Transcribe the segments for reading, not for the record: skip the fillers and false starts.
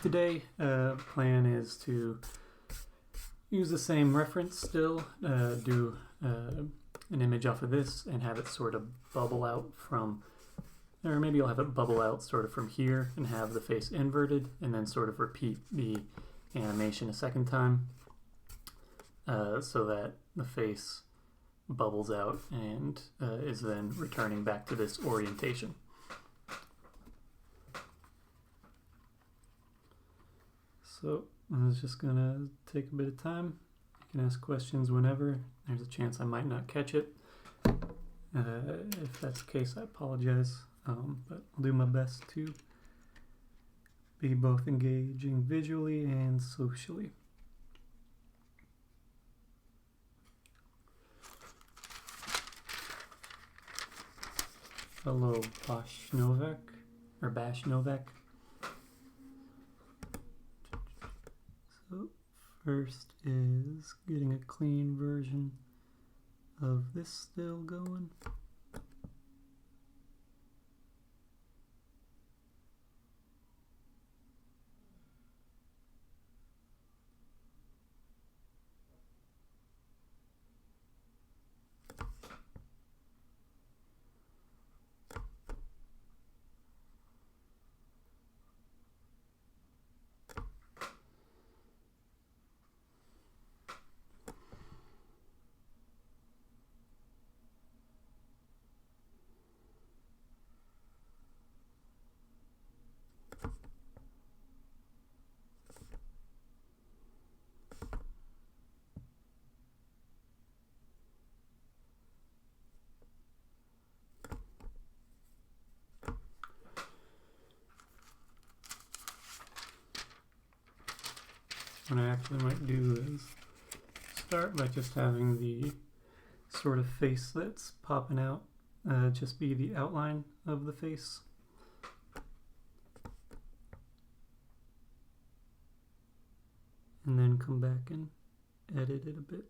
Today, plan is to use the same reference still, do an image off of this and have it sort of bubble out from, or maybe you'll have it bubble out sort of from here and have the face inverted and then sort of repeat the animation a second time so that the face bubbles out and is then returning back to this orientation. So I was just gonna take a bit of time. You can ask questions whenever. There's a chance I might not catch it. If that's the case, I apologize, but I'll do my best to be both engaging visually and socially. Hello, Bash Novak. So first is getting a clean version of this still going. What I actually might do is start by just having the sort of face that's popping out just be the outline of the face. And then come back and edit it a bit.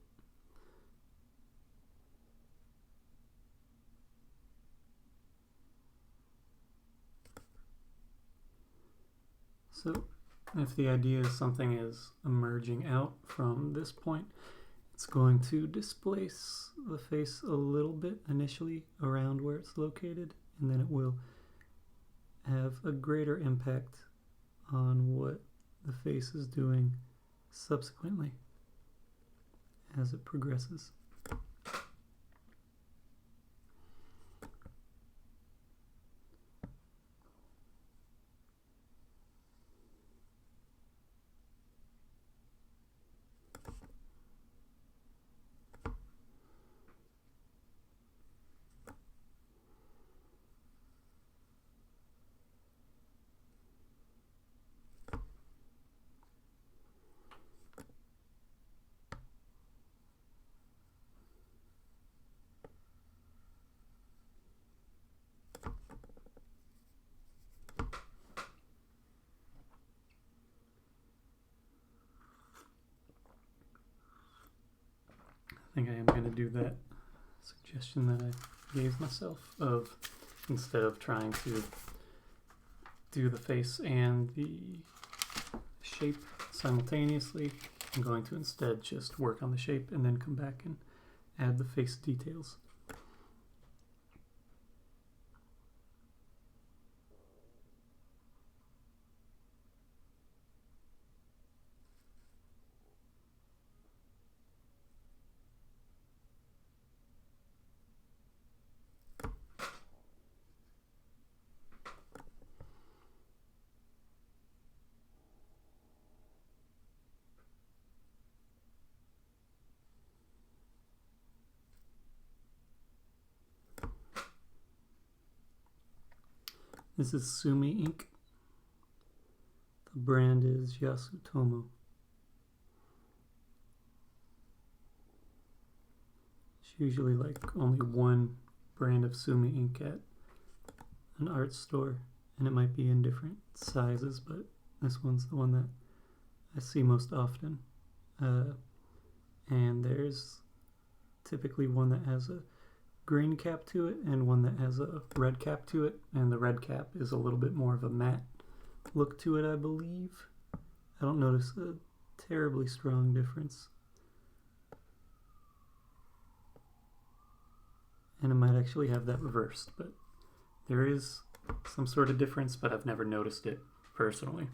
So if the idea is something is emerging out from this point, it's going to displace the face a little bit initially around where it's located, and then it will have a greater impact on what the face is doing subsequently as it progresses. I think I am going to do that suggestion that I gave myself of instead of trying to do the face and the shape simultaneously, I'm going to instead just work on the shape and then come back and add the face details. This is Sumi ink. The brand is Yasutomo. It's usually like only one brand of Sumi ink at an art store, and it might be in different sizes, but this one's the one that I see most often. And there's typically one that has a green cap to it and one that has a red cap to it, and the red cap is a little bit more of a matte look to it, I believe. I don't notice a terribly strong difference. And I might actually have that reversed, but there is some sort of difference, but I've never noticed it personally.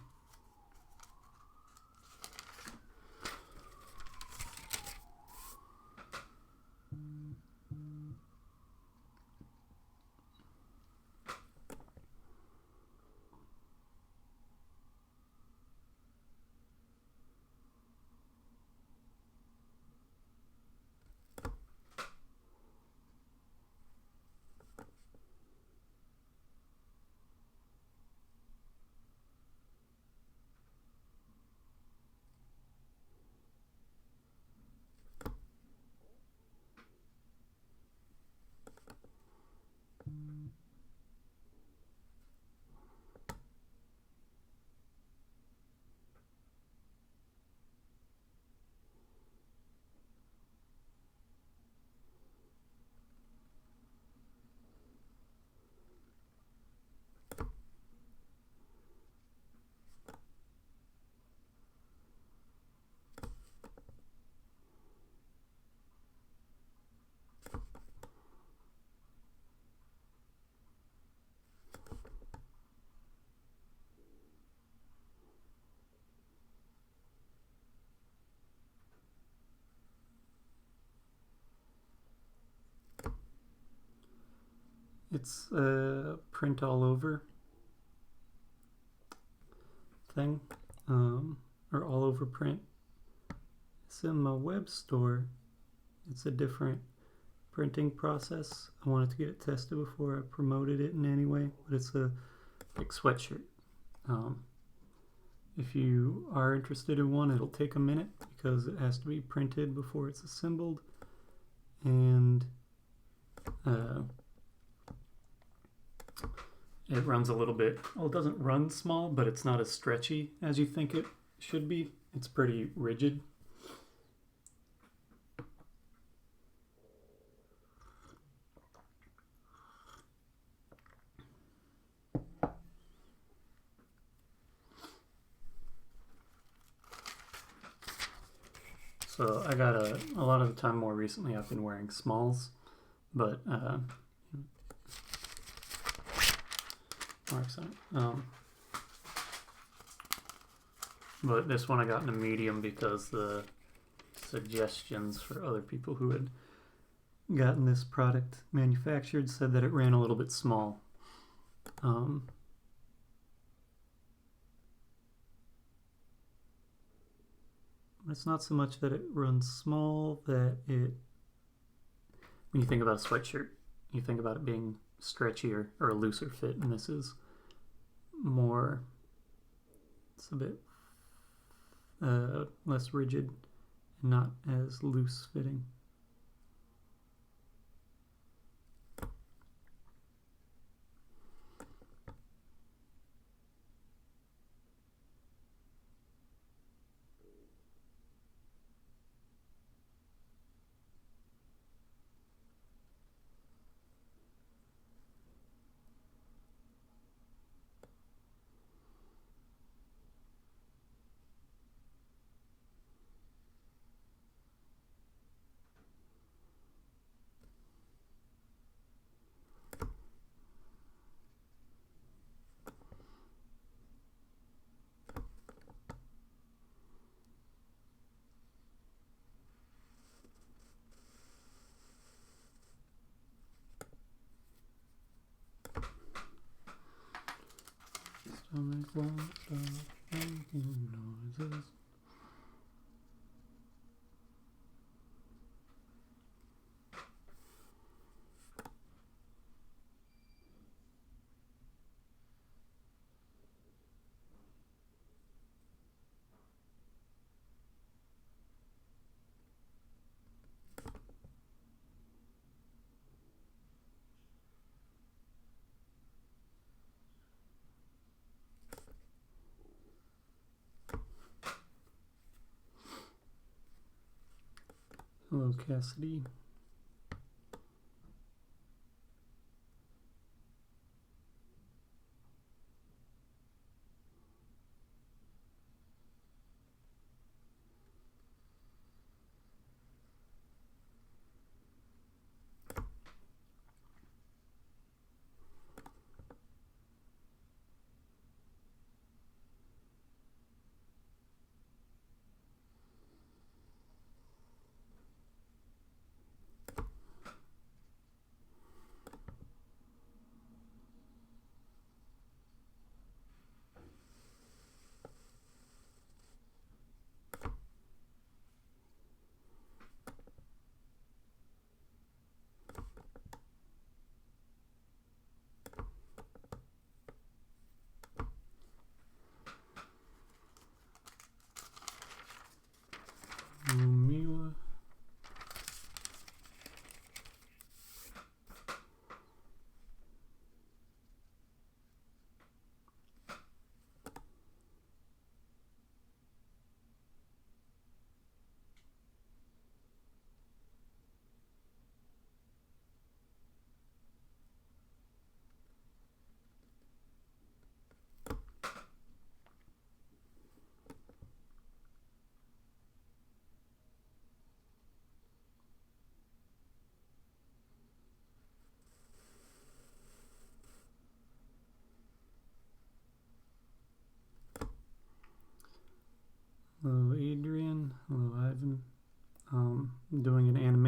It's a print all over thing, or all over print. It's in my web store. It's a different printing process. I wanted to get it tested before I promoted it in any way, but it's a like sweatshirt. If you are interested in one, it'll take a minute because it has to be printed before it's assembled, and it runs a little bit, well, it doesn't run small, but it's not as stretchy as you think it should be. It's pretty rigid. So I got a lot of the time more recently I've been wearing smalls, but marks on it. But this one I got in a medium because the suggestions for other people who had gotten this product manufactured said that it ran a little bit small. It's not so much that it runs small, that it, when you think about a sweatshirt, you think about it being stretchier or a looser fit, and this is more, it's a bit less rigid and not as loose fitting. Stomach won't stop making noises. Hello, Cassidy.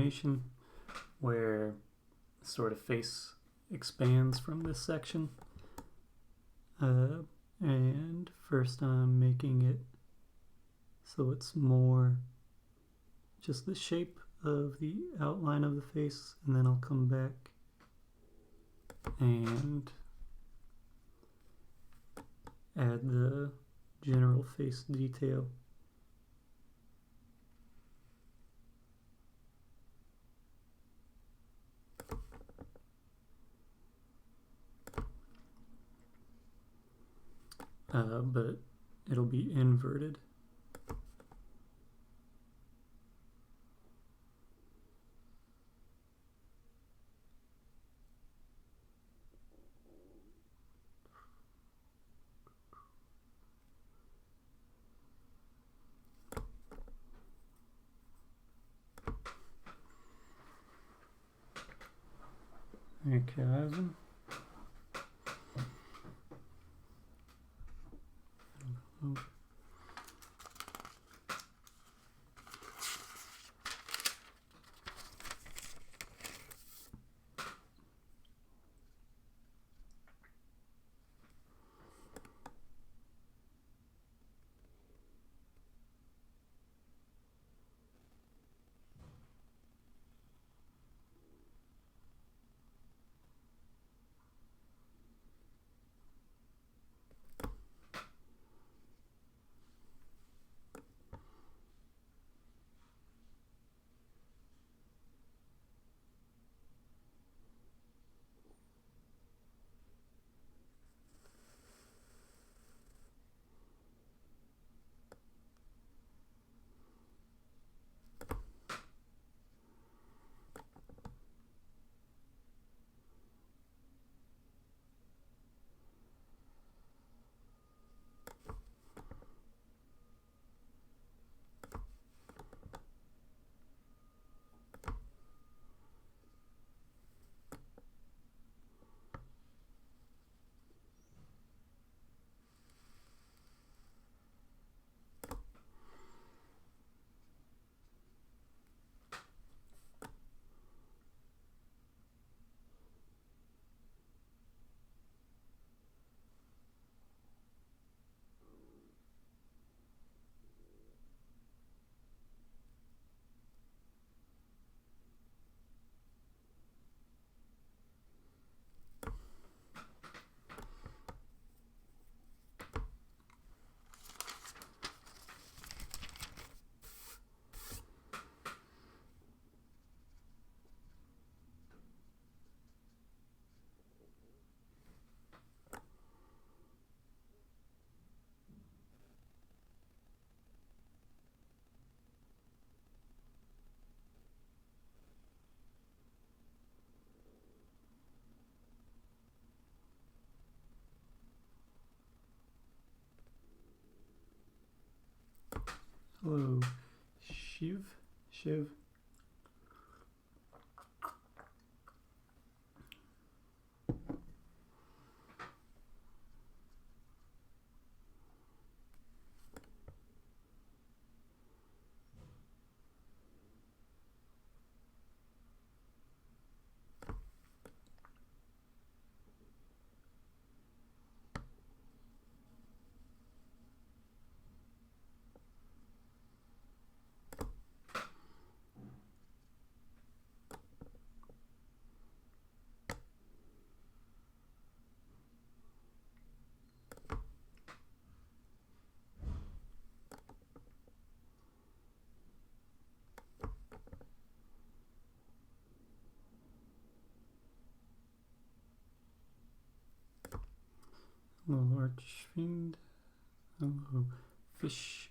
animation where sort of face expands from this section. And first I'm making it so it's more just the shape of the outline of the face, and then I'll come back and add the general face detail. But it'll be inverted. Archiving. Hello, Shiv. Hello, Archfiend. Hello, Fish.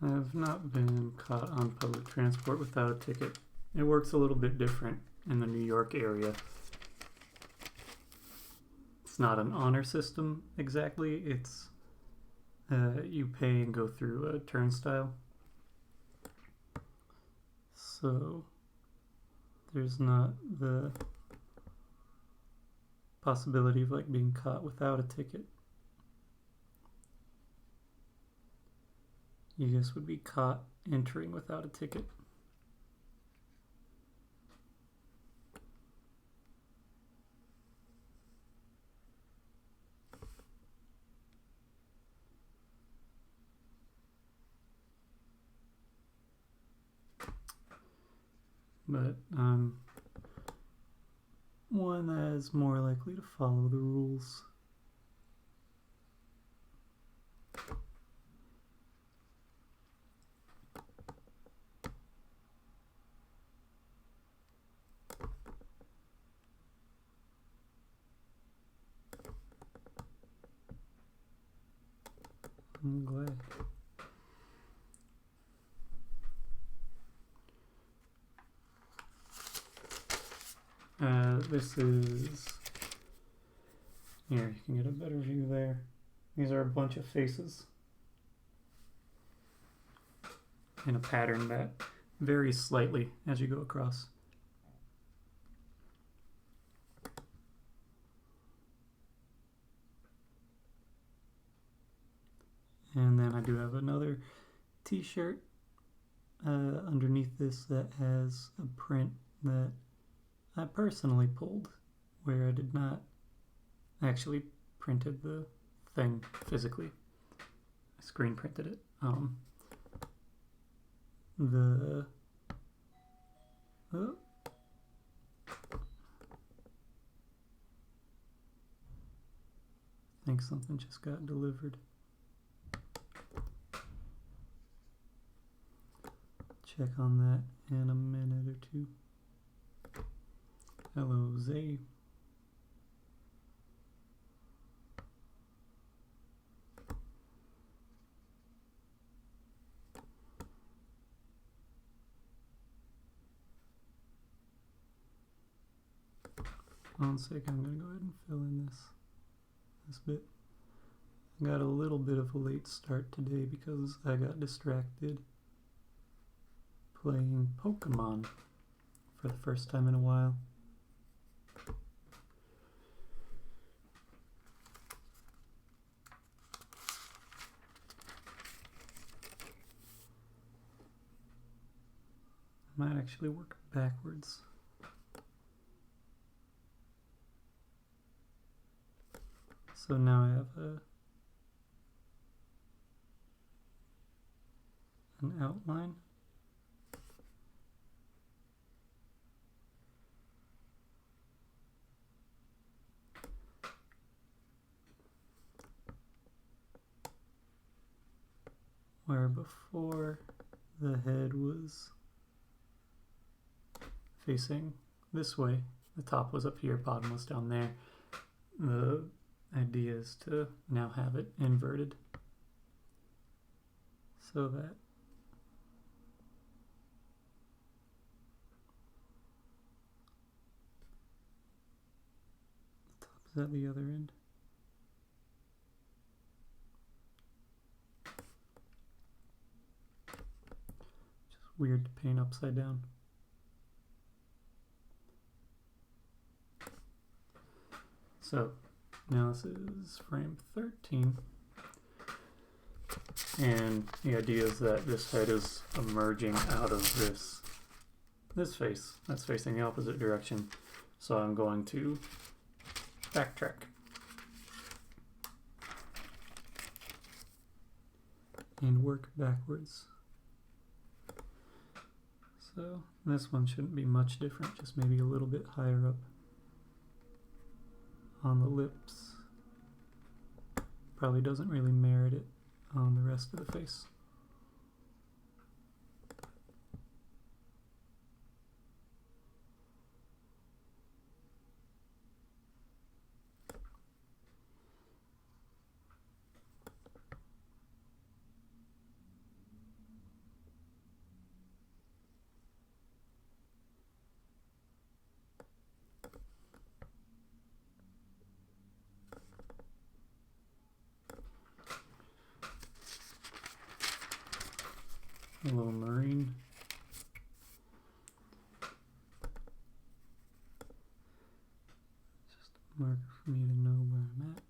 I have not been caught on public transport without a ticket. It works a little bit different in the New York area. It's not an honor system exactly. It's you pay and go through a turnstile. So there's not the possibility of like being caught without a ticket. You just would be caught entering without a ticket. But one that is more likely to follow the rules. I'm glad. This is, here, you can get a better view there. These are a bunch of faces in a pattern that varies slightly as you go across. And then I do have another t-shirt underneath this that has a print that I personally pulled, where I did not actually printed the thing physically. I screen printed it. I think something just got delivered. Check on that in a minute or two. Hello, Zay. One sec, I'm gonna go ahead and fill in this bit. I got a little bit of a late start today because I got distracted playing Pokemon for the first time in a while. I might actually work backwards. So now I have an outline. Where before the head was facing this way, the top was up here, bottom was down there. The idea is to now have it inverted so that the top is at the other end. Just weird to paint upside down. So now this is frame 13, and the idea is that this head is emerging out of this face that's facing the opposite direction. So I'm going to backtrack and work backwards. So this one shouldn't be much different, just maybe a little bit higher up on the lips. Probably doesn't really merit it on the rest of the face. Hello, Marine. Just a marker for me to know where I'm at.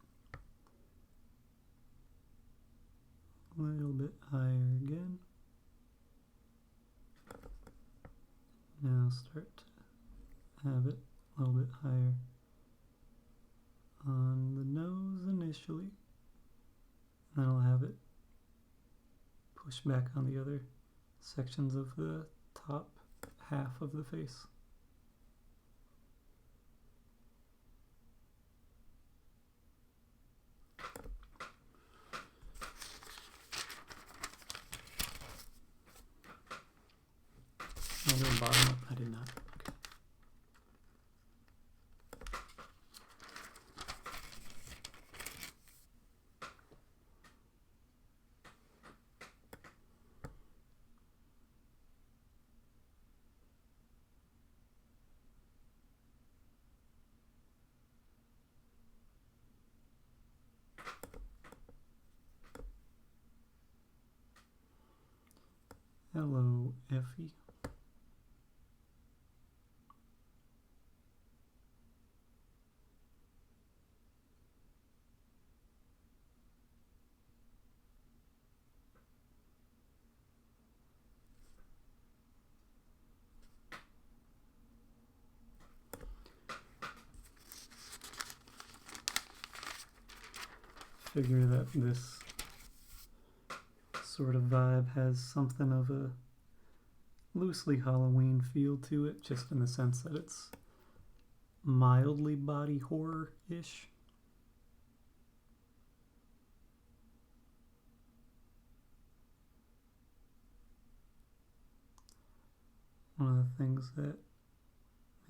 A little bit higher again. Now start to have it a little bit higher on the nose initially. Then I'll have it push back on the other sections of the top half of the face. Oh, the bottom up, I did not. Okay. Hello, Effie. Figure that this sort of vibe has something of a loosely Halloween feel to it, just in the sense that it's mildly body horror-ish. One of the things that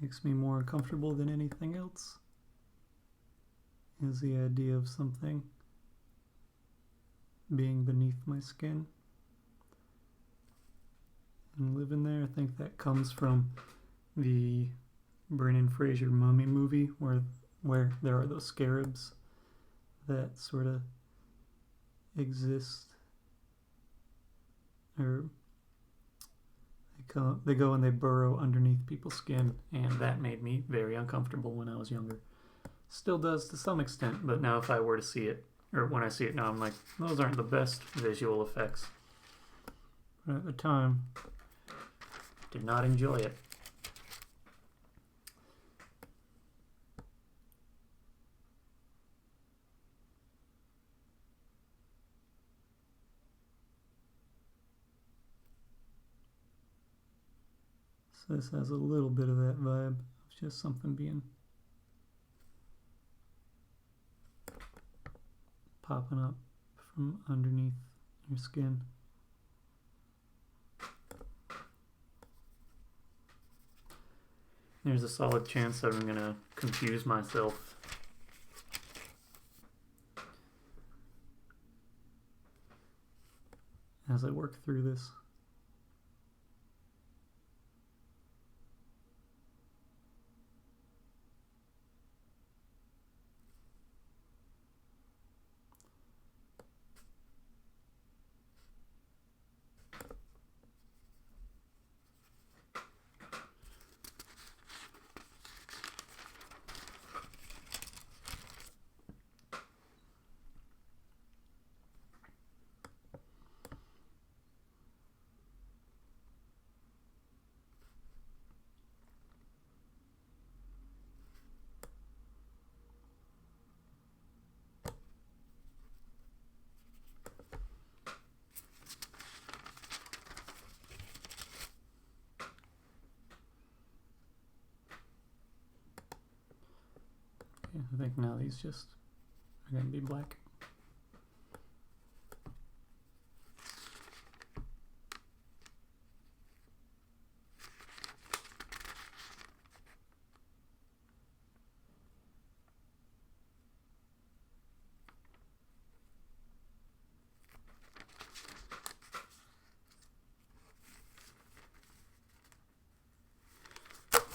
makes me more uncomfortable than anything else is the idea of something being beneath my skin and living there. I think that comes from the Brendan Fraser Mummy movie where there are those scarabs that sort of exist, or they go and they burrow underneath people's skin, and that made me very uncomfortable when I was younger. Still does to some extent, but now if I were to see it, or when I see it now, I'm like, those aren't the best visual effects. But at the time, did not enjoy it. So this has a little bit of that vibe of just something being popping up from underneath your skin. There's a solid chance that I'm going to confuse myself as I work through this. I think now these just are going to be black.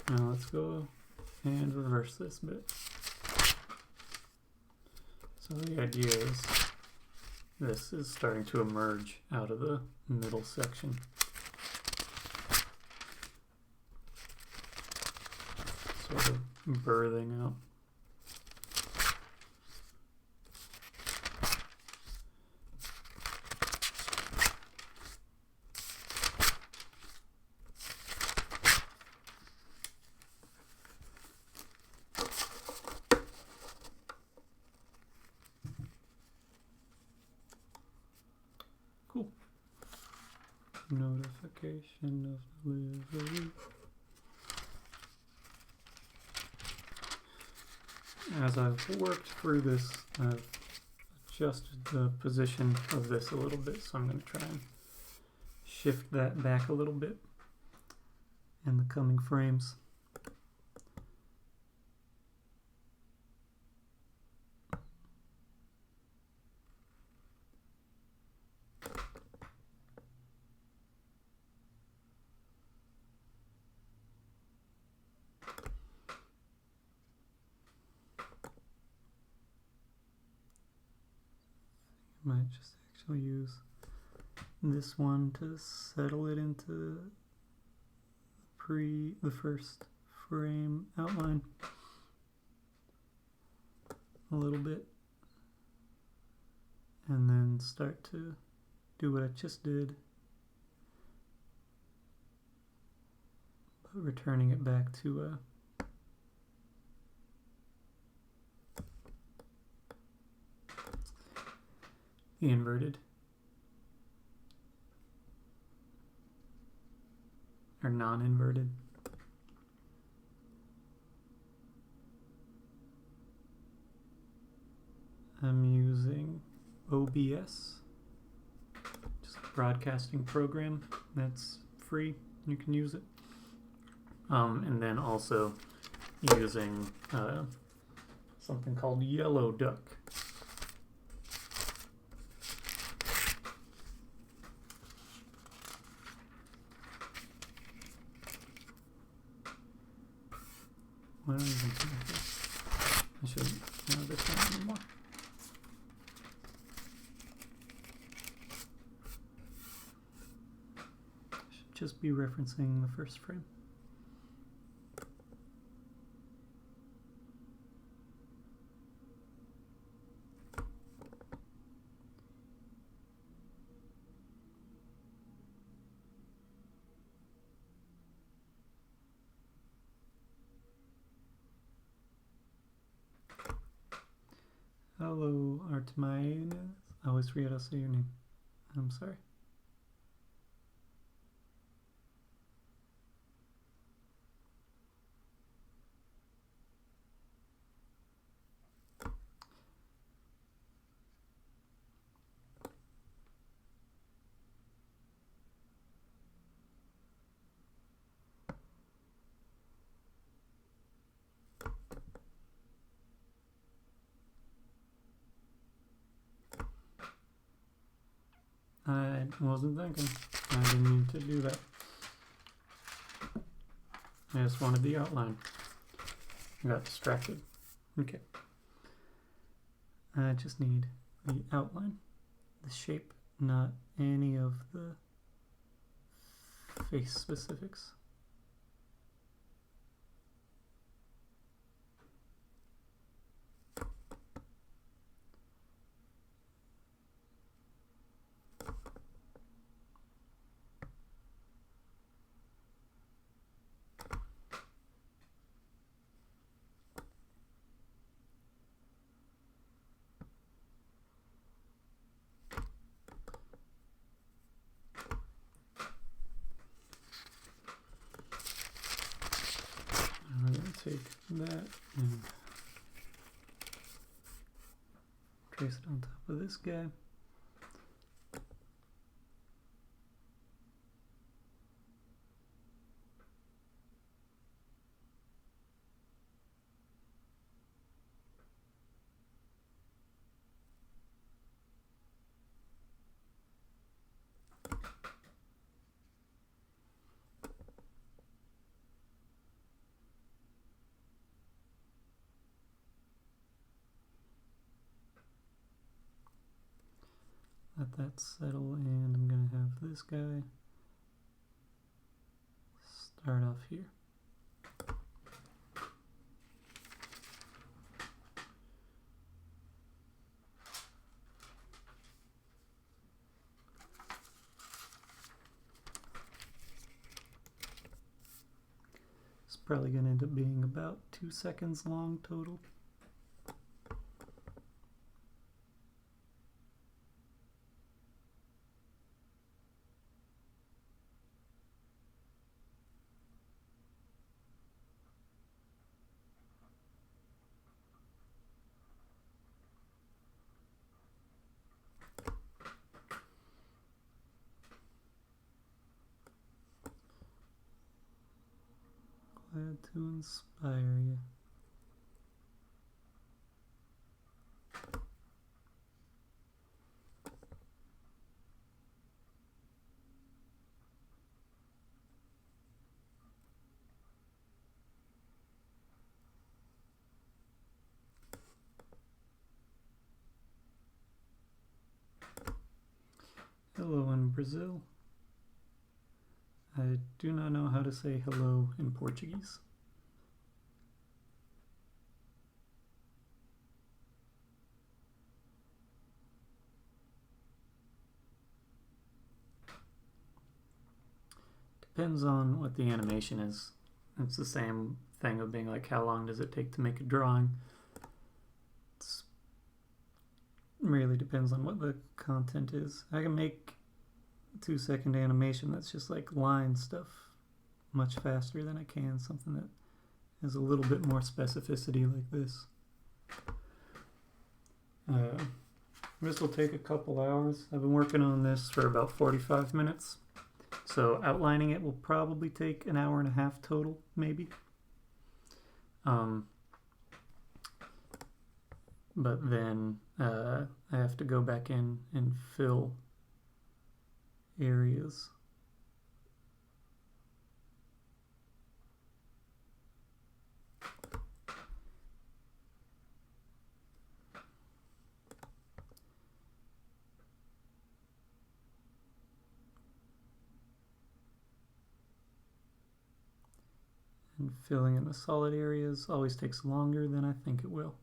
Now let's go and reverse this bit. So the idea is this is starting to emerge out of the middle section. Sort of birthing out. Cool. Notification of delivery. As I've worked through this, I've adjusted the position of this a little bit, so I'm going to try and shift that back a little bit in the coming frames. Might just actually use this one to settle it into the first frame outline a little bit, and then start to do what I just did, but returning it back to the inverted or non-inverted. I'm using OBS, just a broadcasting program that's free. You can use it. And then also using something called Yellow Duck. Why don't I even think this? I shouldn't know this one anymore. I should just be referencing the first frame. Hello, Artemis. I always forget how to say your name. I'm sorry. I wasn't thinking. I didn't mean to do that. I just wanted the outline. I got distracted. Okay. I just need the outline, the shape, not any of the face specifics. I'm going to take that and trace it on top of this guy. let that settle, and I'm going to have this guy start off here. It's probably going to end up being about 2 seconds long total. Glad to inspire you. Hello in Brazil. I do not know how to say hello in Portuguese. Depends on what the animation is. It's the same thing of being like, how long does it take to make a drawing? It really depends on what the content is. I can make a 2-second animation that's just like line stuff much faster than I can something that has a little bit more specificity like this. This will take a couple hours. I've been working on this for about 45 minutes. So outlining it will probably take an hour and a half total, maybe. But then I have to go back in and fill areas. And filling in the solid areas always takes longer than I think it will.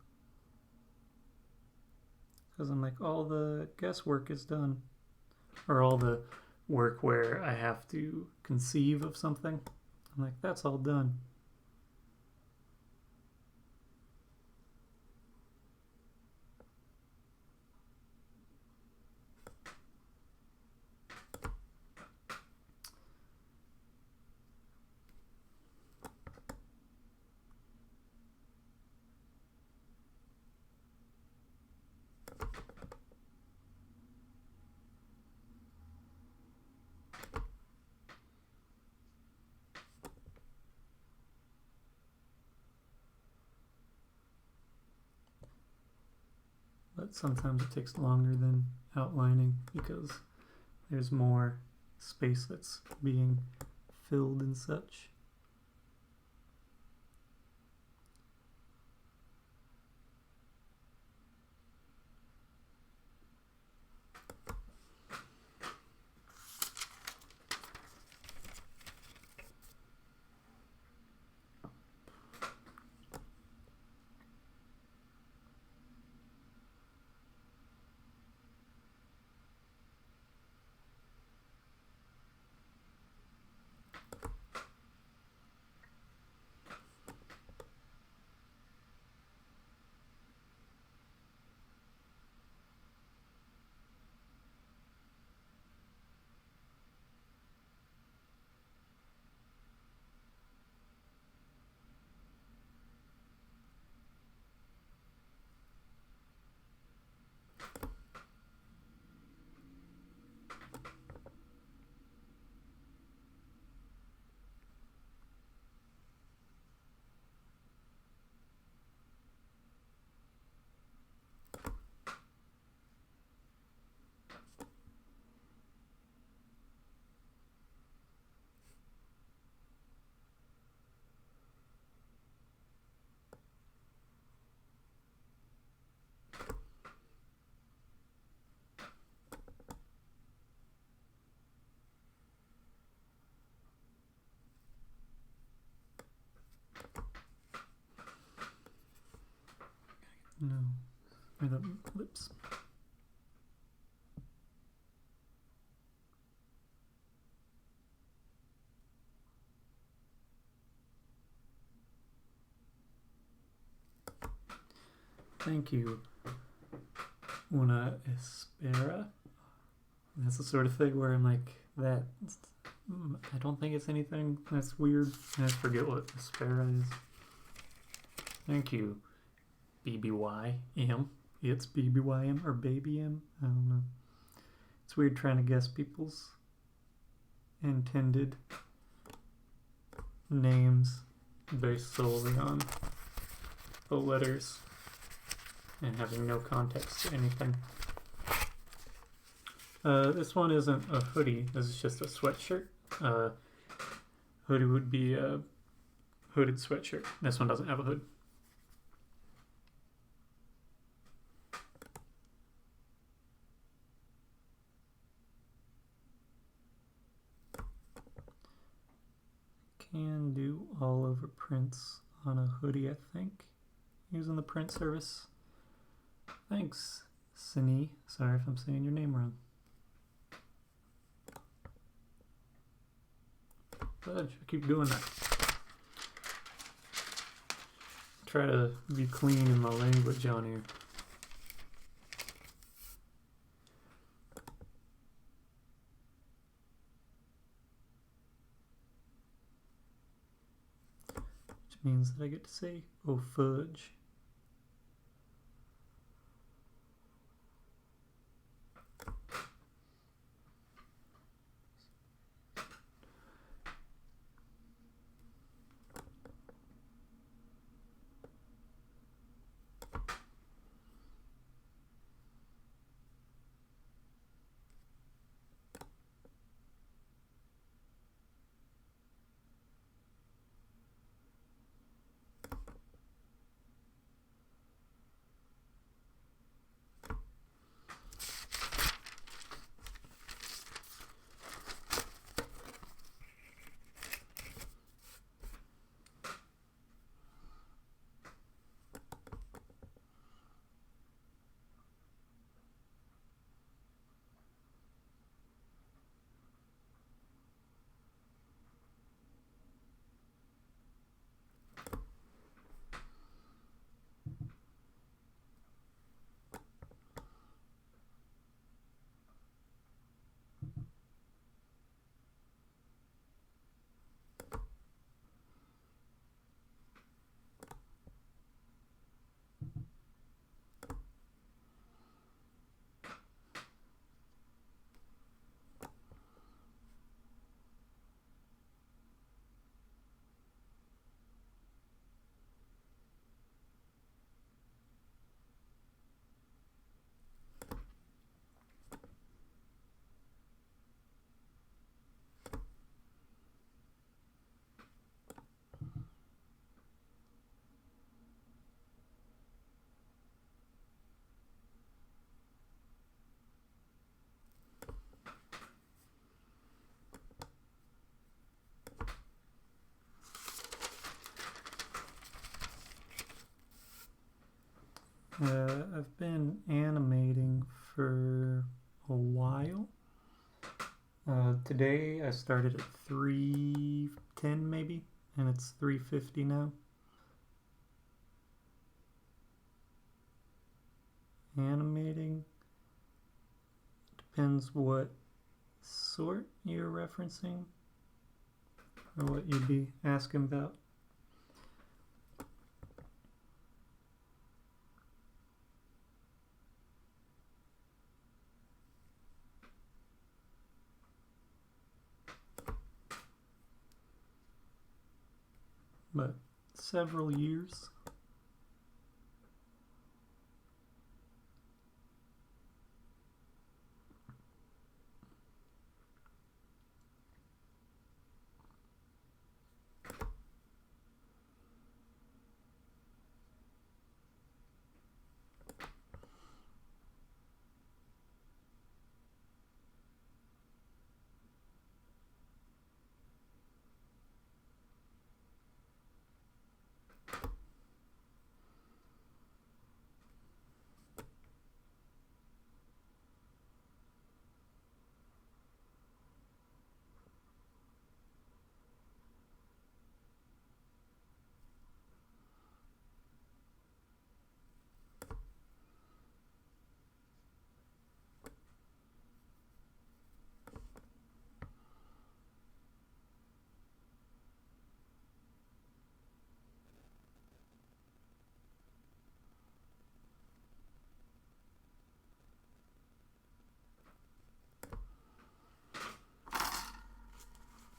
Because I'm like, all the guesswork is done. Or all the work where I have to conceive of something. I'm like, that's all done. But sometimes it takes longer than outlining because there's more space that's being filled and such. Faceloops. Thank you, Una Espera. That's the sort of thing where I'm like, that. I don't think it's anything that's weird. I forget what Espera is. Thank you, BBYM. It's BBYM or Baby M. I don't know. It's weird trying to guess people's intended names based solely on the letters and having no context to anything. This one isn't a hoodie. This is just a sweatshirt. Hoodie would be a hooded sweatshirt. This one doesn't have a hood. Can do all over prints on a hoodie, I think, using the print service. Thanks, Sini. Sorry if I'm saying your name wrong. Fudge, I keep doing that. Try to be clean in my language on here. Which means that I get to say, oh fudge. I've been animating for a while. Today I started at 3:10 maybe, and it's 3:50 now. Animating depends what sort you're referencing or what you'd be asking about. But several years.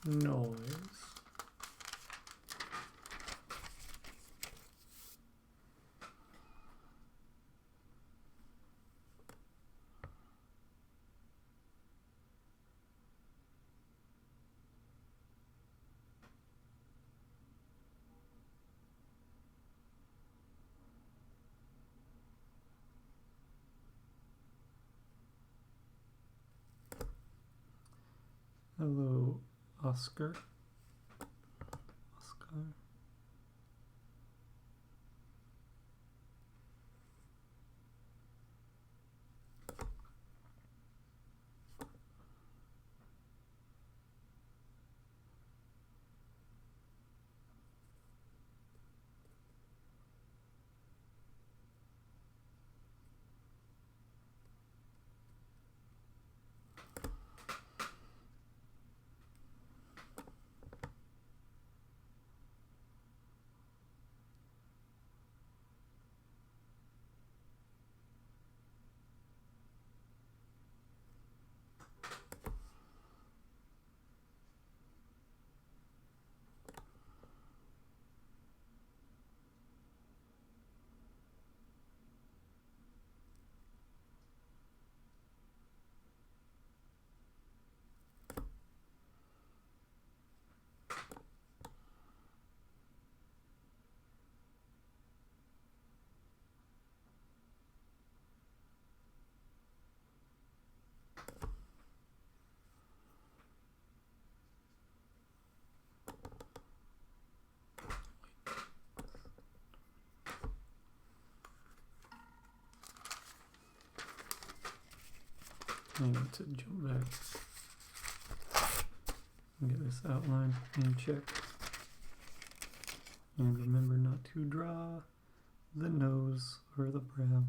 noise. Hello, Oscar. I need to jump back and get this outline in check. And remember not to draw the nose or the brow.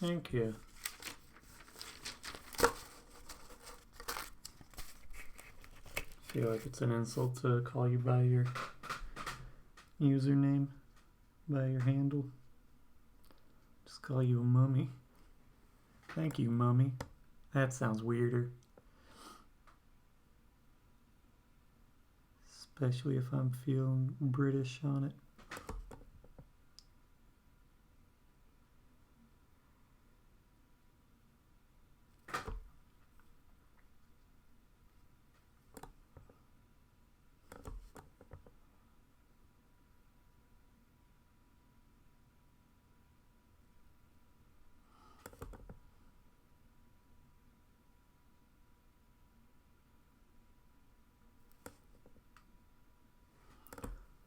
Thank you. Feel like it's an insult to call you by your username, by your handle. Just call you a mummy. Thank you, mummy. That sounds weirder. Especially if I'm feeling British on it.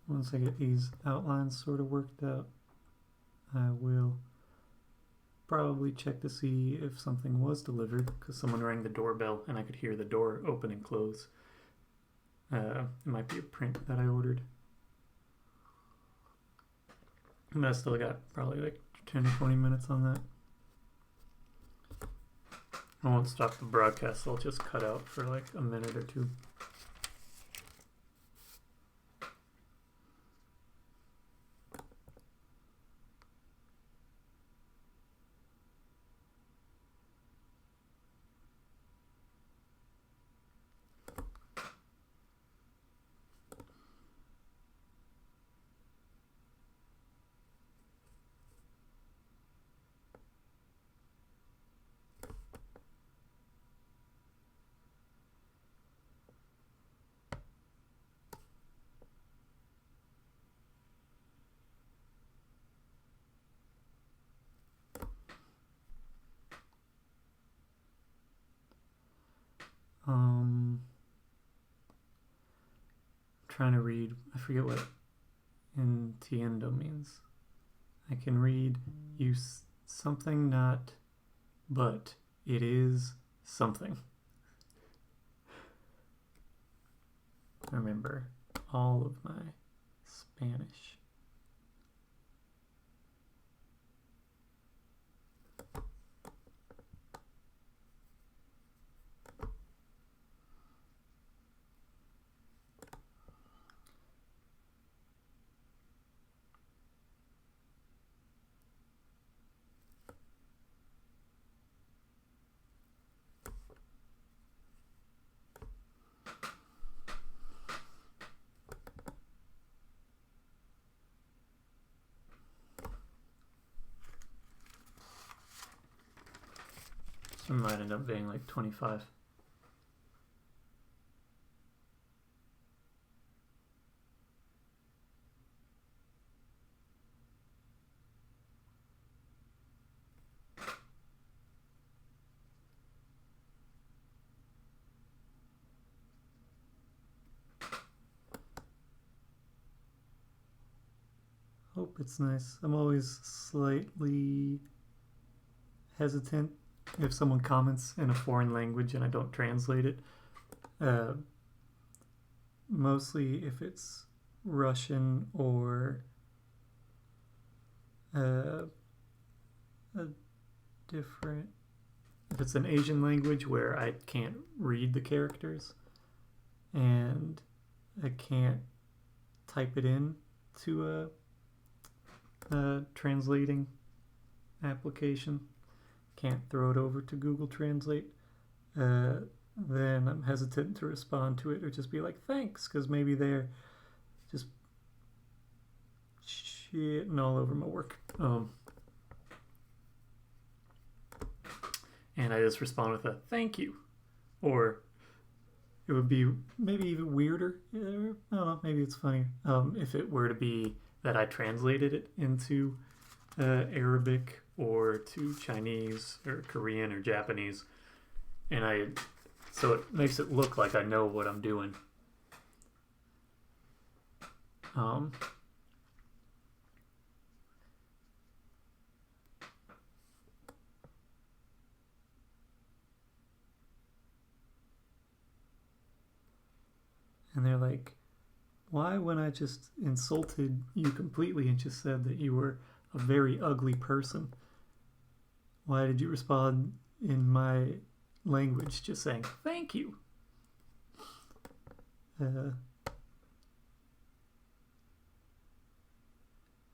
Once I get these outlines sort of worked out, I will probably check to see if something was delivered, because someone rang the doorbell and I could hear the door open and close. It might be a print that I ordered. But I still got probably like 10 or 20 minutes on that. I won't stop the broadcast, so I'll just cut out for like a minute or two. Trying to read, I forget what entiendo means. I can read use something not, but it is something. to remember all of my Spanish. So it might end up being like 25. Hope it's nice. I'm always slightly hesitant if someone comments in a foreign language and I don't translate it. Mostly if it's Russian or a different... If it's an Asian language where I can't read the characters and I can't type it in to a translating application, can't throw it over to Google Translate, then I'm hesitant to respond to it or just be like, thanks, because maybe they're just shitting all over my work. And I just respond with a thank you. Or it would be maybe even weirder. I don't know, maybe it's funny. If it were to be that I translated it into Arabic or to Chinese or Korean or Japanese, and so it makes it look like I know what I'm doing. And they're like, why, when I just insulted you completely and just said that you were a very ugly person, why did you respond in my language just saying thank you? I don't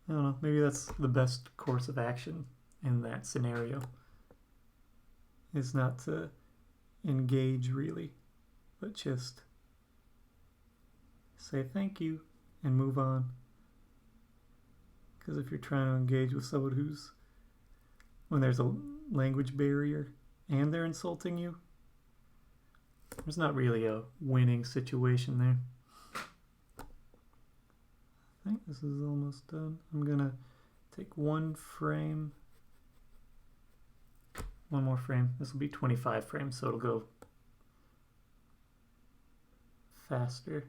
know, maybe that's the best course of action in that scenario, is not to engage really, but just say thank you and move on. Because if you're trying to engage with someone when there's a language barrier and they're insulting you, there's not really a winning situation there. I think this is almost done. I'm gonna take one more frame. This will be 25 frames, so it'll go faster.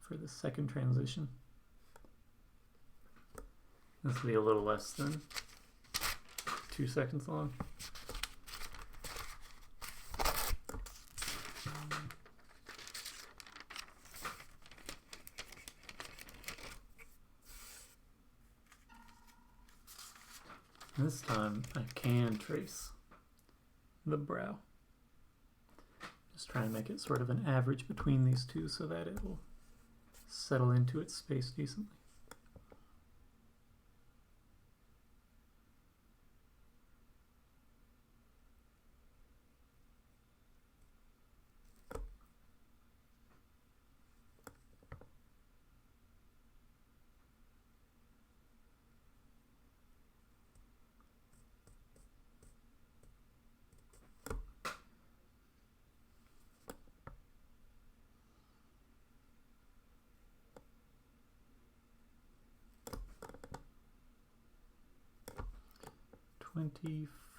For the second transition. This will be a little less than 2 seconds long. This time I can trace the brow. Just try and make it sort of an average between these two so that it will settle into its space decently.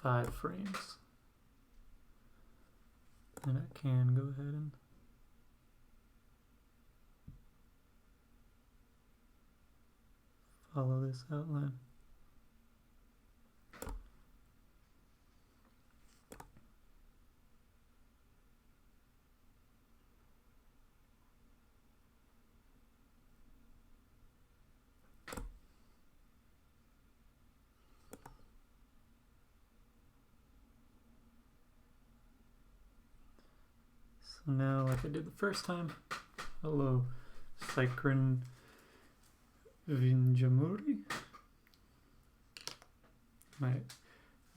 Five frames, and I can go ahead and follow this outline. So now, like I did the first time, hello, Cycrin Vinjamuri. I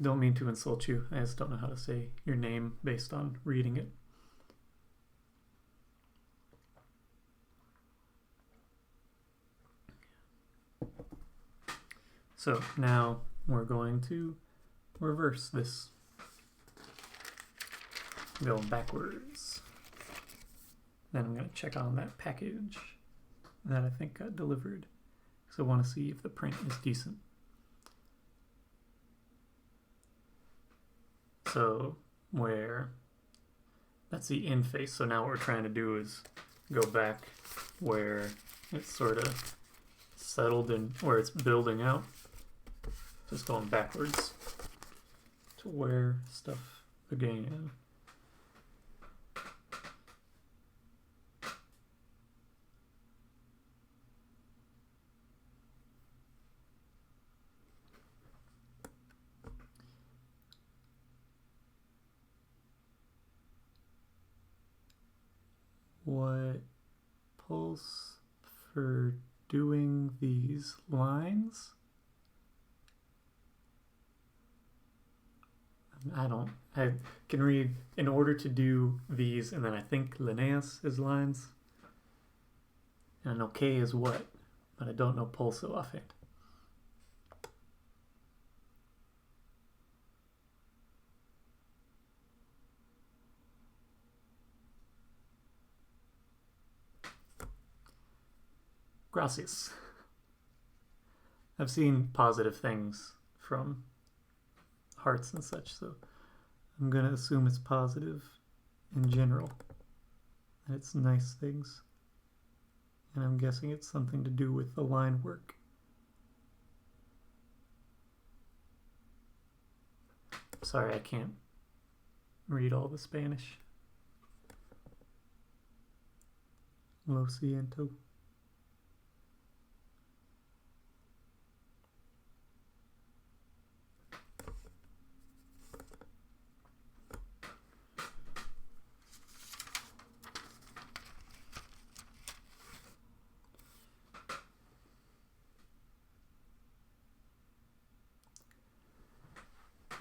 don't mean to insult you, I just don't know how to say your name based on reading it. So now we're going to reverse this. Going backwards. Then I'm going to check on that package that I think got delivered. So I want to see if the print is decent. So that's the in face. So now what we're trying to do is go back where it's sort of settled and where it's building out. Just going backwards to where stuff began. What pulse for doing these lines? I can read in order to do these, and then I think Linnaeus is lines. And I know K is what, but I don't know pulso offhand. Gracias. I've seen positive things from hearts and such, so I'm going to assume it's positive in general. And it's nice things. And I'm guessing it's something to do with the line work. Sorry, I can't read all the Spanish. Lo siento.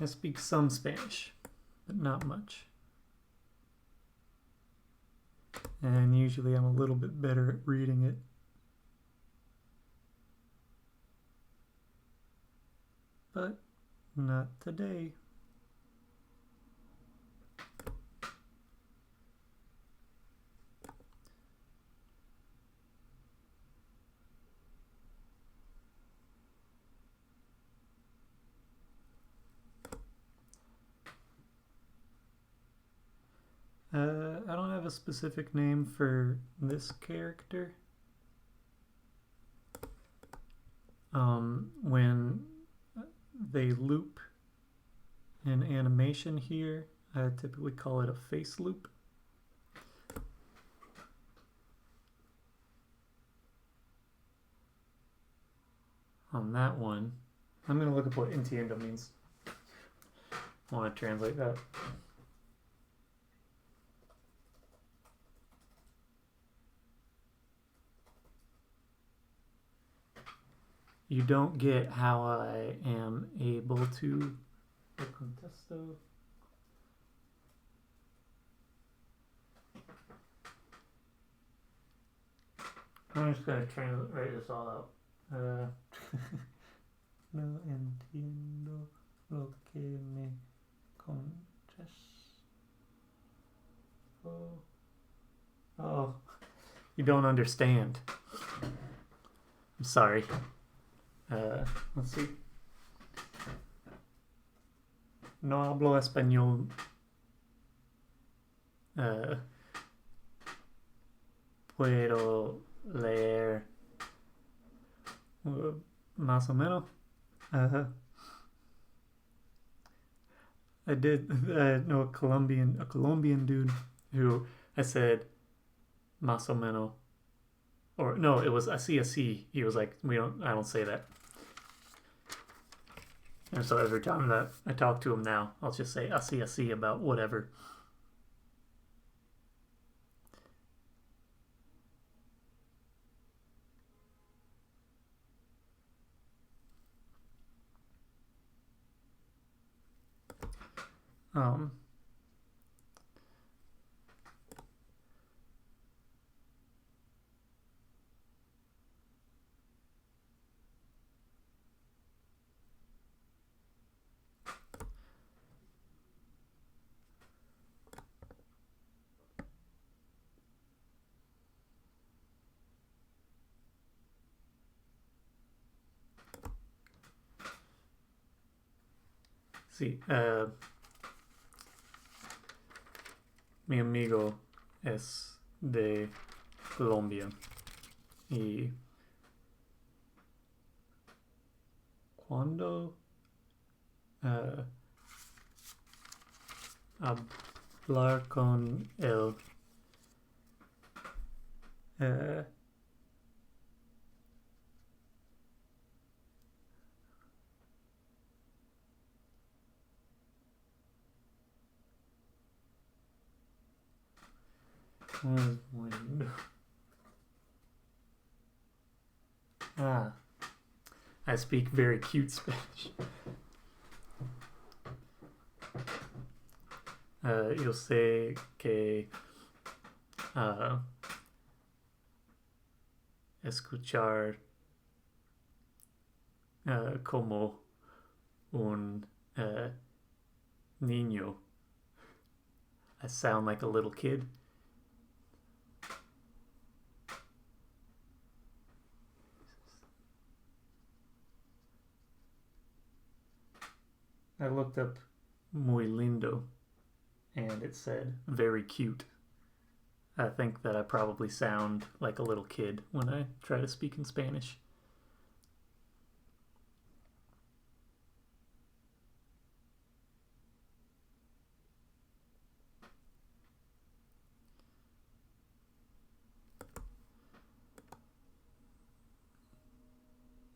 I speak some Spanish, but not much. And usually I'm a little bit better at reading it. But not today. I don't have a specific name for this character. When they loop an animation here, I typically call it a face loop. On that one, I'm going to look up what entiendo means. I want to translate that. You don't get how I am able to contesto. I'm just going to translate this all out. No entiendo lo que me contesto. Oh, you don't understand. I'm sorry. Let's see. No hablo español. Puedo leer más o menos. I did know a Colombian dude who I said más o menos, or no, it was así. He was like, I don't say that. And so every time that I talk to him now, I'll just say así about whatever. Um, sí, mi amigo es de Colombia y cuando uh, hablar con él, uh, I speak very cute Spanish. Yo sé que escuchar como un niño. I sound like a little kid. I looked up muy lindo and it said very cute. I think that I probably sound like a little kid when I try to speak in Spanish.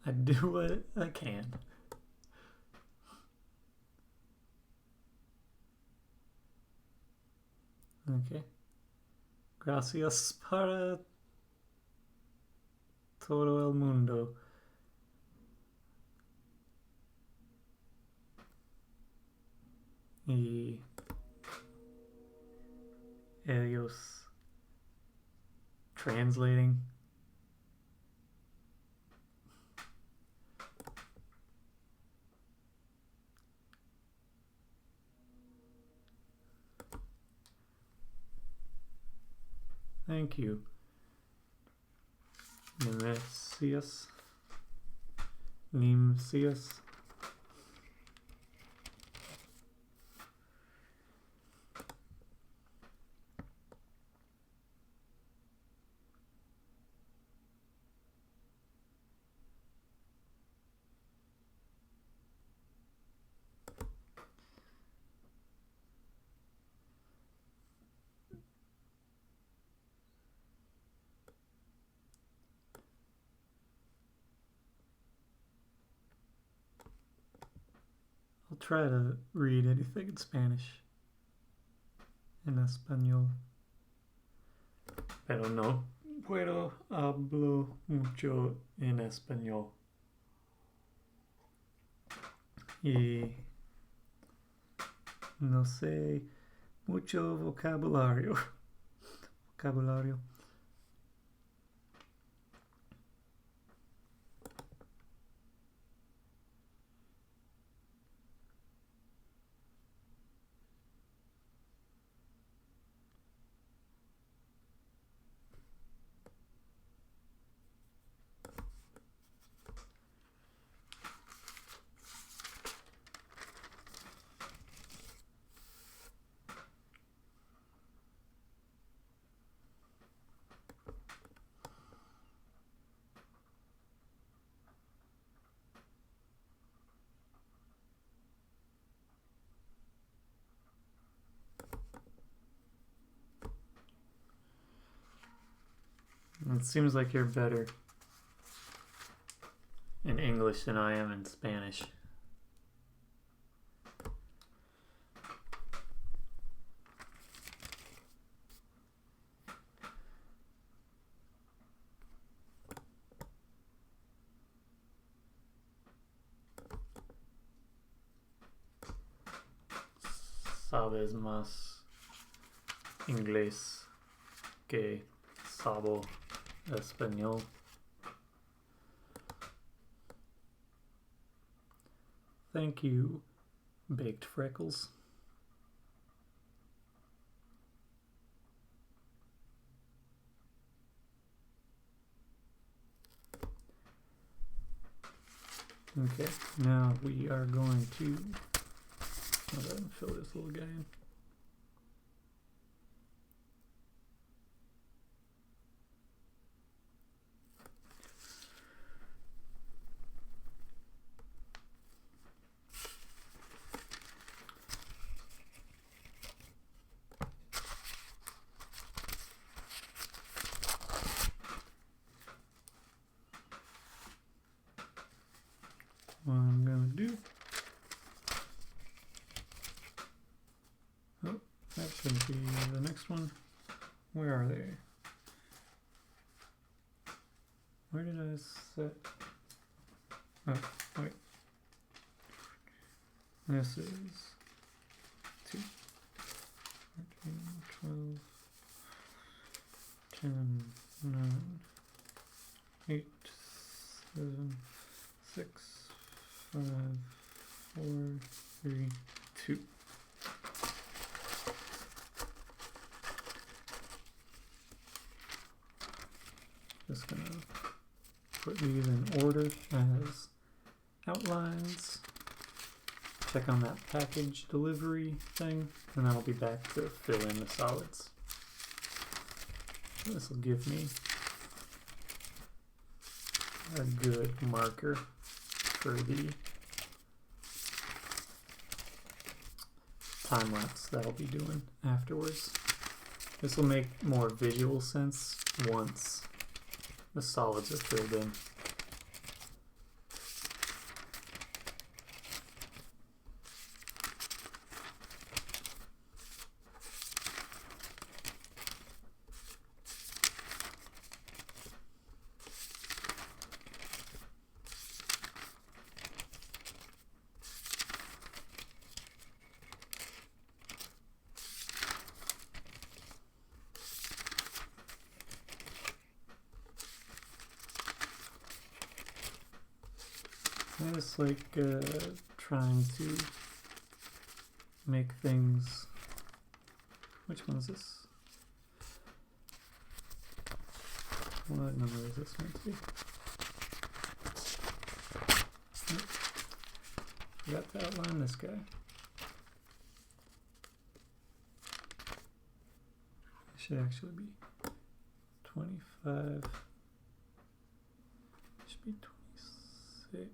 I do what I can. Okay. Gracias para todo el mundo. Y ellos translating. Thank you. Nimesias. Nimesias. I'll try to read anything in Spanish. En español. Pero no puedo hablo mucho en español. Y no sé mucho vocabulario. Vocabulario. It seems like you're better in English than I am in Spanish. sabes más inglés que sabo español. Thank you, Baked Freckles. Okay, now we are going to go ahead and fill this little guy in. What I'm gonna do, oh, that should be the next one. Where are they? Where did I set? Oh, wait. This is 2, 13, 12, 10, 9, 8, 7, 6, 5, 4, 3, 2. Just gonna put these in order as outlines. Check on that package delivery thing, and then I'll be back to fill in the solids. This will give me a good marker for the time lapse that I'll be doing afterwards. This will make more visual sense once the solids are filled in. I just like trying to make things. Which one is this? What number is this meant to be? Oh, forgot to outline this guy. It should actually be 25. It should be 26.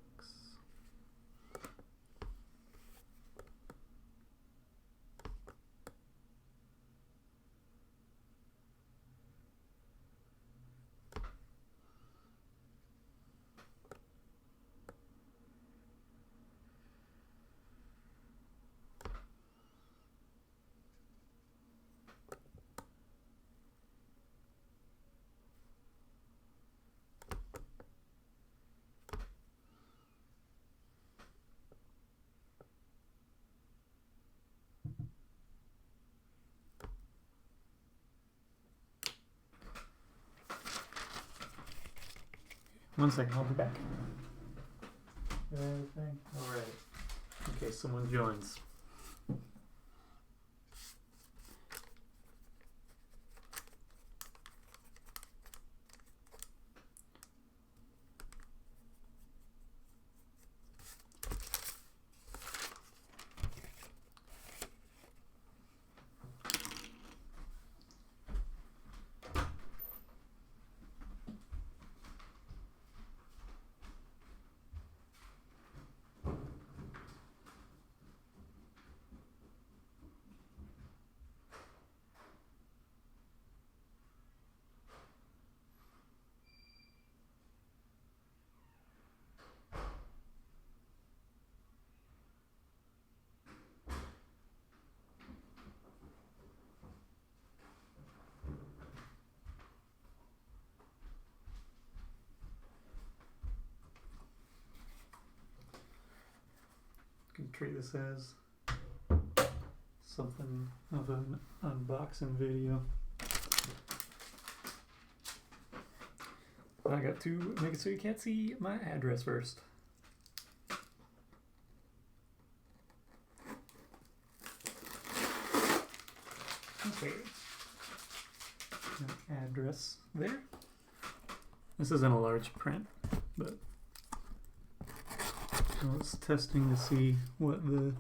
One second, I'll be back. Everything? Alright. Okay, someone joins. Treat this as something of an unboxing video. I got to make it so you can't see my address first. Okay. Address there. This isn't a large print, but I was testing to see what the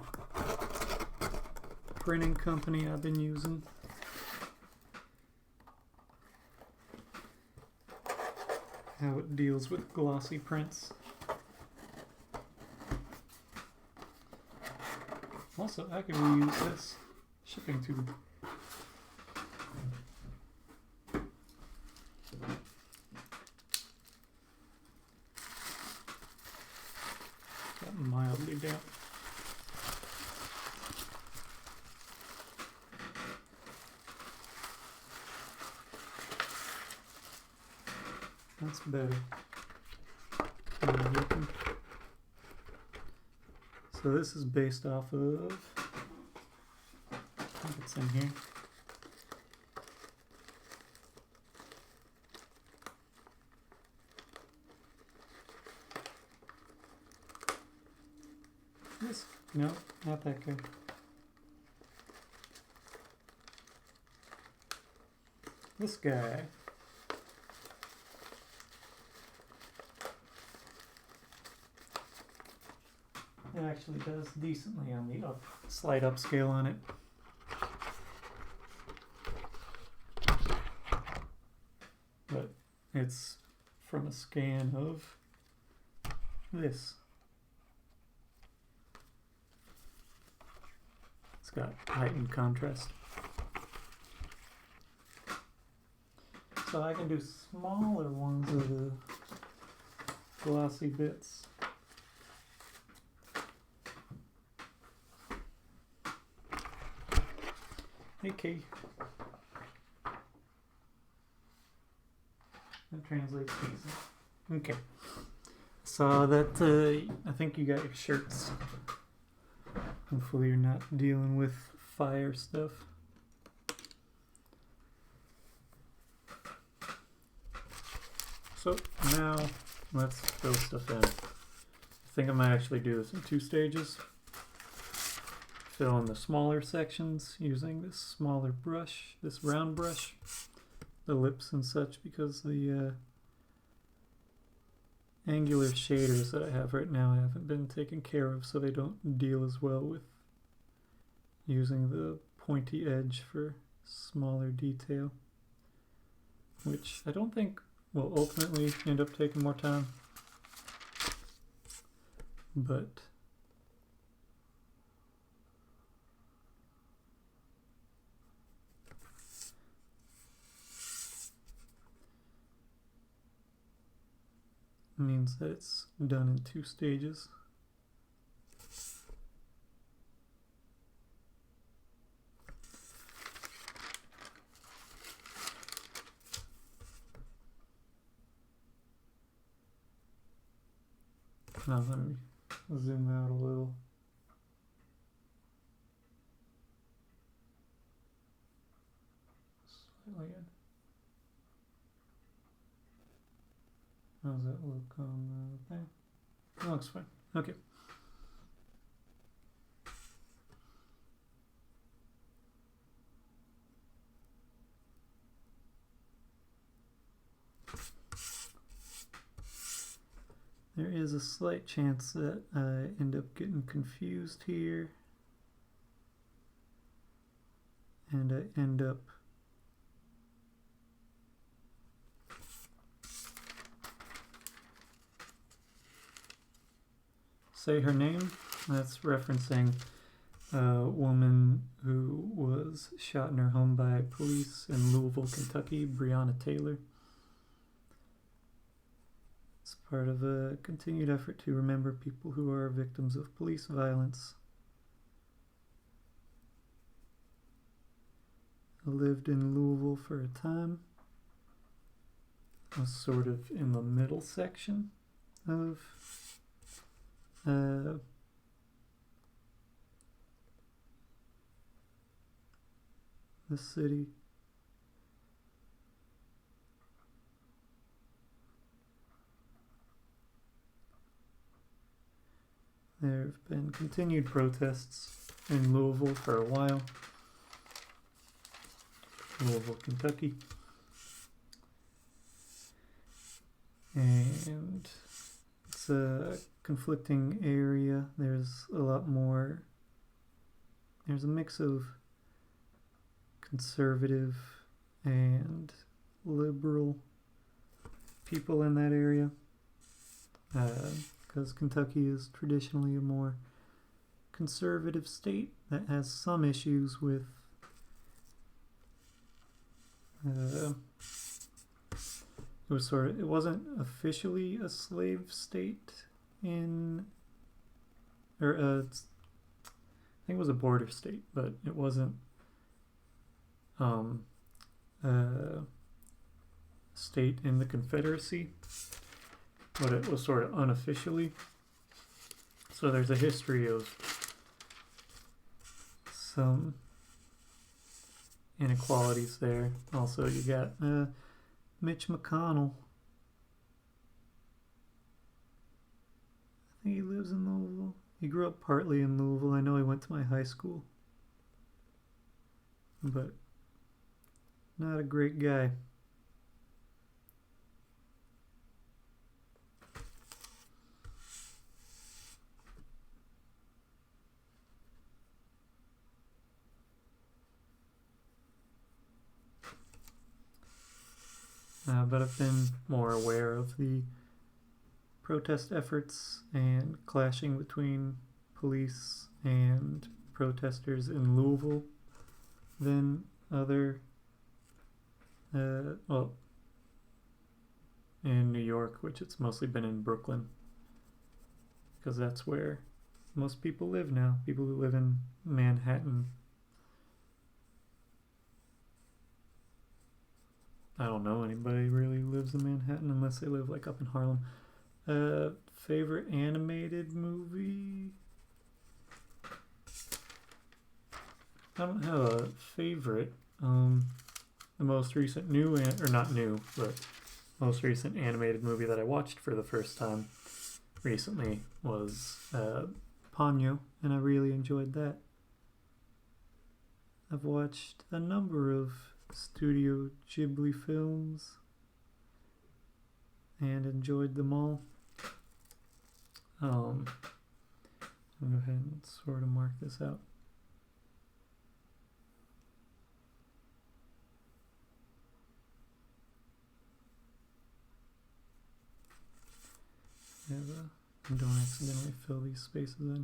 printing company I've been using. How it deals with glossy prints. Also, I could reuse this shipping tube. Got mildly damp. That's better. So this is based off of, I think it's in here. This, no, not that guy. This guy. It actually does decently on the slight upscale on it. But it's from a scan of this. It's got heightened contrast. So I can do smaller ones of the glossy bits. Okay. That translates decent. Okay. So that, I think you got your shirts. Hopefully you're not dealing with fire stuff. So now let's fill stuff in. I think I might actually do this in 2 stages. Fill in the smaller sections using this smaller brush, this round brush, the lips and such, because the angular shaders that I have right now haven't been taken care of, so they don't deal as well with using the pointy edge for smaller detail, which I don't think will ultimately end up taking more time, but means that it's done in 2 stages. Now let me zoom out a little. Slightly in. How does that look on the thing? It looks fine. Okay. There is a slight chance that I end up getting confused here, and I end up say her name. That's referencing a woman who was shot in her home by police in Louisville, Kentucky, Breonna Taylor. It's part of a continued effort to remember people who are victims of police violence. I lived in Louisville for a time. I was sort of in the middle section of the city. There have been continued protests in Louisville for a while. Louisville, Kentucky. And it's a conflicting area. There's a lot more. There's a mix of conservative and liberal people in that area. Because Kentucky is traditionally a more conservative state that has some issues with it wasn't officially a slave state I think it was a border state, but it wasn't a state in the Confederacy, but it was sort of unofficially. So there's a history of some inequalities there. Also, you got Mitch McConnell. I think he lives in Louisville. He grew up partly in Louisville. I know he went to my high school. But not a great guy. But I've been more aware of the protest efforts and clashing between police and protesters in Louisville than other, in New York, which it's mostly been in Brooklyn, because that's where most people live now. People who live in Manhattan. I don't know anybody really who lives in Manhattan unless they live like up in Harlem. Favorite animated movie? I don't have a favorite. The most recent most recent animated movie that I watched for the first time recently was Ponyo, and I really enjoyed that. I've watched a number of Studio Ghibli films and enjoyed them all. I'll go ahead and sort of mark this out. Don't accidentally fill these spaces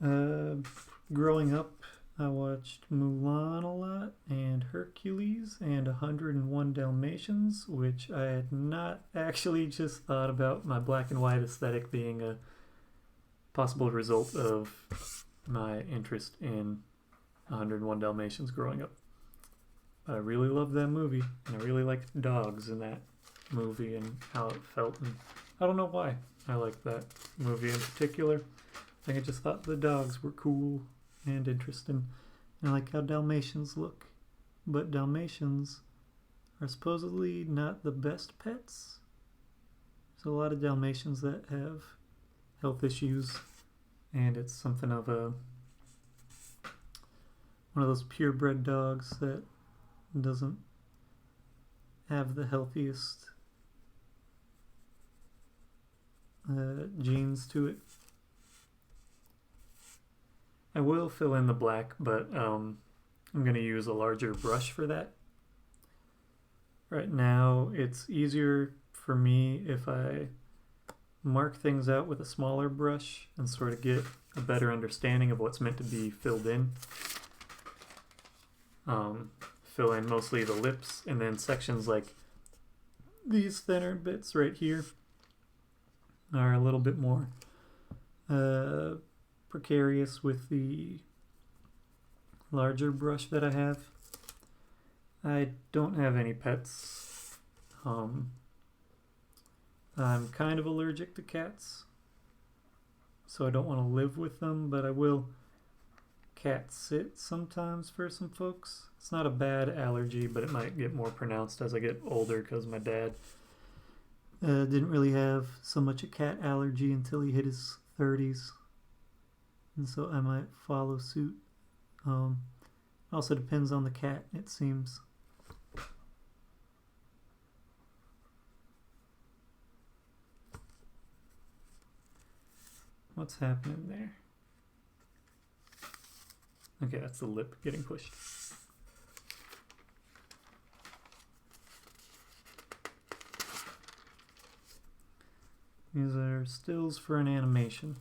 in. Growing up, I watched Mulan a lot, and Hercules, and 101 Dalmatians, which I had not actually just thought about my black and white aesthetic being a possible result of my interest in 101 Dalmatians growing up. But I really loved that movie, and I really liked dogs in that movie and how it felt, and I don't know why I liked that movie in particular. I think I just thought the dogs were cool and interesting. And I like how Dalmatians look. But Dalmatians are supposedly not the best pets. There's a lot of Dalmatians that have health issues, and it's something of one of those purebred dogs that doesn't have the healthiest genes to it. I will fill in the black, but I'm going to use a larger brush for that. Right now, it's easier for me if I mark things out with a smaller brush and sort of get a better understanding of what's meant to be filled in. Fill in mostly the lips, and then sections like these thinner bits right here are a little bit more precarious with the larger brush that I have. I don't have any pets. I'm kind of allergic to cats, so I don't want to live with them, but I will cat sit sometimes for some folks. It's not a bad allergy, but it might get more pronounced as I get older because my dad didn't really have so much a cat allergy until he hit his 30s. And so I might follow suit. Also depends on the cat, it seems. What's happening there? Okay, that's the lip getting pushed. These are stills for an animation.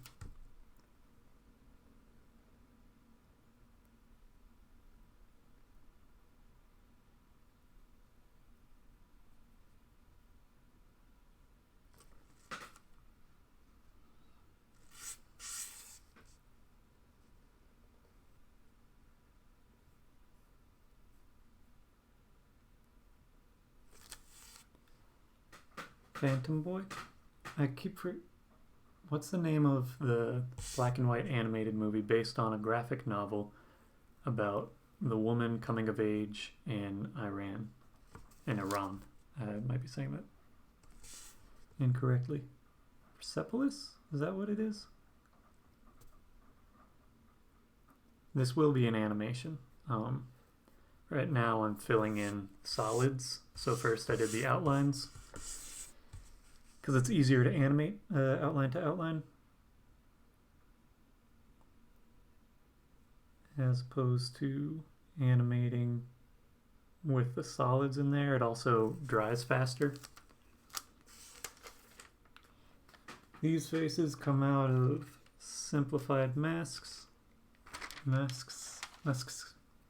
Phantom Boy? I keep What's the name of the black and white animated movie based on a graphic novel about the woman coming of age in Iran? I might be saying that incorrectly. Persepolis? Is that what it is? This will be an animation. Right now I'm filling in solids. So first I did the outlines, because it's easier to animate outline to outline as opposed to animating with the solids in there. It also dries faster. These faces come out of simplified masks,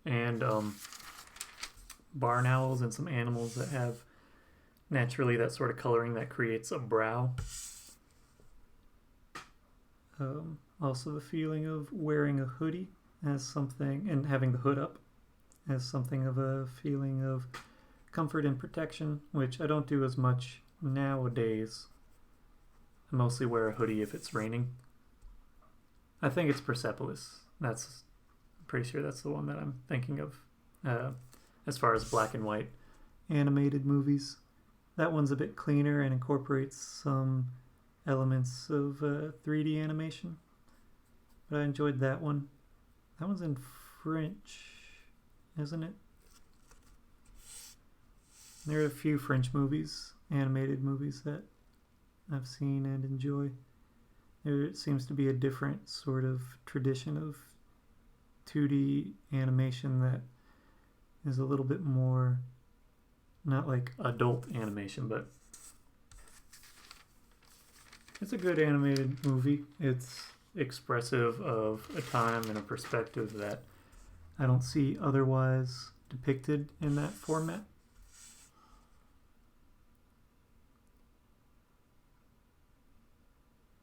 and barn owls and some animals that have naturally that sort of coloring that creates a brow. Also the feeling of wearing a hoodie as something, and having the hood up as something of a feeling of comfort and protection, which I don't do as much nowadays. I mostly wear a hoodie if it's raining. I think it's Persepolis. I'm pretty sure that's the one that I'm thinking of as far as black and white animated movies. That one's a bit cleaner and incorporates some elements of 3D animation. But I enjoyed that one. That one's in French, isn't it? There are a few French movies, animated movies, that I've seen and enjoy. There seems to be a different sort of tradition of 2D animation that is a little bit more, not like adult animation, but it's a good animated movie. It's expressive of a time and a perspective that I don't see otherwise depicted in that format.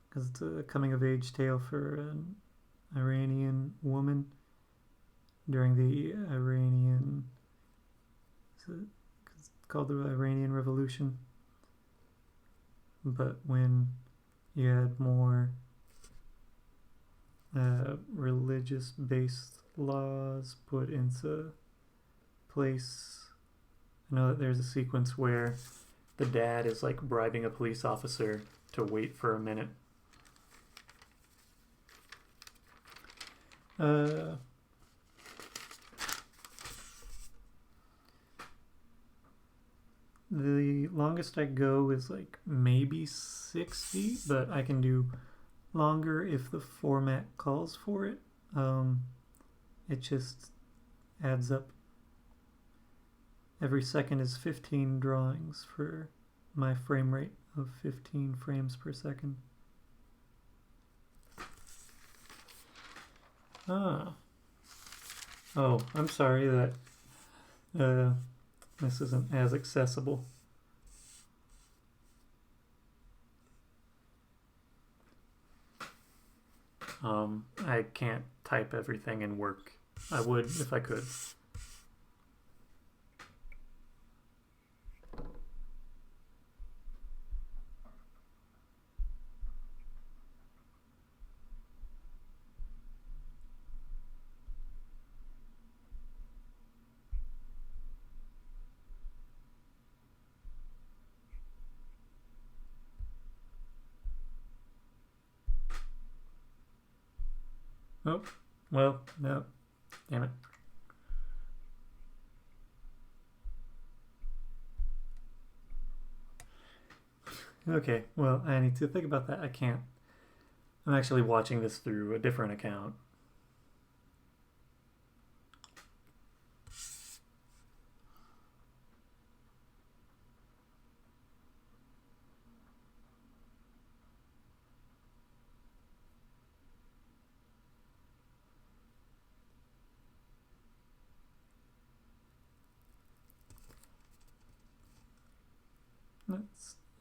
Because it's a coming-of-age tale for an Iranian woman during the Iranian... It's called the Iranian Revolution. But when you had more religious-based laws put into place, I know that there's a sequence where the dad is like bribing a police officer to wait for a minute. The longest I go is like maybe 60, but I can do longer if the format calls for it. It just adds up. Every second is 15 drawings for my frame rate of 15 frames per second. Oh, I'm sorry that this isn't as accessible. I can't type everything in work. I would if I could. Oh, well, no. Damn it. Okay, well, I need to think about that. I can't. I'm actually watching this through a different account.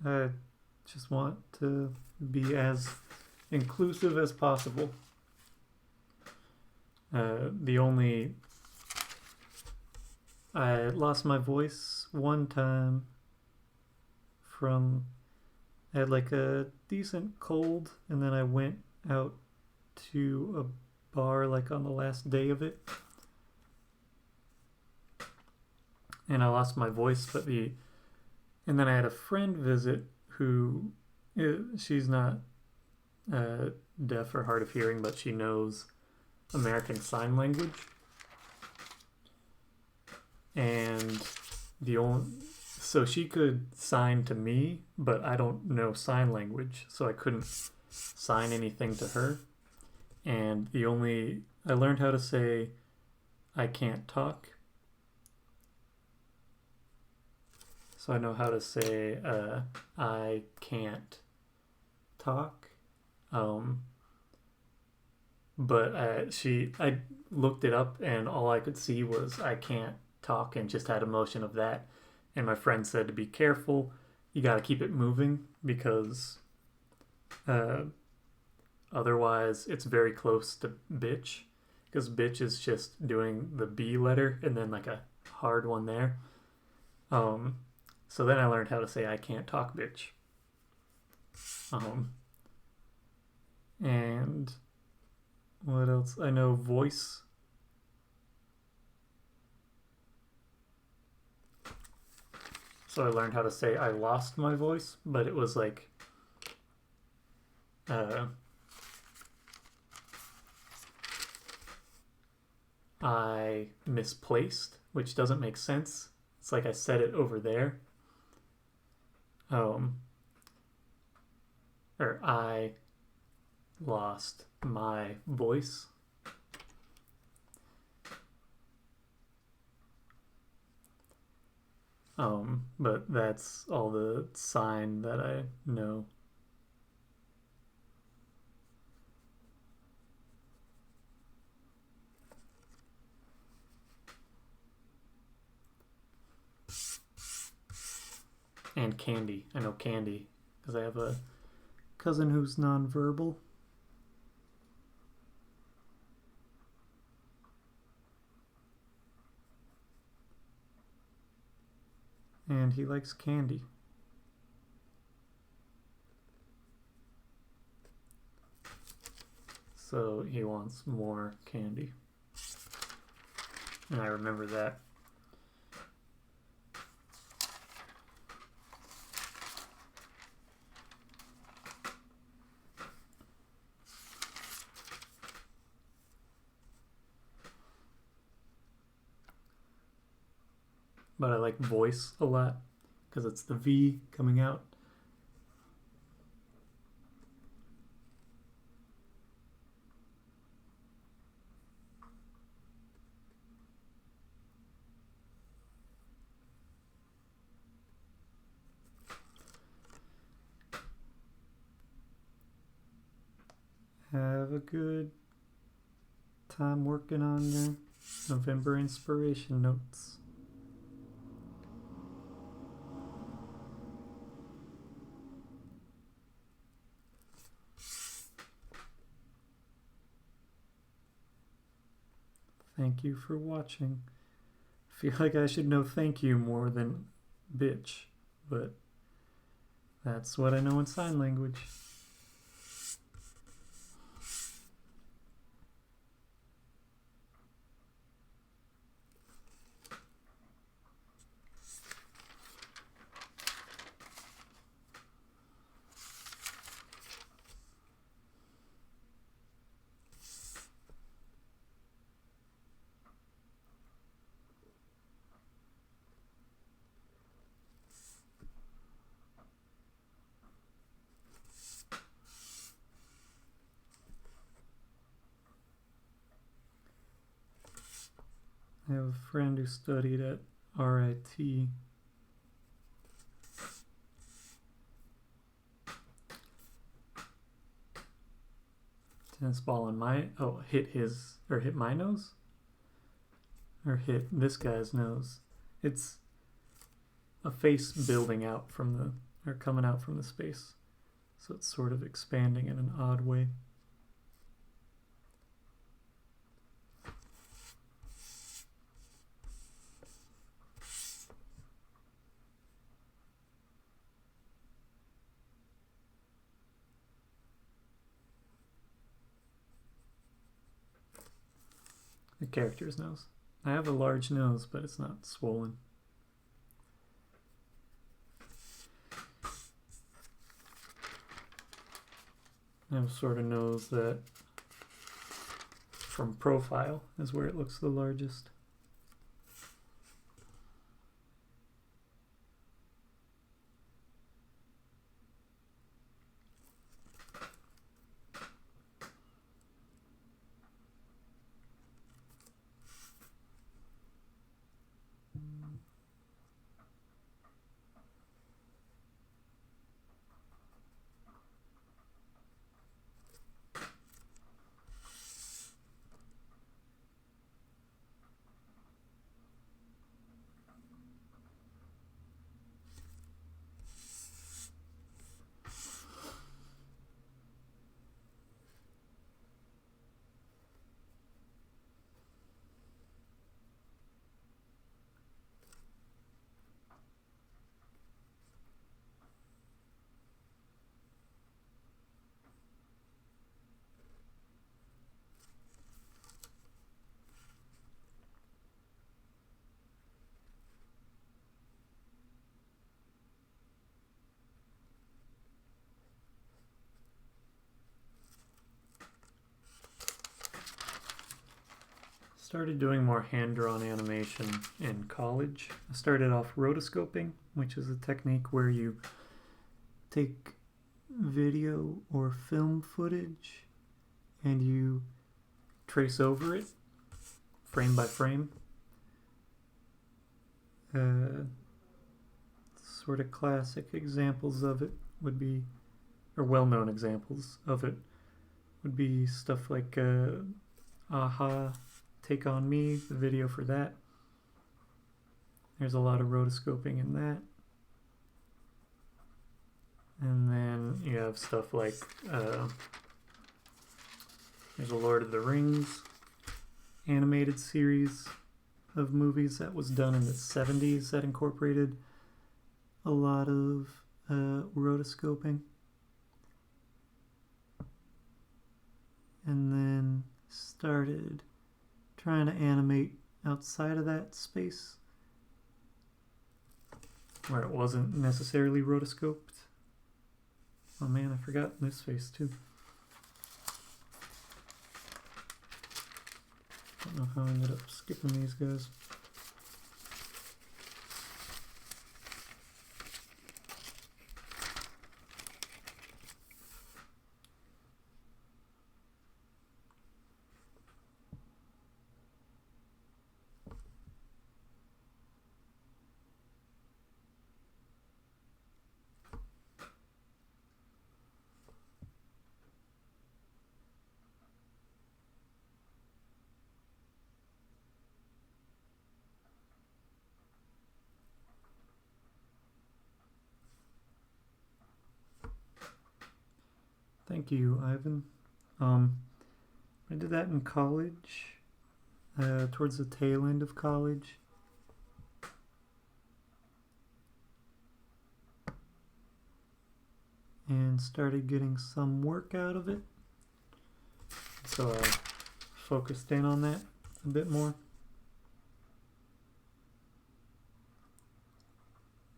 I just want to be as inclusive as possible. I lost my voice one time I had like a decent cold, and then I went out to a bar like on the last day of it, and I lost my voice. And then I had a friend visit who, she's not deaf or hard of hearing, but she knows American Sign Language, and so she could sign to me, but I don't know sign language, so I couldn't sign anything to her. And I learned how to say I can't talk. So I know how to say I can't talk. But I looked it up, and all I could see was I can't talk, and just had a motion of that. And my friend said to be careful, you got to keep it moving, because otherwise it's very close to bitch, because bitch is just doing the B letter and then like a hard one there. So then I learned how to say I can't talk, bitch. And what else? I know voice. So I learned how to say I lost my voice, but it was like I misplaced, which doesn't make sense. It's like I said it over there. Or I lost my voice. But that's all the sign that I know. And candy. I know candy because I have a cousin who's nonverbal. And he likes candy. So he wants more candy. And I remember that. But I like voice a lot because it's the V coming out. Have a good time working on your November inspiration notes. Thank you for watching. I feel like I should know thank you more than bitch, but that's what I know in sign language. I have a friend who studied at RIT. Tennis ball in my hit my nose, or hit this guy's nose. It's a face building out from coming out from the space, so it's sort of expanding in an odd way. The character's nose. I have a large nose, but it's not swollen. I have sort of nose that from profile is where it looks the largest. Started doing more hand-drawn animation in college. I started off rotoscoping, which is a technique where you take video or film footage and you trace over it frame by frame. Sort of classic examples of it would be, or well-known examples of it would be stuff like Aha, Take On Me, the video for that. There's a lot of rotoscoping in that. And then you have stuff like there's a Lord of the Rings animated series of movies that was done in the 70s that incorporated a lot of rotoscoping. And then started trying to animate outside of that space where it wasn't necessarily rotoscoped. Oh man, I forgot this face too. Don't know how I ended up skipping these guys. Thank you, Ivan. I did that in college, towards the tail end of college. And started getting some work out of it. So I focused in on that a bit more.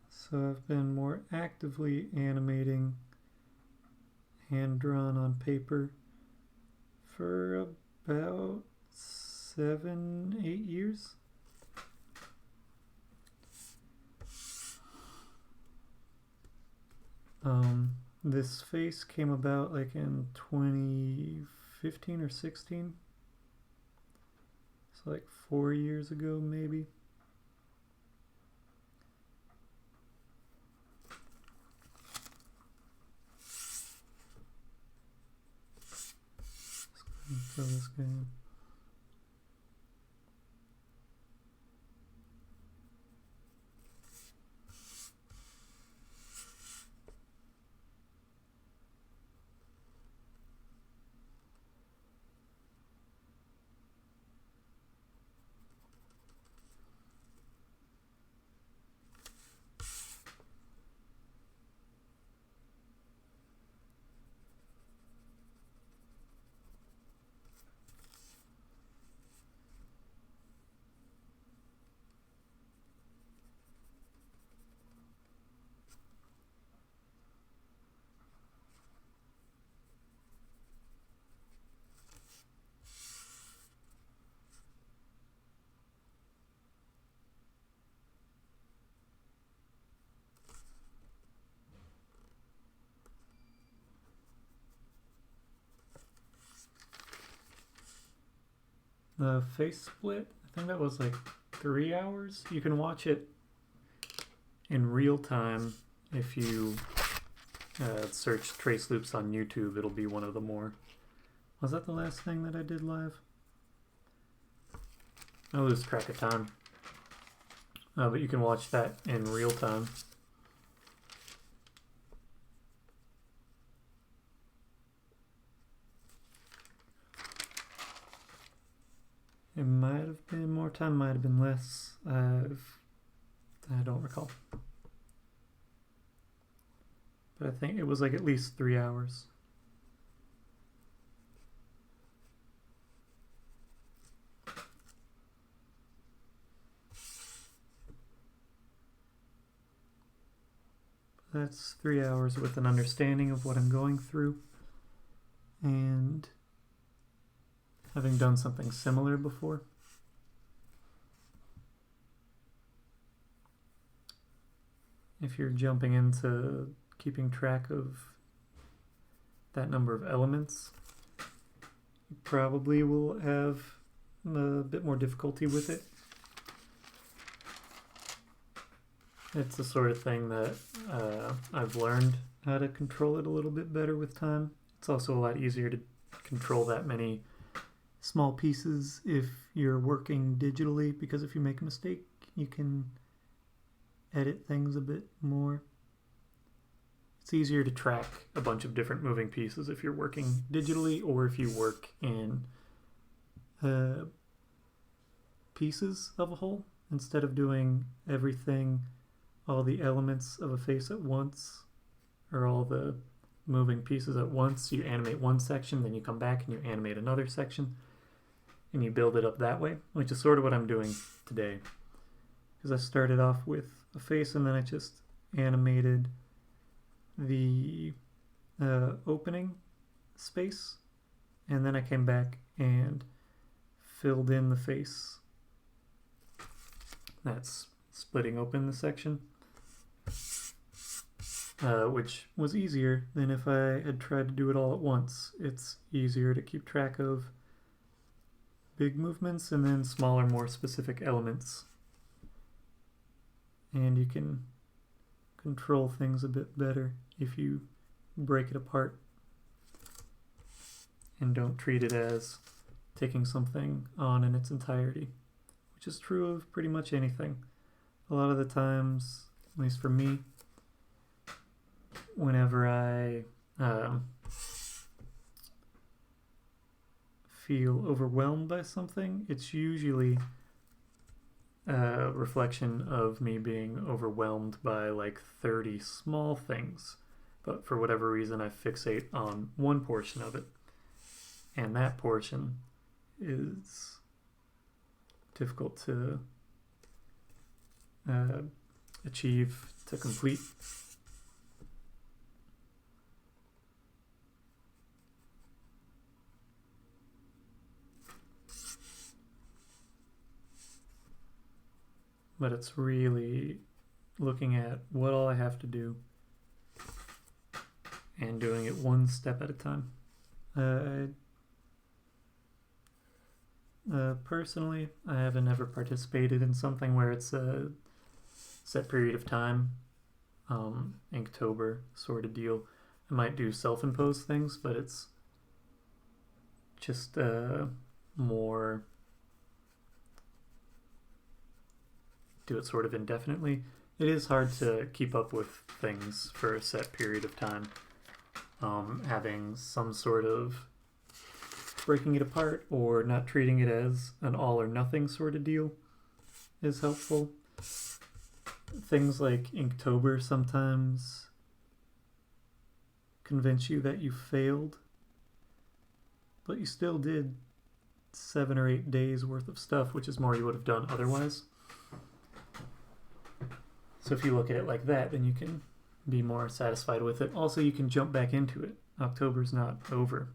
So I've been more actively animating hand-drawn on paper for about 7-8 years. This face came about like in 2015 or 16. So It's like 4 years ago, maybe. Let's throw this game. The face split, I think that was like 3 hours. You can watch it in real time if you search TraceLoops on YouTube. It'll be one of the more. Was that the last thing that I did live? I lose track of time. But you can watch that in real time. It might have been more time, might have been less. I don't recall. But I think it was like at least 3 hours. That's 3 hours with an understanding of what I'm going through. And having done something similar before. If you're jumping into keeping track of that number of elements, you probably will have a bit more difficulty with it. It's the sort of thing that I've learned how to control it a little bit better with time. It's also a lot easier to control that many small pieces if you're working digitally, because if you make a mistake, you can edit things a bit more. It's easier to track a bunch of different moving pieces if you're working digitally, or if you work in pieces of a whole, instead of doing everything, all the elements of a face at once, or all the moving pieces at once. You animate one section, then you come back and you animate another section, and you build it up that way, which is sort of what I'm doing today. Because I started off with a face, and then I just animated the opening space, and then I came back and filled in the face. That's splitting open the section, which was easier than if I had tried to do it all at once. It's easier to keep track of big movements and then smaller, more specific elements. And you can control things a bit better if you break it apart and don't treat it as taking something on in its entirety, which is true of pretty much anything. A lot of the times, at least for me, whenever I feel overwhelmed by something, it's usually a reflection of me being overwhelmed by like 30 small things. But for whatever reason, I fixate on one portion of it. And that portion is difficult to achieve, to complete. But it's really looking at what all I have to do and doing it one step at a time. Personally, I haven't ever participated in something where it's a set period of time, Inktober sort of deal. I might do self-imposed things, but it's just more do it sort of indefinitely. It is hard to keep up with things for a set period of time. Having some sort of breaking it apart or not treating it as an all or nothing sort of deal is helpful. Things like Inktober sometimes convince you that you failed, but you still did 7 or 8 days worth of stuff, which is more you would have done otherwise. So if you look at it like that, then you can be more satisfied with it. Also, you can jump back into it. October's not over.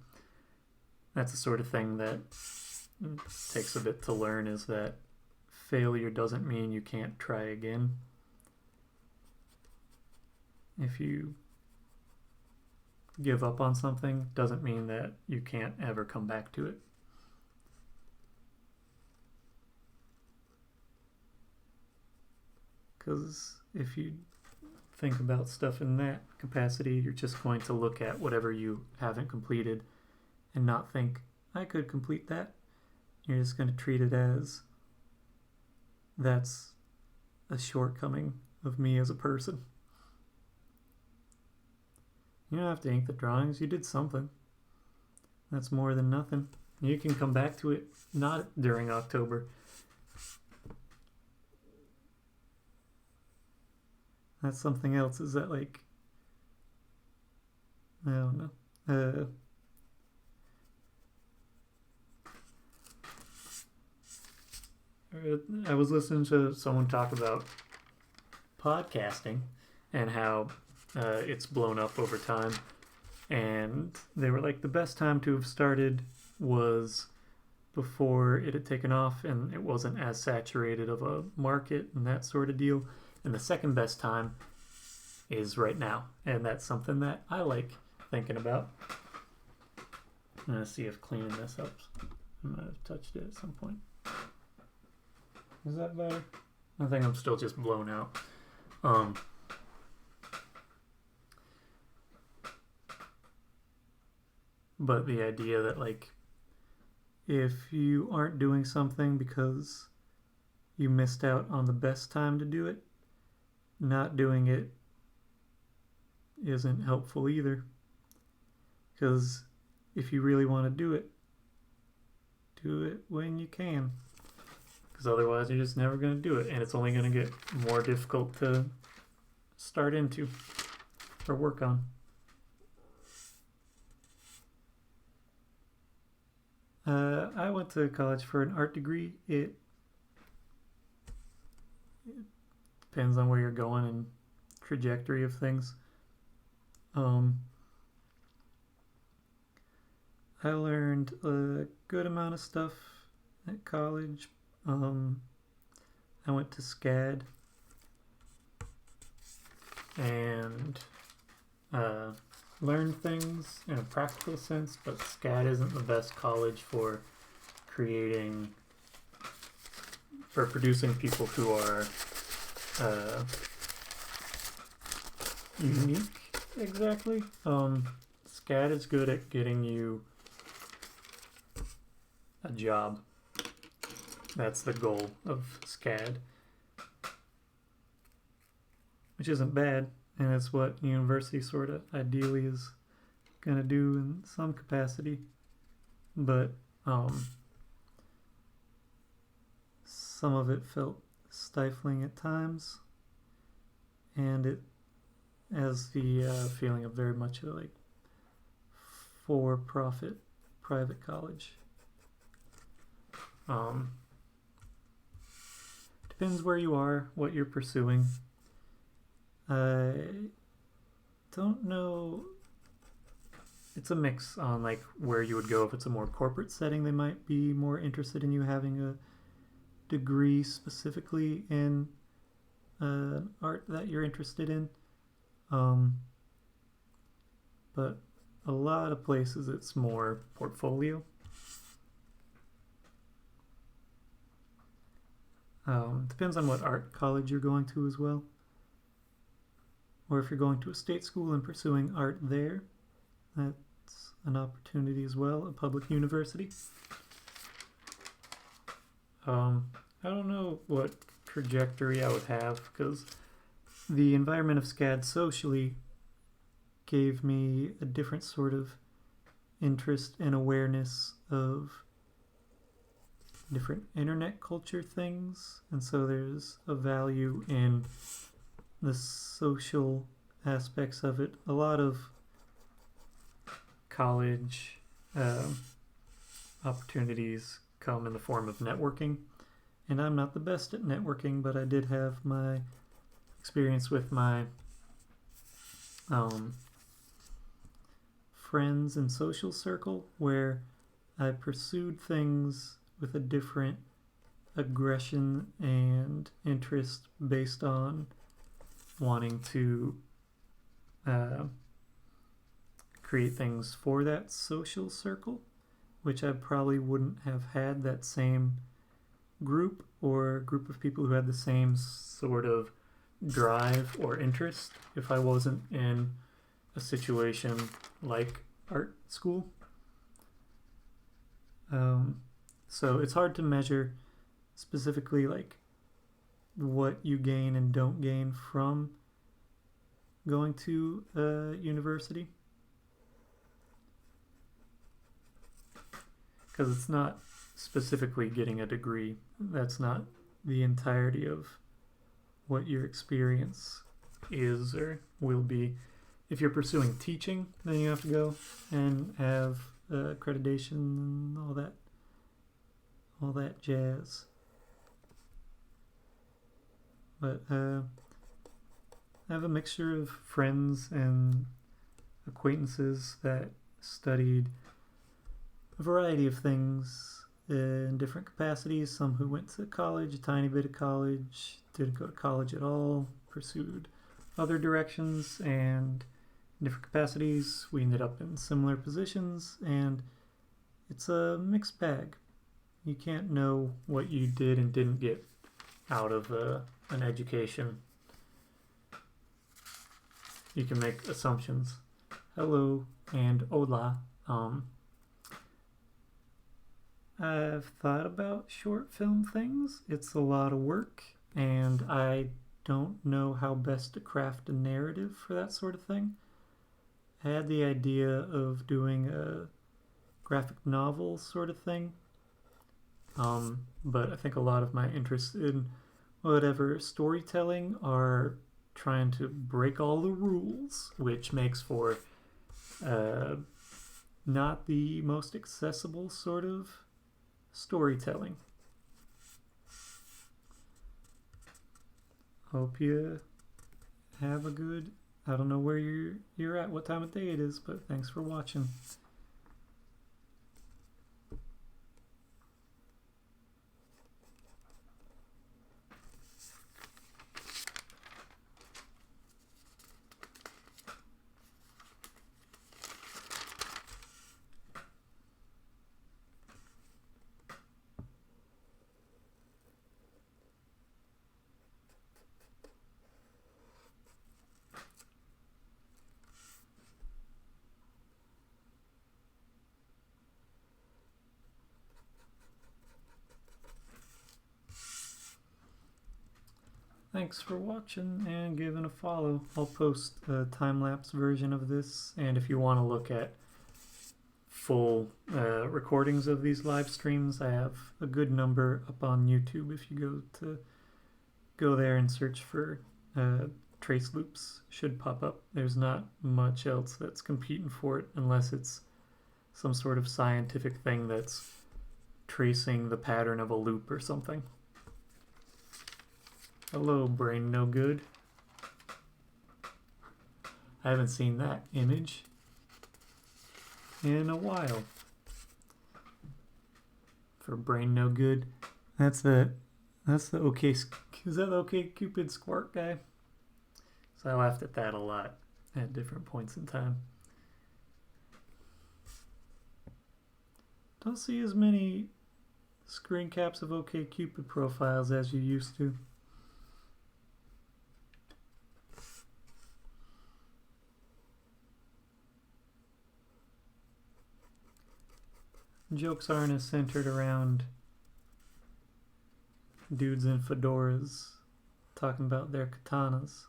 That's the sort of thing that takes a bit to learn, is that failure doesn't mean you can't try again. If you give up on something, doesn't mean that you can't ever come back to it. Because if you think about stuff in that capacity, you're just going to look at whatever you haven't completed and not think, I could complete that. You're just going to treat it as that's a shortcoming of me as a person. You don't have to ink the drawings. You did something. That's more than nothing. You can come back to it not during October. That's something else. Is that like, I don't know. I was listening to someone talk about podcasting and how it's blown up over time, and they were like, the best time to have started was before it had taken off and it wasn't as saturated of a market and that sort of deal, and the second best time is right now. And that's something that I like thinking about. I'm gonna see if cleaning this helps. I might have touched it at some point. Is that better? I think I'm still just blown out. But the idea that, like, if you aren't doing something because you missed out on the best time to do it, not doing it isn't helpful either. Because if you really want to do it when you can. Because otherwise you're just never going to do it, and it's only going to get more difficult to start into or work on. I went to college for an art degree. It depends on where you're going and trajectory of things. I learned a good amount of stuff at college. I went to SCAD and learned things in a practical sense, but SCAD isn't the best college for producing people who are unique, exactly. SCAD is good at getting you a job. That's the goal of SCAD, which isn't bad, and it's what university sort of ideally is going to do in some capacity. But some of it felt stifling at times, and it has the feeling of very much a like for-profit private college. Depends where you are, what you're pursuing. I don't know. It's a mix on like where you would go. If it's a more corporate setting, they might be more interested in you having a degree specifically in art that you're interested in. But a lot of places it's more portfolio. Depends on what art college you're going to as well. Or if you're going to a state school and pursuing art there, that's an opportunity as well, a public university. I don't know what trajectory I would have, because the environment of SCAD socially gave me a different sort of interest and awareness of different internet culture things, and so there's a value in the social aspects of it. A lot of college opportunities come in the form of networking, and I'm not the best at networking, but I did have my experience with my friends and social circle where I pursued things with a different aggression and interest based on wanting to create things for that social circle, which I probably wouldn't have had that same group or group of people who had the same sort of drive or interest if I wasn't in a situation like art school. So it's hard to measure specifically like what you gain and don't gain from going to a university, because it's not specifically getting a degree. That's not the entirety of what your experience is or will be. If you're pursuing teaching, then you have to go and have accreditation and all that jazz. But I have a mixture of friends and acquaintances that studied a variety of things in different capacities. Some who went to college, a tiny bit of college, didn't go to college at all, pursued other directions, and in different capacities we ended up in similar positions, and it's a mixed bag. You can't know what you did and didn't get out of an education. You can make assumptions. Hello and hola. I've thought about short film things. It's a lot of work, and I don't know how best to craft a narrative for that sort of thing. I had the idea of doing a graphic novel sort of thing, but I think a lot of my interests in whatever storytelling are trying to break all the rules, which makes for not the most accessible sort of storytelling. Hope you have a good, I don't know where you're at, what time of day it is, but thanks for watching. Thanks for watching and giving a follow. I'll post a time-lapse version of this, and if you want to look at full recordings of these live streams, I have a good number up on YouTube. If you go there and search for TraceLoops, should pop up. There's not much else that's competing for it unless it's some sort of scientific thing that's tracing the pattern of a loop or something. Hello, brain no good. I haven't seen that image in a while. For brain no good. That's the OK. Is that the OK Cupid squark guy? So I laughed at that a lot at different points in time. Don't see as many screen caps of OkCupid profiles as you used to. Jokes aren't as centered around dudes in fedoras talking about their katanas.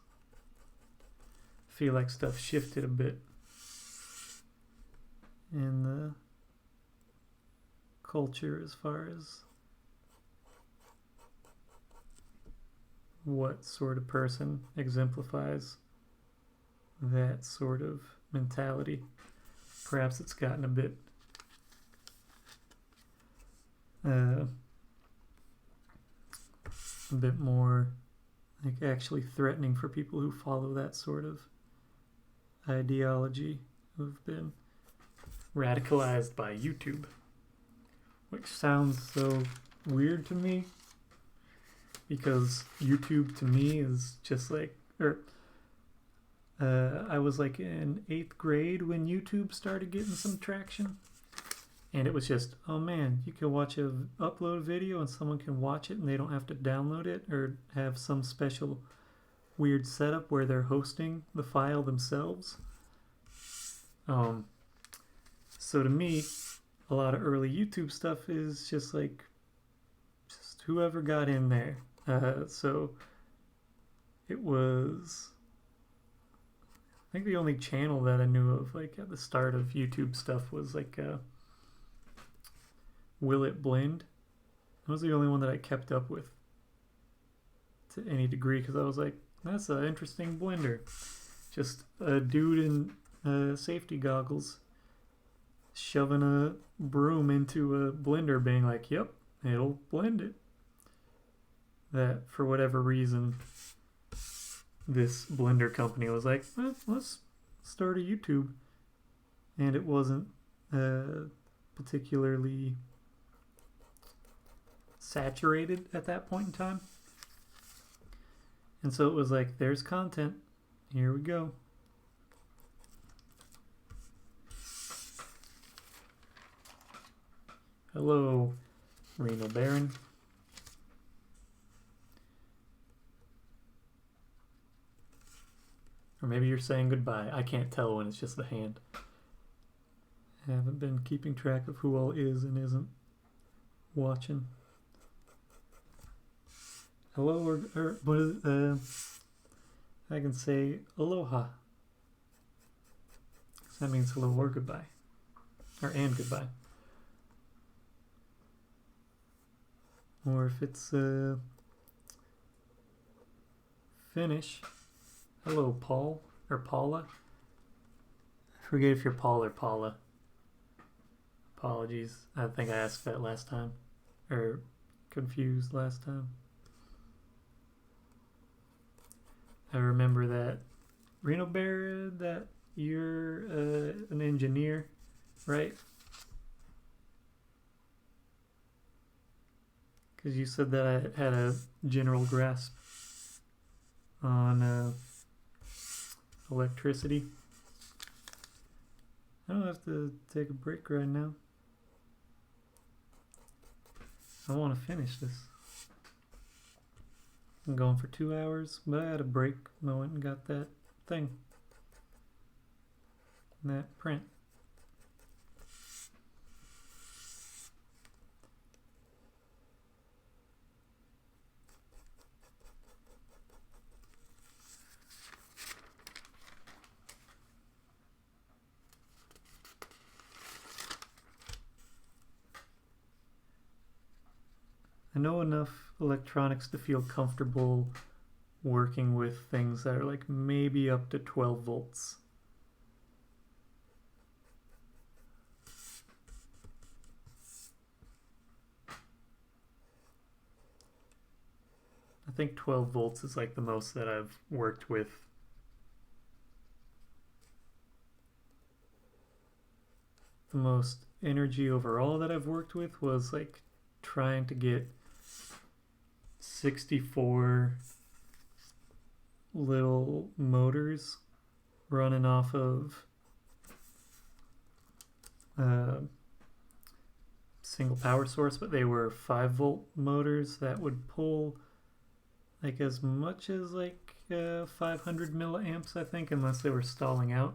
I feel like stuff shifted a bit in the culture as far as what sort of person exemplifies that sort of mentality. Perhaps it's gotten a bit more like actually threatening for people who follow that sort of ideology, who've been radicalized by YouTube, which sounds so weird to me because YouTube to me is just like, I was like in 8th grade when YouTube started getting some traction. And it was just, oh man, you can upload a video and someone can watch it and they don't have to download it or have some special weird setup where they're hosting the file themselves. So to me, a lot of early YouTube stuff is just like, just whoever got in there. So it was, I think the only channel that I knew of like at the start of YouTube stuff was like Will It Blend? That was the only one that I kept up with to any degree because I was like, that's an interesting blender. Just a dude in safety goggles shoving a broom into a blender being like, yep, it'll blend it. That for whatever reason this blender company was like, let's start a YouTube. And it wasn't particularly saturated at that point in time. And so it was like, there's content. Here we go. Hello, Reno Baron. Or maybe you're saying goodbye. I can't tell when it's just the hand. I haven't been keeping track of who all is and isn't watching. Hello, or what is I can say aloha. That means hello or goodbye. And goodbye. Or if it's Finnish, hello Paul or Paula. I forget if you're Paul or Paula. Apologies. I think I asked that last time. Or confused last time. I remember that Reno Bear, that you're an engineer, right? Because you said that I had a general grasp on electricity. I don't have to take a break right now. I want to finish this. I'm going for 2 hours, but I had a break. I went and got that thing. That print. I know enough electronics to feel comfortable working with things that are like maybe up to 12 volts. I think 12 volts is like the most that I've worked with. The most energy overall that I've worked with was like trying to get 64 little motors running off of single power source, but they were 5-volt motors that would pull like as much as like 500 milliamps, I think, unless they were stalling out.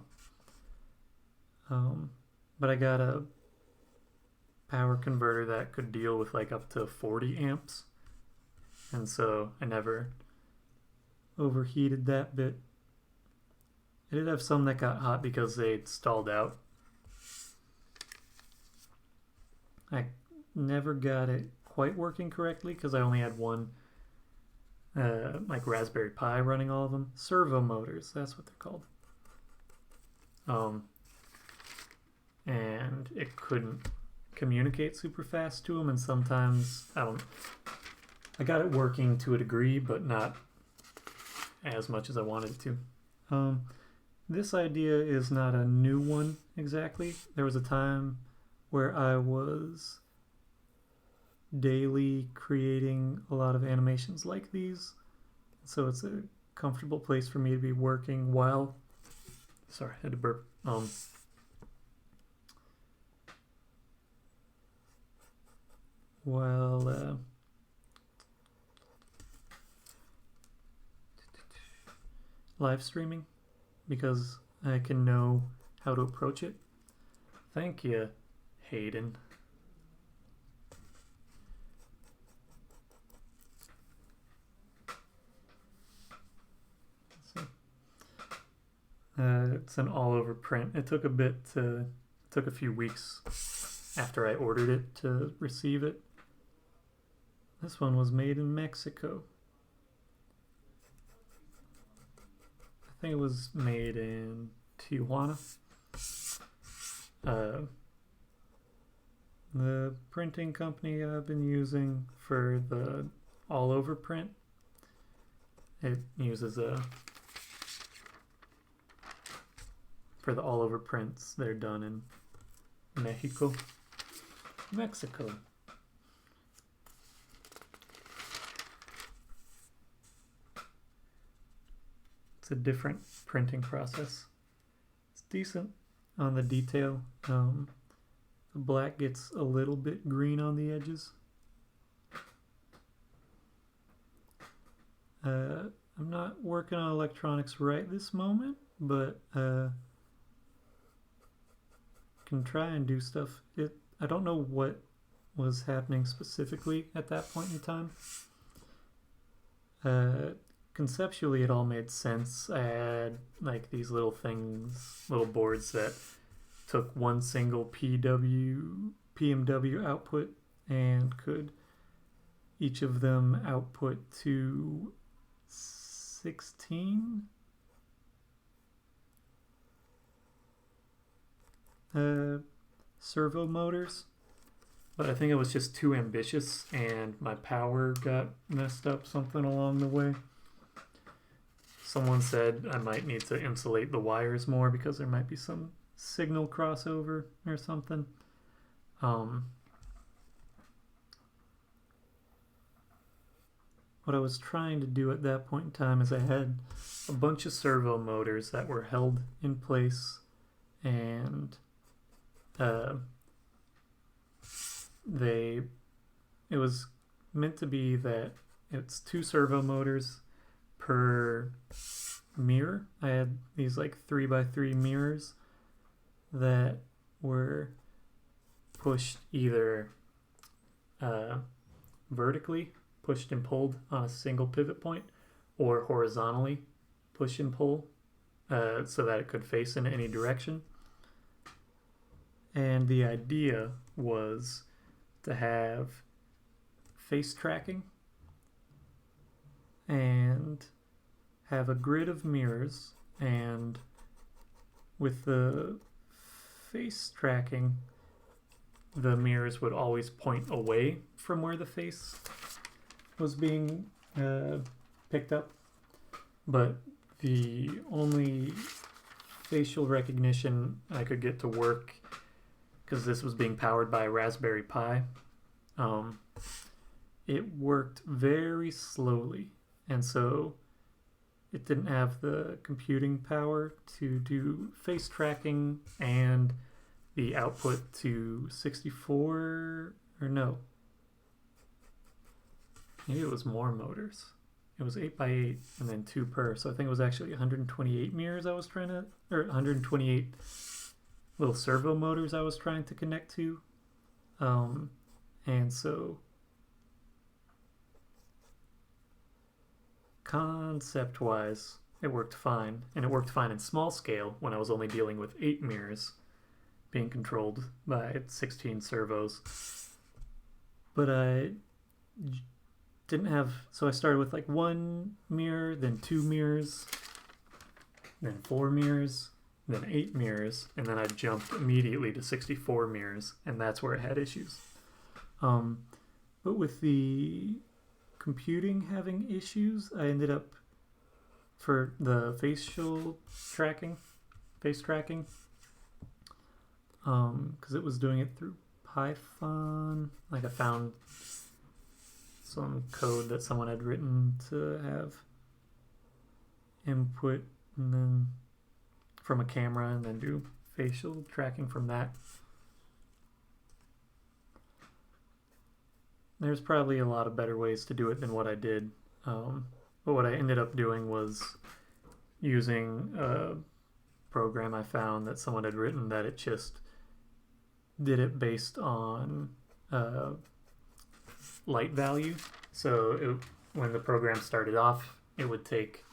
But I got a power converter that could deal with like up to 40 amps, and so I never overheated that bit. I did have some that got hot because they'd stalled out. I never got it quite working correctly because I only had one like Raspberry Pi running all of them. Servo motors, that's what they're called. And it couldn't communicate super fast to them, and sometimes I got it working to a degree, but not as much as I wanted it to. This idea is not a new one exactly. There was a time where I was daily creating a lot of animations like these, so it's a comfortable place for me to be working while, sorry, I had to burp, while live streaming, because I can know how to approach it. Thank you, Hayden. It's an all-over print. It took a few weeks after I ordered it to receive it. This one was made in Mexico. I think it was made in Tijuana. The printing company I've been using for the all-over print, it uses for the all-over prints, they're done in Mexico. It's a different printing process. It's decent on the detail. The black gets a little bit green on the edges. I'm not working on electronics right this moment, but can try and do stuff. I don't know what was happening specifically at that point in time. Conceptually, it all made sense. I had like these little boards that took one single PMW output and could each of them output to 16 servo motors, but I think it was just too ambitious and my power got messed up something along the way. Someone said I might need to insulate the wires more because there might be some signal crossover or something. What I was trying to do at that point in time is I had a bunch of servo motors that were held in place, and it was meant to be that it's 2 servo motors per mirror. I had these like 3x3 mirrors that were pushed either vertically, pushed and pulled on a single pivot point, or horizontally push and pull so that it could face in any direction. And the idea was to have face tracking and have a grid of mirrors, and with the face tracking, the mirrors would always point away from where the face was being picked up. But the only facial recognition I could get to work, because this was being powered by a Raspberry Pi, it worked very slowly, and so it didn't have the computing power to do face tracking and the output to 64 or no, maybe it was more motors. It was 8x8 and then 2 per, so I think it was actually 128 mirrors I was trying to, or 128 little servo motors I was trying to connect to. And so concept wise, it worked fine, and it worked fine in small scale when I was only dealing with 8 mirrors being controlled by 16 servos. But I didn't have, so I started with like 1 mirror, then 2 mirrors, then 4 mirrors, then 8 mirrors, and then I jumped immediately to 64 mirrors, and that's where it had issues. But with the computing having issues, I ended up, for the face tracking, because it was doing it through Python. Like I found some code that someone had written to have input and then from a camera and then do facial tracking from that. There's probably a lot of better ways to do it than what I did. But what I ended up doing was using a program I found that someone had written that it just did it based on light value. So when the program started off, it would take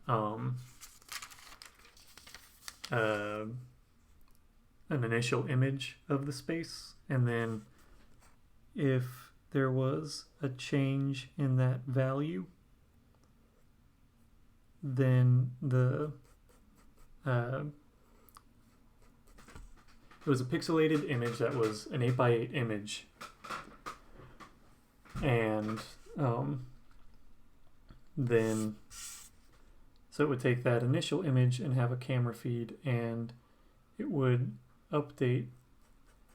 an initial image of the space, and then if there was a change in that value, then it was a pixelated image that was an 8x8 image, and then so it would take that initial image and have a camera feed, and it would update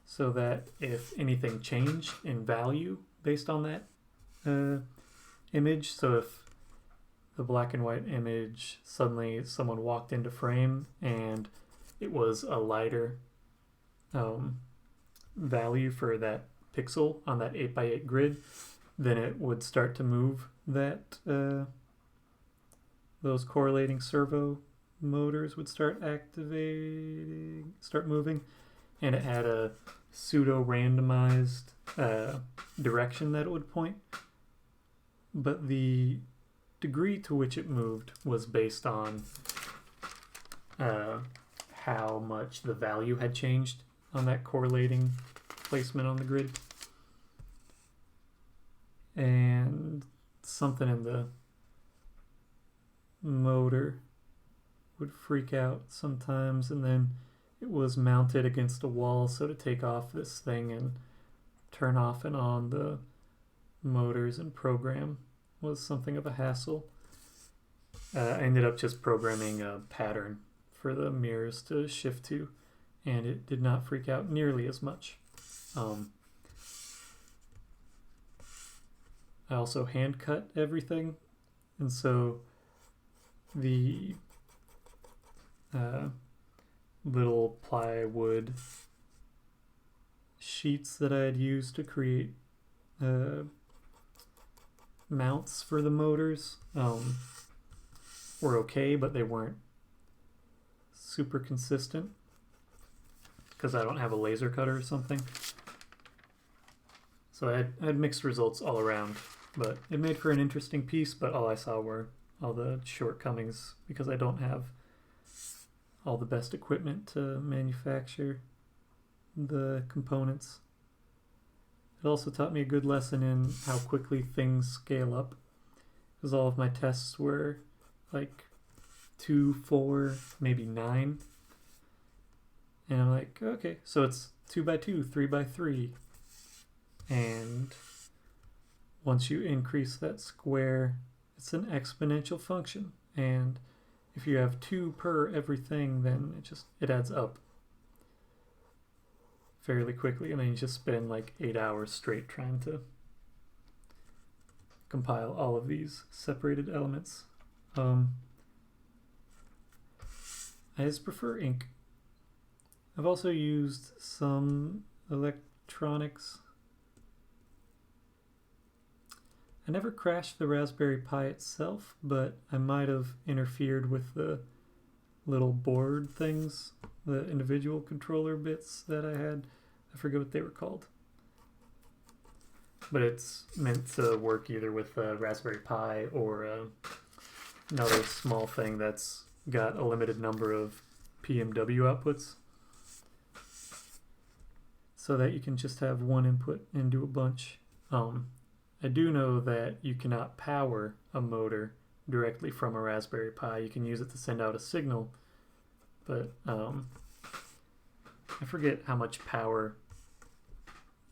so that if anything changed in value based on that image, so if the black and white image, suddenly someone walked into frame and it was a lighter value for that pixel on that 8x8 grid, then it would start to move that those correlating servo motors would start moving, and it had a pseudo randomized direction that it would point, but the degree to which it moved was based on how much the value had changed on that correlating placement on the grid. And something in the motor would freak out sometimes, and then it was mounted against a wall, so to take off this thing and turn off and on the motors and program was something of a hassle. I ended up just programming a pattern for the mirrors to shift to, and it did not freak out nearly as much. I also hand cut everything, and so the little plywood sheets that I had used to create mounts for the motors were okay, but they weren't super consistent because I don't have a laser cutter or something. So I had mixed results all around, but it made for an interesting piece, but all I saw were all the shortcomings because I don't have all the best equipment to manufacture the components. It also taught me a good lesson in how quickly things scale up, because all of my tests were like 2, 4, maybe 9. And I'm like, okay, so it's 2x2, 3x3. And once you increase that square, it's an exponential function. And if you have 2 per everything, then it adds up fairly quickly, and then you just spend like 8 hours straight trying to compile all of these separated elements. I just prefer ink. I've also used some electronics I never crashed the Raspberry Pi itself, but I might have interfered with the little board things, the individual controller bits that I had. I forget what they were called. But it's meant to work either with a Raspberry Pi or another small thing that's got a limited number of PMW outputs, so that you can just have one input and do a bunch. I do know that you cannot power a motor directly from a Raspberry Pi. You can use it to send out a signal, but I forget how much power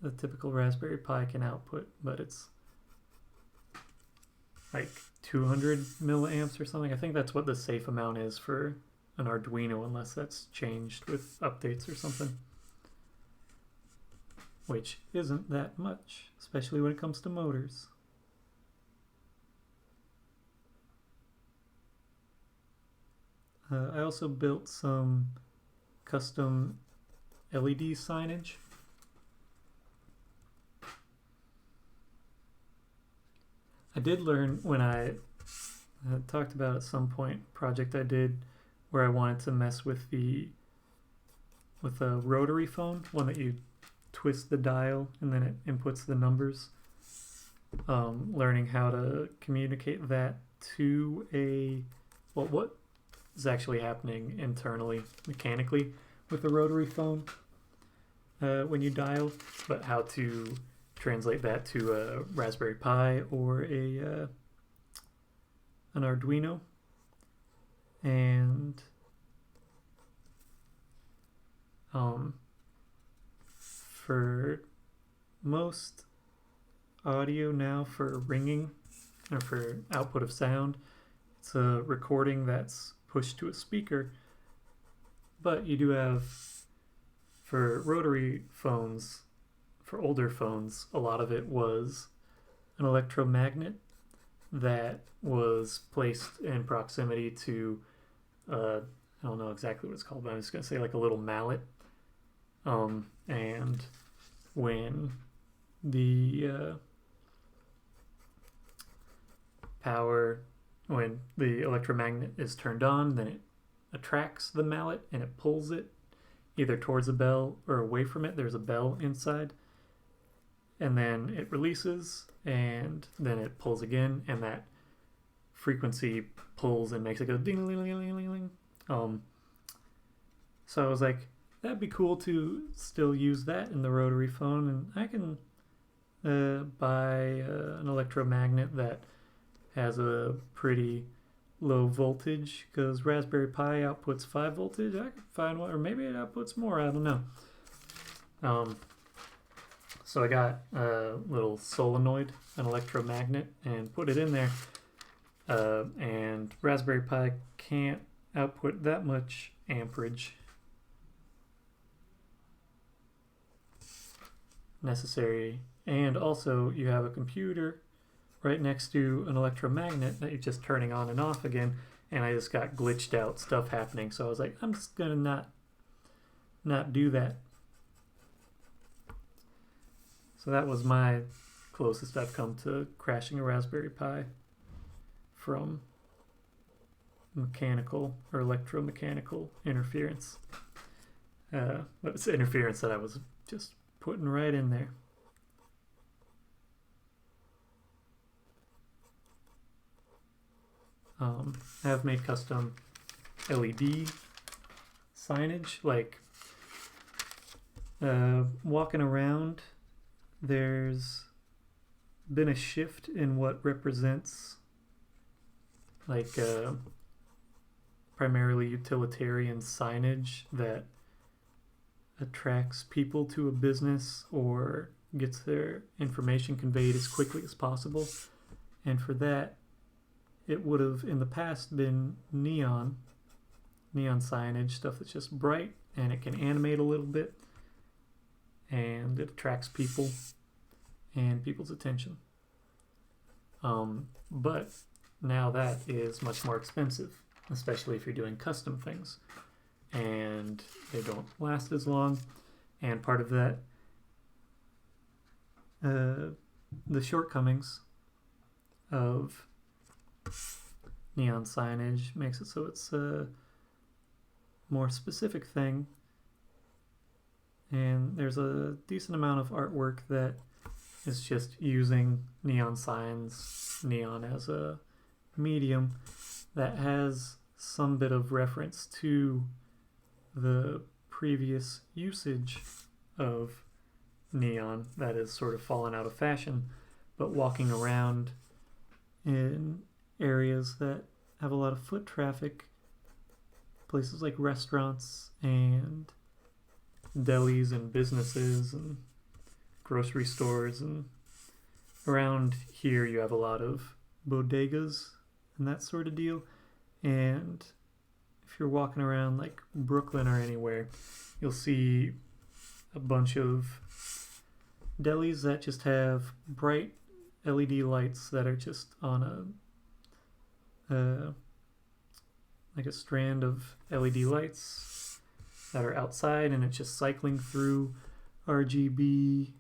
the typical Raspberry Pi can output, but it's like 200 milliamps or something. I think that's what the safe amount is for an Arduino, unless that's changed with updates or something. Which isn't that much, especially when it comes to motors. I also built some custom LED signage. I did learn when I talked about at some point a project I did where I wanted to mess with a rotary phone, one that you twist the dial and then it inputs the numbers. Learning how to communicate that to what is actually happening internally, mechanically, with a rotary phone when you dial, but how to translate that to a Raspberry Pi or an Arduino. And for most audio now, for ringing or for output of sound, it's a recording that's pushed to a speaker. But you do have, for rotary phones, for older phones, a lot of it was an electromagnet that was placed in proximity to I don't know exactly what it's called, but I'm just going to say like a little mallet. And when the when the electromagnet is turned on, then it attracts the mallet and it pulls it either towards a bell or away from it. There's a bell inside. And then it releases, and then it pulls again, and that frequency pulls and makes it go ding, ding, ding, ding, ding, ding. So I was like, that'd be cool to still use that in the rotary phone, and I can buy an electromagnet that has a pretty low voltage, because Raspberry Pi outputs 5 voltage. I could find one, or maybe it outputs more, I don't know. So I got a little solenoid, an electromagnet, and put it in there. And Raspberry Pi can't output that much amperage necessary. And also you have a computer right next to an electromagnet that you're just turning on and off again. And I just got glitched out stuff happening. So I was like, I'm just going to not do that. So that was my closest I've come to crashing a Raspberry Pi from mechanical or electromechanical interference. But it's interference that I was just putting right in there. I have made custom LED signage, like walking around. There's been a shift in what represents like primarily utilitarian signage that attracts people to a business or gets their information conveyed as quickly as possible. And for that, it would have in the past been neon signage, stuff that's just bright and it can animate a little bit. And it attracts people and people's attention. But now that is much more expensive, especially if you're doing custom things. And they don't last as long. And part of that, the shortcomings of neon signage makes it so it's a more specific thing. And there's a decent amount of artwork that is just using neon signs, neon as a medium that has some bit of reference to the previous usage of neon that has sort of fallen out of fashion, but walking around in areas that have a lot of foot traffic, places like restaurants and delis and businesses and grocery stores, and around here you have a lot of bodegas and that sort of deal. And if you're walking around like Brooklyn or anywhere, you'll see a bunch of delis that just have bright LED lights that are just on like a strand of LED lights that are outside, and it's just cycling through RGB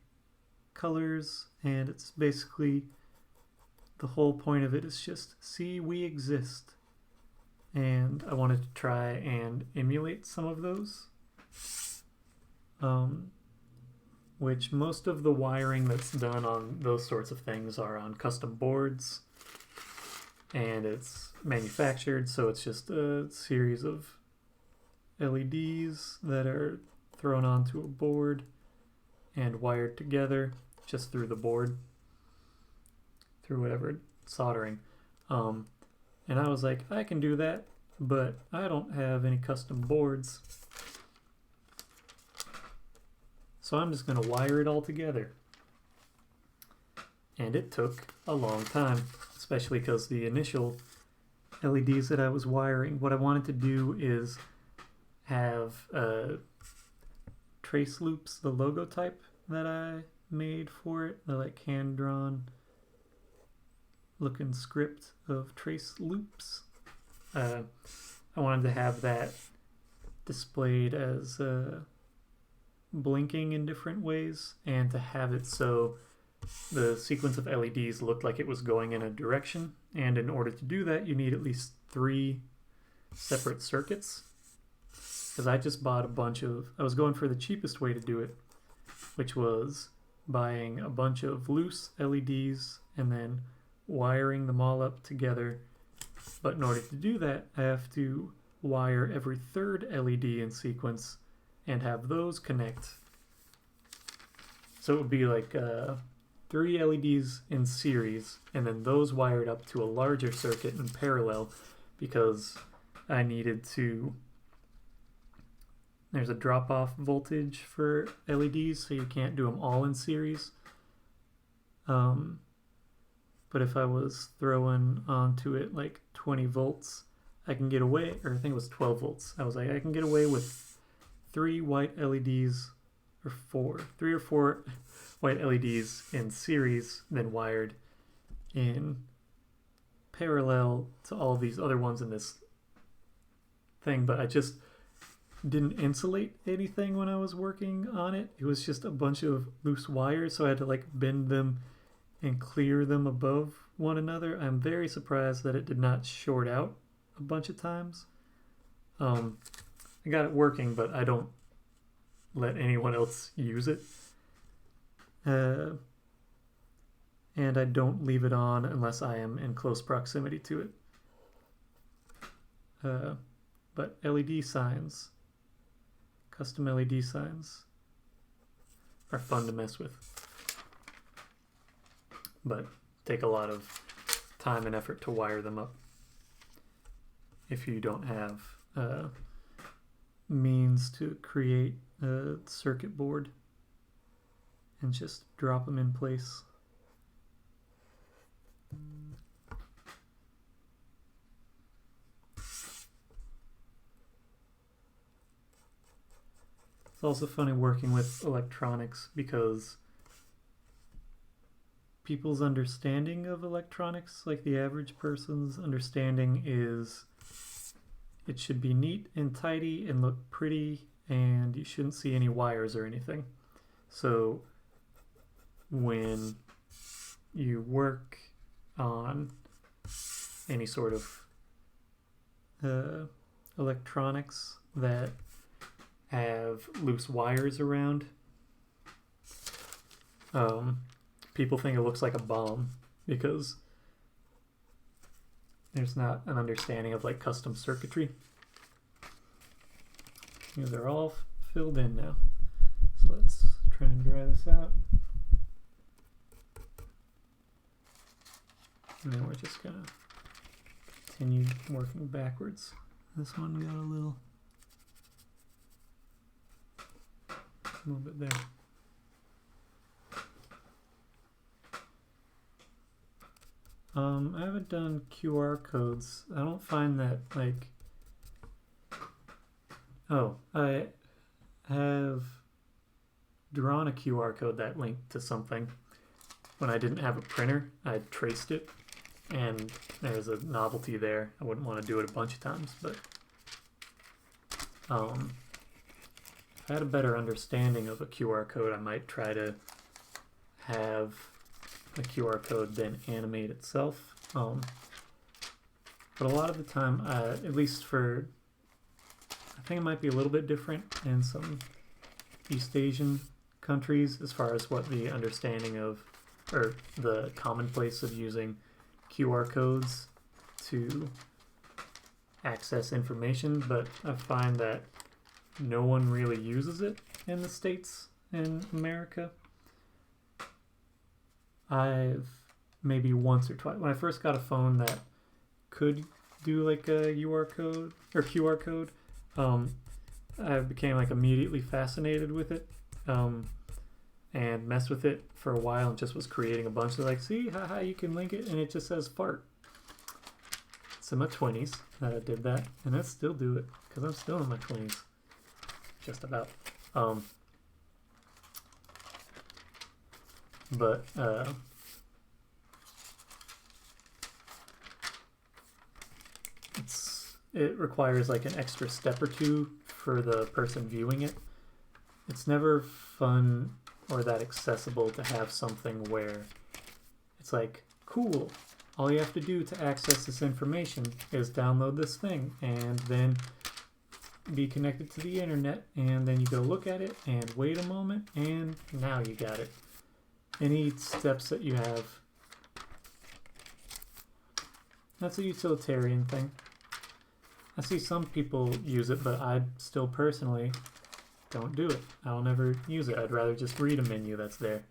colors, and it's basically, the whole point of it is just, see, we exist. And I wanted to try and emulate some of those, which most of the wiring that's done on those sorts of things are on custom boards, and it's manufactured, so it's just a series of LEDs that are thrown onto a board and wired together just through the board, through whatever soldering. And I was like, I can do that, but I don't have any custom boards, so I'm just going to wire it all together. And it took a long time, especially because the initial LEDs that I was wiring, what I wanted to do is have TraceLoops, the logo type that I made for it, the like hand-drawn looking script of TraceLoops. I wanted to have that displayed as blinking in different ways, and to have it so the sequence of LEDs looked like it was going in a direction. And in order to do that, you need at least 3 separate circuits. Because I just bought I was going for the cheapest way to do it, which was buying a bunch of loose LEDs and then wiring them all up together. But in order to do that, I have to wire every 3rd LED in sequence and have those connect. So it would be like 3 LEDs in series, and then those wired up to a larger circuit in parallel, because I needed to... There's a drop-off voltage for LEDs, so you can't do them all in series. But if I was throwing onto it like 20 volts, I can get away, or I think it was 12 volts. I was like, I can get away with 3 white LEDs, or 3 or 4 white LEDs in series, then wired in parallel to all these other ones in this thing. But I just didn't insulate anything when I was working on it. It was just a bunch of loose wires, so I had to like bend them and clear them above one another. I'm very surprised that it did not short out a bunch of times. I got it working, but I don't let anyone else use it. And I don't leave it on unless I am in close proximity to it. But LED signs, custom LED signs, are fun to mess with, but take a lot of time and effort to wire them up if you don't have means to create a circuit board and just drop them in place. It's also funny working with electronics, because people's understanding of electronics, like the average person's understanding, is it should be neat and tidy and look pretty, and you shouldn't see any wires or anything. So when you work on any sort of electronics that have loose wires around. People think it looks like a bomb because there's not an understanding of like custom circuitry. They're all filled in now. So let's try and dry this out. And then we're just gonna continue working backwards. This one got a little bit there. I haven't done QR codes. I don't find that like... Oh, I have drawn a QR code that linked to something. When I didn't have a printer, I traced it, and there's a novelty there. I wouldn't want to do it a bunch of times, but if I had a better understanding of a QR code, I might try to have a QR code then animate itself. But a lot of the time, at least for, I think it might be a little bit different in some East Asian countries as far as what the understanding of, or the commonplace of using QR codes to access information, but I find that no one really uses it in the States and America. I've maybe once or twice, when I first got a phone that could do like a QR code, I became like immediately fascinated with it, and messed with it for a while and just was creating a bunch of like, see, haha, you can link it, and it just says fart. It's in my 20s that I did that, and I still do it because I'm still in my 20s, just about. But it requires like an extra step or two for the person viewing it. It's never fun or that accessible to have something where it's like, cool, all you have to do to access this information is download this thing and then be connected to the internet, and then you go look at it and wait a moment and now you got it. Any steps that you have, that's a utilitarian thing. I see some people use it, but I still personally don't do it. I'll never use it. I'd rather just read a menu that's there.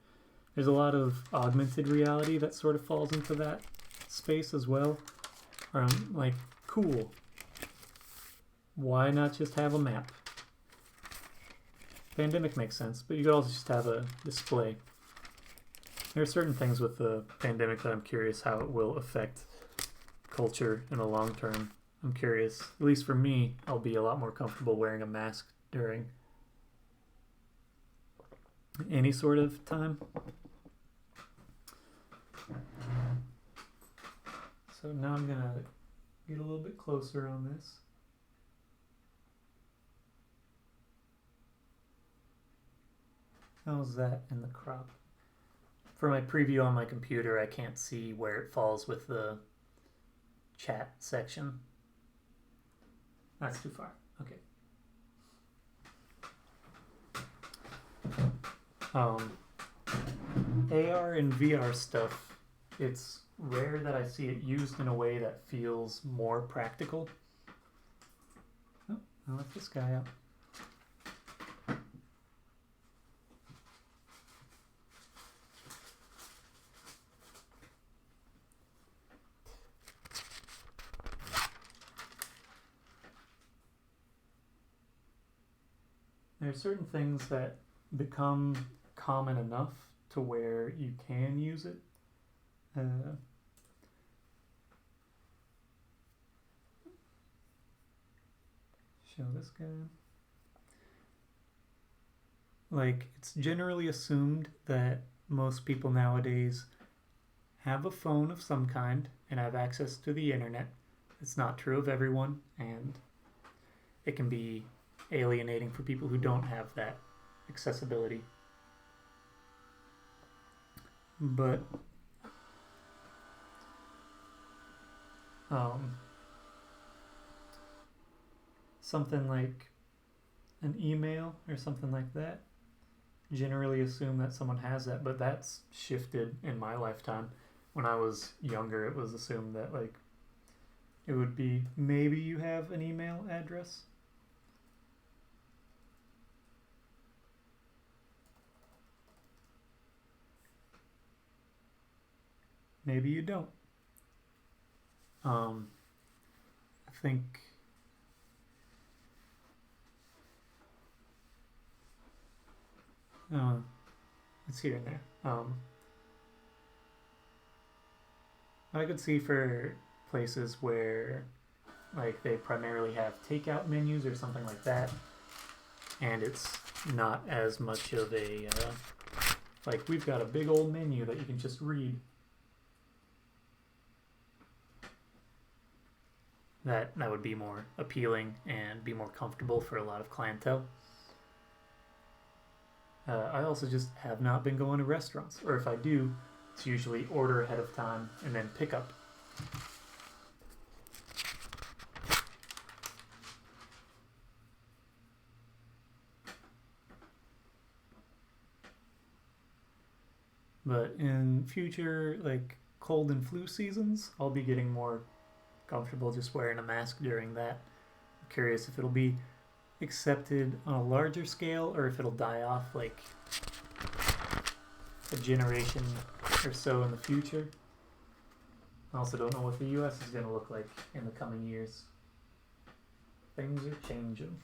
There's a lot of augmented reality that sort of falls into that space as well, where I'm like, cool, why not just have a map? Pandemic makes sense, but you could also just have a display. There are certain things with the pandemic that I'm curious how it will affect culture in the long term. I'm curious, at least for me, I'll be a lot more comfortable wearing a mask during any sort of time. So now I'm gonna get a little bit closer on this. How's that in the crop? For my preview on my computer, I can't see where it falls with the chat section. That's too far. Okay. AR and VR stuff, it's rare that I see it used in a way that feels more practical. Oh, I'll let this guy out. There are certain things that become common enough to where you can use it. Show this guy. Like, it's generally assumed that most people nowadays have a phone of some kind and have access to the internet. It's not true of everyone, and it can be alienating for people who don't have that accessibility. But Something like an email or something like that. Generally assume that someone has that, but that's shifted in my lifetime. When I was younger, it was assumed that like it would be maybe you have an email address. Maybe you don't. I think it's here and there. I could see for places where like they primarily have takeout menus or something like that, and it's not as much of a like we've got a big old menu that you can just read. That would be more appealing and be more comfortable for a lot of clientele. I also just have not been going to restaurants, or if I do, it's usually order ahead of time and then pick up. But in future, like cold and flu seasons, I'll be getting more comfortable just wearing a mask during that. I'm curious if it'll be accepted on a larger scale or if it'll die off like a generation or so in the future. I also don't know what the US is going to look like in the coming years. Things are changing.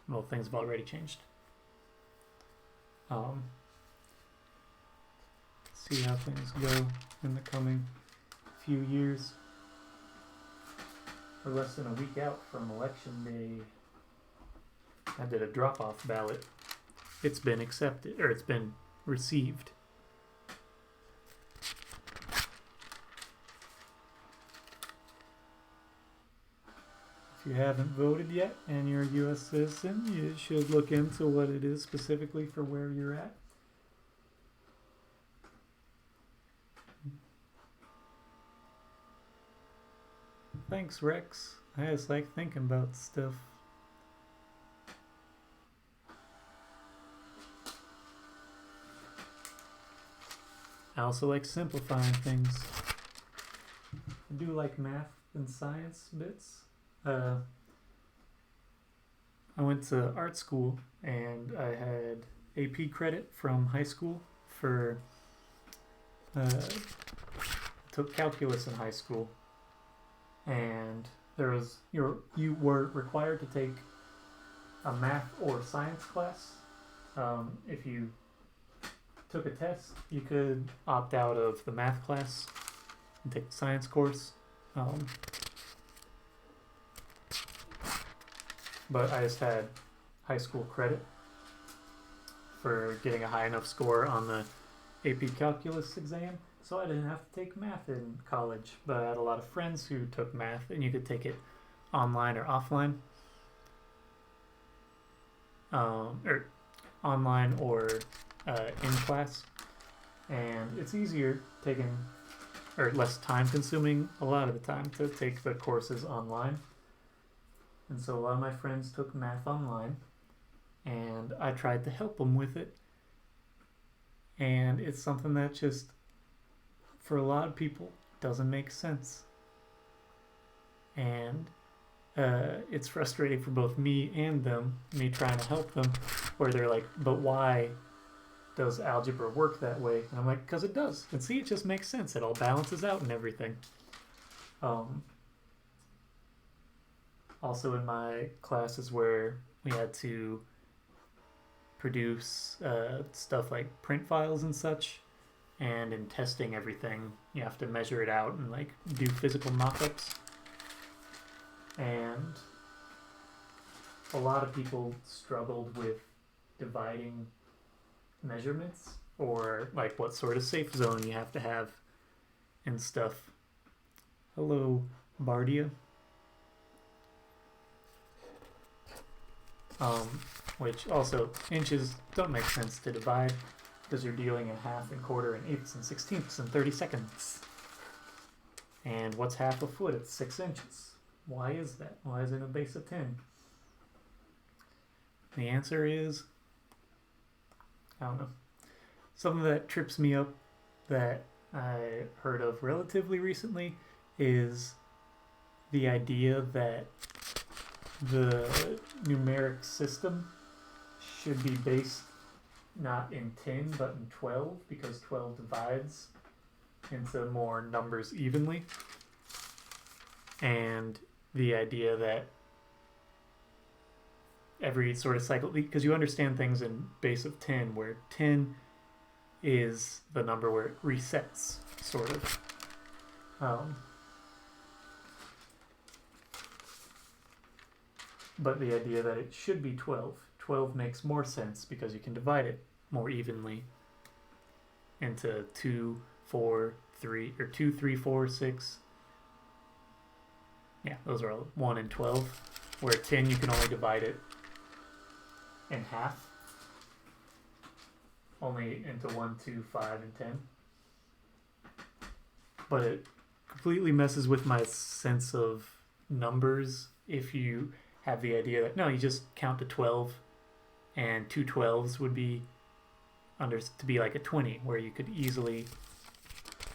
Well, things have already changed. See how things go in the coming few years. We're less than a week out from election day. I did a drop-off ballot. It's been accepted, or it's been received. If you haven't voted yet and you're a U.S. citizen, you should look into what it is specifically for where you're at. Thanks, Rex. I just like thinking about stuff. I also like simplifying things. I do like math and science bits. I went to art school and I had AP credit from high school for took calculus in high school, and there was you were required to take a math or science class. If you took a test, you could opt out of the math class and take the science course. But I just had high school credit for getting a high enough score on the AP calculus exam, so I didn't have to take math in college. But I had a lot of friends who took math, and you could take it online or offline. Or online or in class. And it's easier taking, or less time consuming a lot of the time, to take the courses online. And so a lot of my friends took math online, and I tried to help them with it. And it's something that just, for a lot of people, doesn't make sense. And it's frustrating for both me and them, me trying to help them, where they're like, but why does algebra work that way? And I'm like, because it does. And see, it just makes sense. It all balances out and everything. Also in my classes where we had to produce stuff like print files and such, and in testing everything, you have to measure it out and like do physical mock-ups. And a lot of people struggled with dividing measurements, or like what sort of safe zone you have to have and stuff. Hello, Bardia. Which also, inches don't make sense to divide because you're dealing in half and quarter and eighths and sixteenths and 30 seconds. And what's half a foot? It's 6 inches. Why is that? Why is it a base of 10? The answer is, I don't know. Something that trips me up that I heard of relatively recently is the idea that the numeric system should be based not in 10 but in 12, because 12 divides into more numbers evenly. And the idea that every sort of cycle, because you understand things in base of 10, where 10 is the number where it resets, sort of. But the idea that it should be 12. 12 makes more sense because you can divide it more evenly into 2, 4, 3, or 2, 3, 4, 6. Yeah, those are all 1 and 12. Where 10, you can only divide it in half. Only into 1, 2, 5, and 10. But it completely messes with my sense of numbers if you have the idea that, no, you just count to 12, and 2 12s would be to be like a 20, where you could easily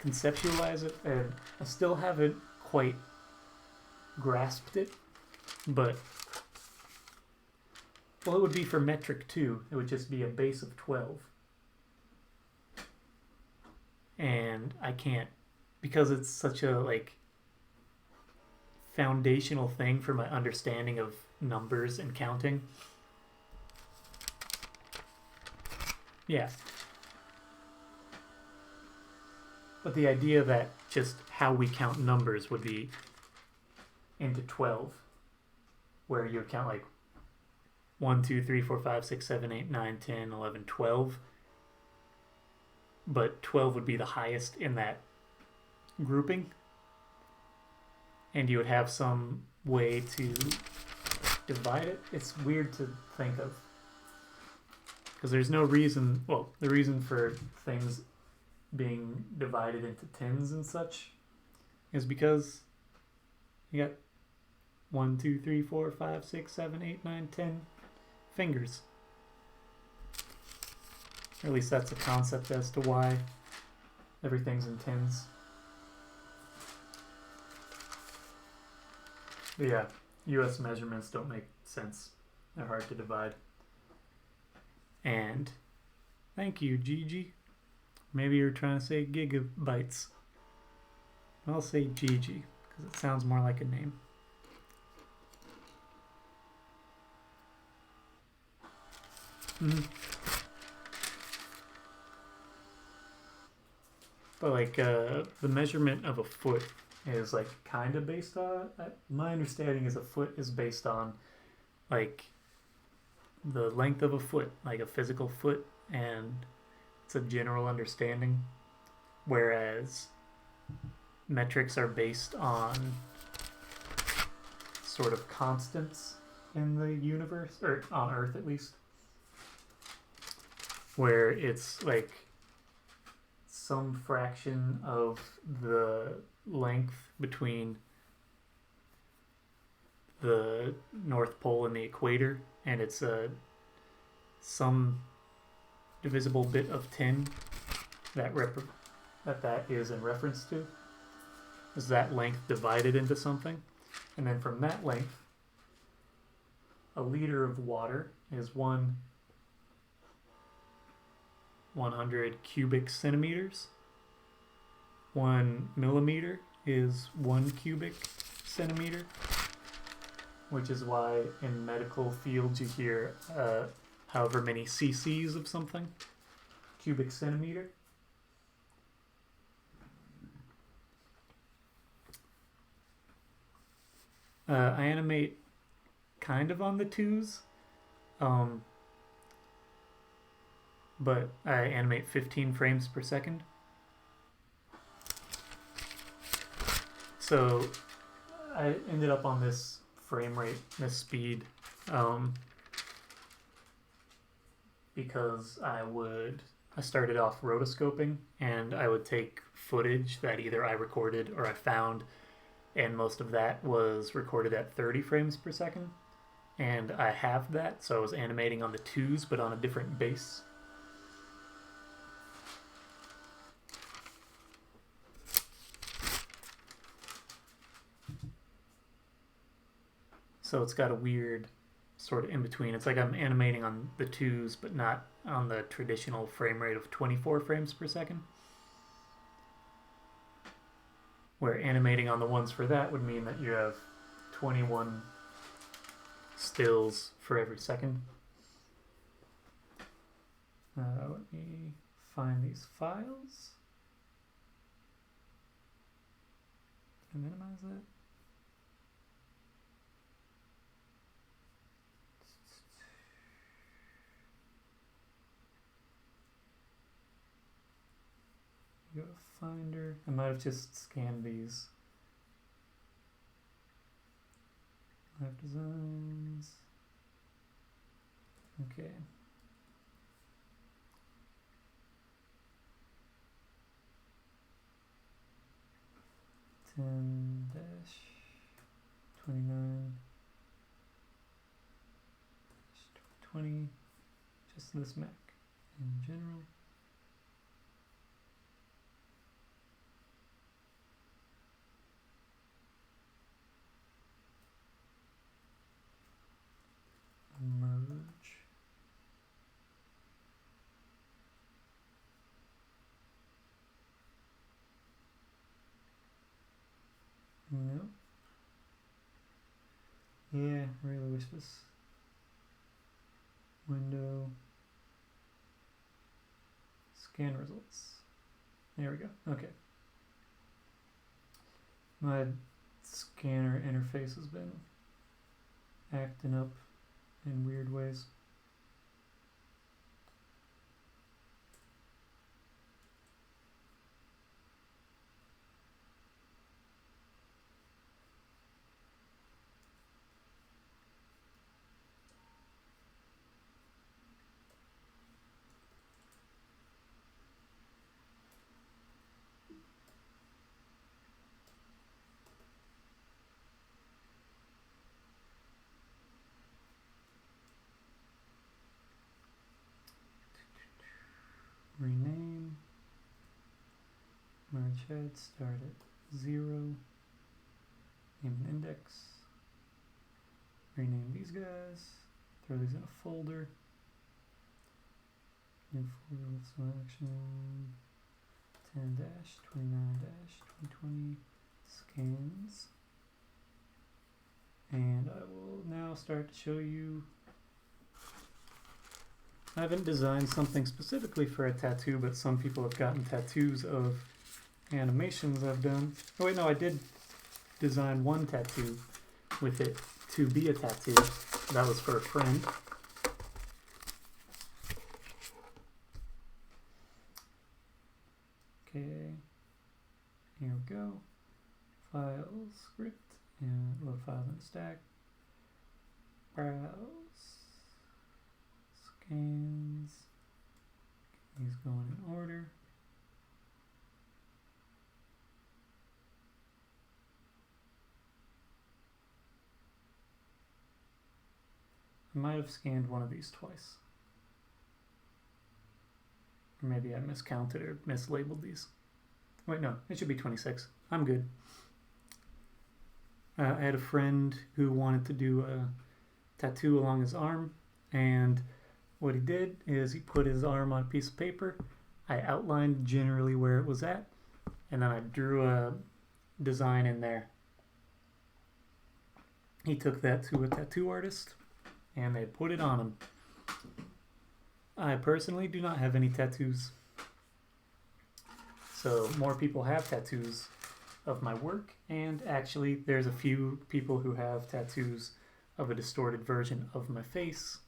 conceptualize it. And I still haven't quite grasped it, but well, it would be for metric too. It would just be a base of 12. And I can't, because it's such a foundational thing for my understanding of numbers and counting. Yeah. But the idea that just how we count numbers would be into 12, where you would count 1, 2, 3, 4, 5, 6, 7, 8, 9, 10, 11, 12. But 12 would be the highest in that grouping. And you would have some way to divide it. It's weird to think of. Because there's no reason, well, the reason for things being divided into tens and such is because you got 1, 2, 3, 4, 5, 6, 7, 8, 9, 10 fingers. Or at least that's a concept as to why everything's in tens. But yeah, US measurements don't make sense. They're hard to divide. And thank you, Gigi. Maybe you're trying to say gigabytes. I'll say Gigi because it sounds more like a name. But the measurement of a foot is kind of based on, my understanding is a foot is based on the length of a foot, like a physical foot, and it's a general understanding, whereas metrics are based on sort of constants in the universe, or on Earth at least, where it's some fraction of the length between the North Pole and the equator, and it's some divisible bit of 10 that is in reference to, is that length divided into something, and then from that length, a liter of water is 100 cubic centimeters. 1 millimeter is 1 cubic centimeter, which is why in medical fields you hear however many cc's of something, cubic centimeter. I animate kind of on the twos, but I animate 15 frames per second. So I ended up on this frame rate, this speed, because I started off rotoscoping, and I would take footage that either I recorded or I found, and most of that was recorded at 30 frames per second. And I have that, so I was animating on the 2s but on a different base. So it's got a weird sort of in between. It's like I'm animating on the 2s but not on the traditional frame rate of 24 frames per second. Where animating on the ones for that would mean that you have 21 stills for every second. Let me find these files and minimize that. Go to Finder. I might have just scanned these. Live designs. Okay. -29-20, just this Mac in general. Merge. Nope. Yeah, really wish this window scan results. There we go. Okay. My scanner interface has been acting up in weird ways. Rename. Merge head, start at 0. Name an index. Rename these guys. Throw these in a folder. New folder with selection. 10-29-2020 scans. And I will now start to show you. I haven't designed something specifically for a tattoo, but some people have gotten tattoos of animations I've done. Oh wait, no, I did design one tattoo with it to be a tattoo. That was for a friend. Okay, here we go. File, script, and load files in stack. Browse. Scans. These going in order. I might have scanned one of these twice. Or maybe I miscounted or mislabeled these. Wait, no, it should be 26. I'm good. I had a friend who wanted to do a tattoo along his arm, and what he did is he put his arm on a piece of paper. I outlined generally where it was at, and then I drew a design in there. He took that to a tattoo artist, and they put it on him. I personally do not have any tattoos. So more people have tattoos of my work, and actually there's a few people who have tattoos of a distorted version of my face.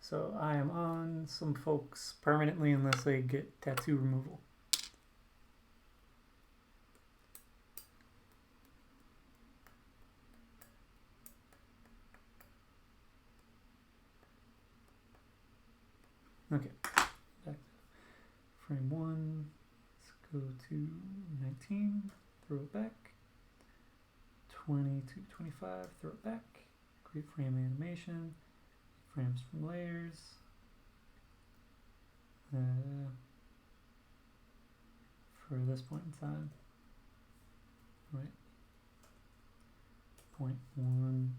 So I am on some folks permanently unless they get tattoo removal. Okay, back to frame 1, let's go to 19, throw it back, 20 to 25, throw it back, create frame animation, frames from layers, for this point in time, right, point 1,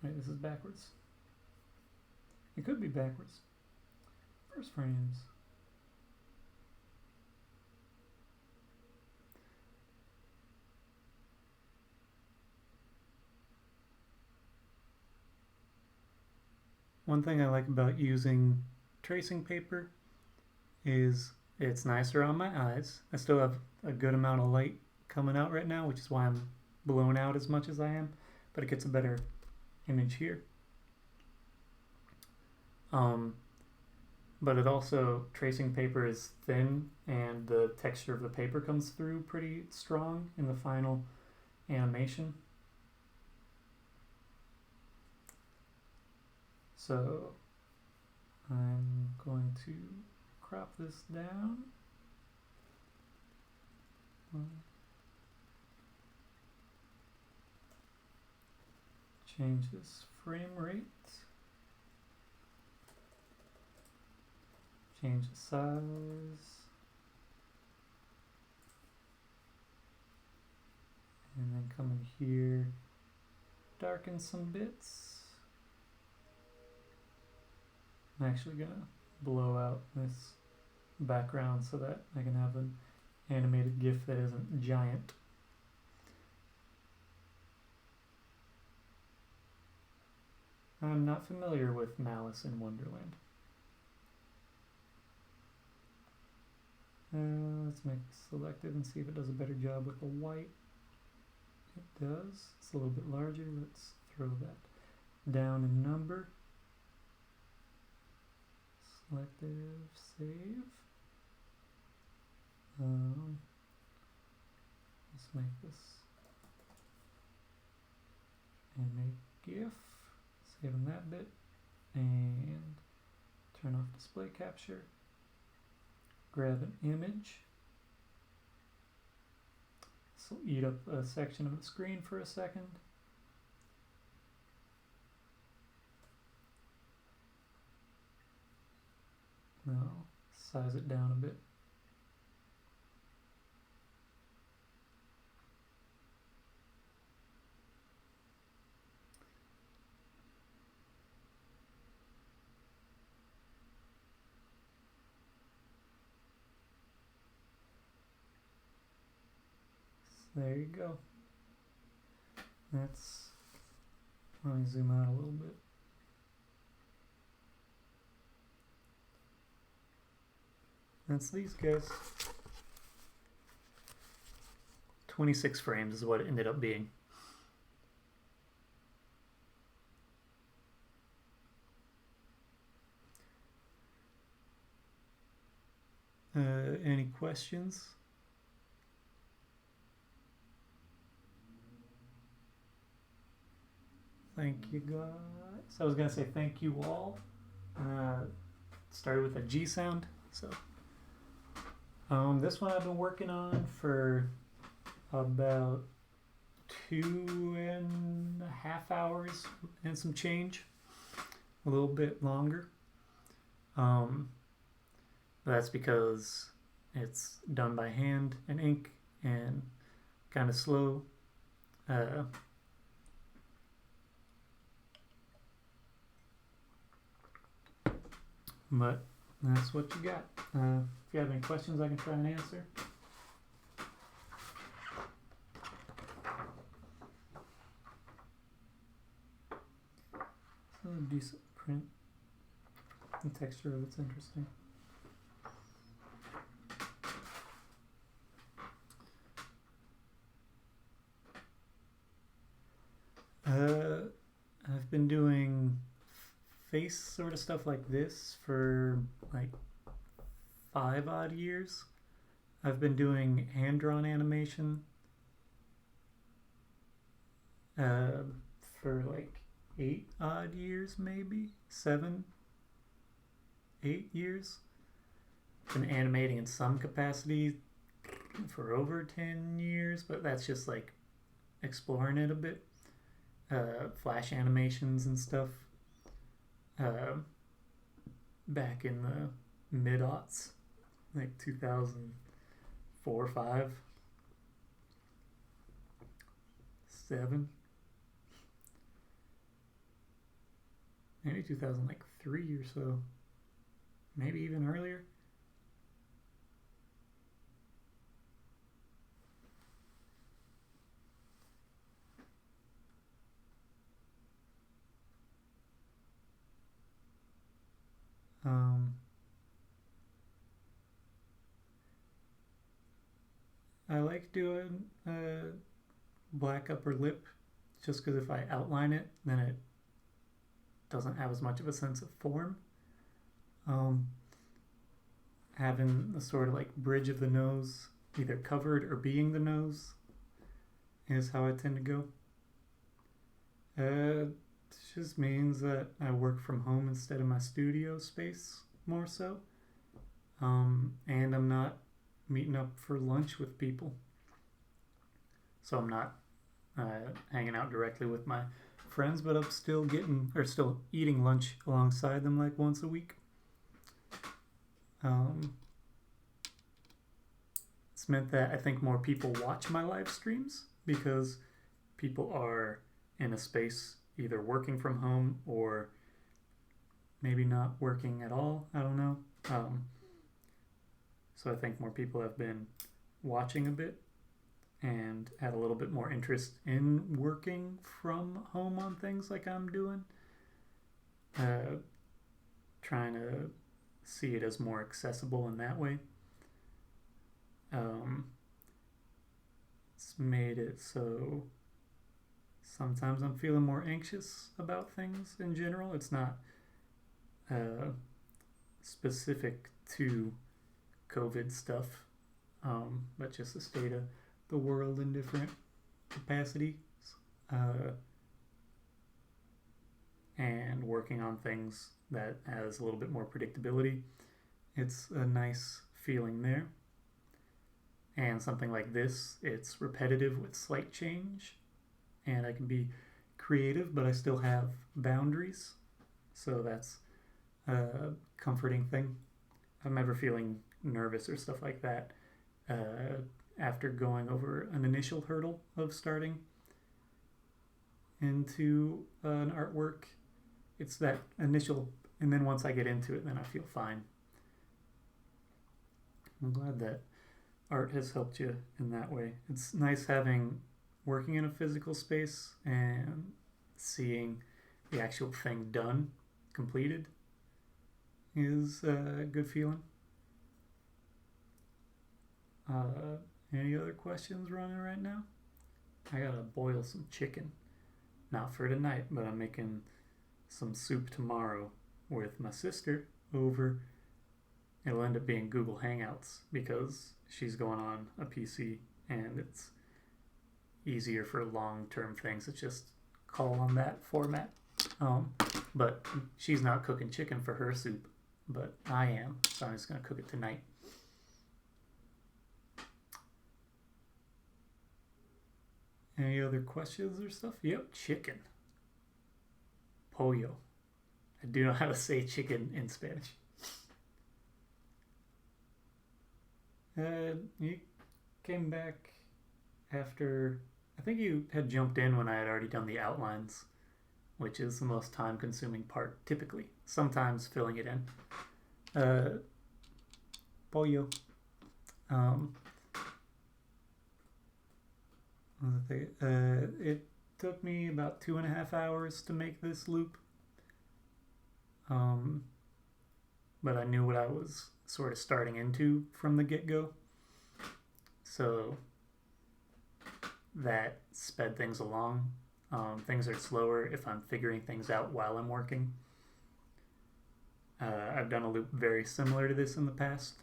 right, this is backwards, it could be backwards, first frames, one thing I like about using tracing paper is it's nicer on my eyes. I still have a good amount of light coming out right now, which is why I'm blown out as much as I am, but it gets a better image here. But it also, tracing paper is thin and the texture of the paper comes through pretty strong in the final animation. So I'm going to crop this down. Change this frame rate. Change the size. And then come in here, darken some bits. I'm actually gonna blow out this background so that I can have an animated GIF that isn't giant. I'm not familiar with Malice in Wonderland. Let's make it selective and see if it does a better job with the white. It does. It's a little bit larger. Let's throw that down in number. Selective, save. Let's make this animate GIF. Saving that bit and turn off display capture. Grab an image. This will eat up a section of the screen for a second. Now, size it down a bit. There you go. Let me zoom out a little bit. That's these guys. 26 frames is what it ended up being. Any questions? Thank you guys. I was gonna say thank you all. Started with a G sound, so. This one I've been working on for about 2.5 hours and some change, a little bit longer. That's because it's done by hand and ink and kind of slow. But that's what you got. If you have any questions, I can try and answer. So decent print. The texture of it's interesting. I've been doing face sort of stuff like this for like 5 odd years. I've been doing hand-drawn animation for like 8 odd years, maybe 7, 8 years. been animating in some capacity for over 10 years, but that's just like exploring it a bit. Flash animations and stuff. Back in the mid-aughts, like 2004, 5, 7, maybe 2003 or so, maybe even earlier. I like doing black upper lip just because if I outline it, then it doesn't have as much of a sense of form. Having the sort of like bridge of the nose either covered or being the nose is how I tend to go. It just means that I work from home instead of my studio space more so. And I'm not meeting up for lunch with people. So I'm not hanging out directly with my friends, but I'm still eating lunch alongside them like once a week. It's meant that I think more people watch my live streams because people are in a space either working from home or maybe not working at all. I don't know. So I think more people have been watching a bit and had a little bit more interest in working from home on things like I'm doing. Trying to see it as more accessible in that way. It's made it so sometimes I'm feeling more anxious about things in general. It's not specific to COVID stuff, but just the state of the world in different capacities. And working on things that has a little bit more predictability. It's a nice feeling there. And something like this, it's repetitive with slight change, and I can be creative, but I still have boundaries. So that's a comforting thing. If I'm ever feeling nervous or stuff like that, after going over an initial hurdle of starting into an artwork, it's that initial, and then once I get into it, then I feel fine. I'm glad that art has helped you in that way. It's nice working in a physical space and seeing the actual thing done, completed, is a good feeling. Any other questions running right now? I gotta boil some chicken. Not for tonight, but I'm making some soup tomorrow with my sister over. It'll end up being Google Hangouts because she's going on a PC and it's easier for long-term things. It's just call on that format. But she's not cooking chicken for her soup, but I am, so I'm just going to cook it tonight. Any other questions or stuff? Yep, chicken. Pollo. I do know how to say chicken in Spanish. You came back after, I think you had jumped in when I had already done the which is the most time-consuming part, typically. Sometimes filling it in. Pollo. It took me about 2.5 hours to make this loop. But I knew what I was sort of starting into from the get-go. So that sped things along. Things are slower if I'm figuring things out while I'm working. I've done a loop very similar to this in the past.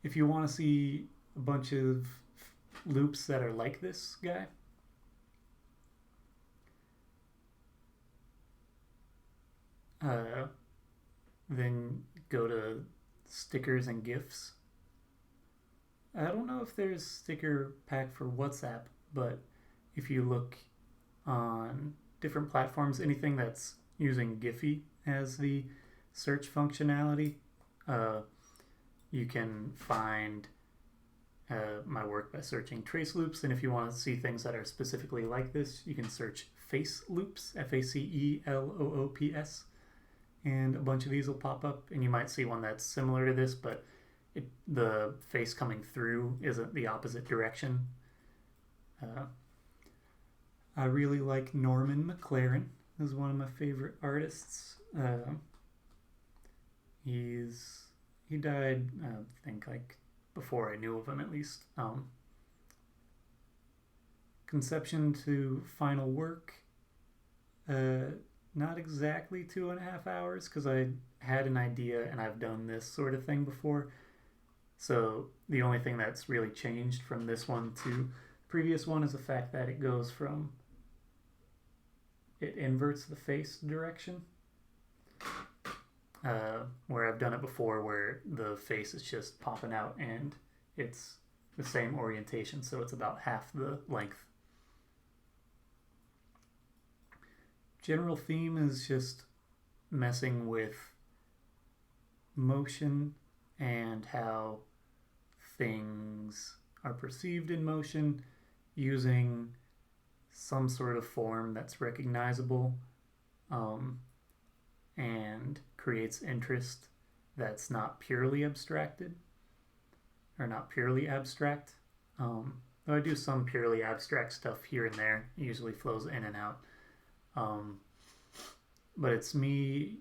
If you want to see a bunch of loops that are like this guy, then go to stickers and GIFs. I don't know if there's sticker pack for WhatsApp, but if you look on different platforms, anything that's using Giphy as the search functionality, you can find my work by searching TraceLoops. And if you want to see things that are specifically like this, you can search Faceloops, Faceeloops, and a bunch of these will pop up. And you might see one that's similar to this, but the face coming through isn't the opposite direction. I really like Norman McLaren. Is one of my favorite artists. He died, I think, like before I knew of him, at least. Conception to final work, not exactly 2.5 hours, because I had an idea and I've done this sort of thing before. So the only thing that's really changed from this one to the previous one is the fact that it goes from, it inverts the face direction, where I've done it before where the face is just popping out and it's the same orientation, so it's about half the length. General theme is just messing with motion and how things are perceived in motion using some sort of form that's recognizable, and creates interest that's not purely abstracted or not purely abstract. Though I do some purely abstract stuff here and there, it usually flows in and out. But it's me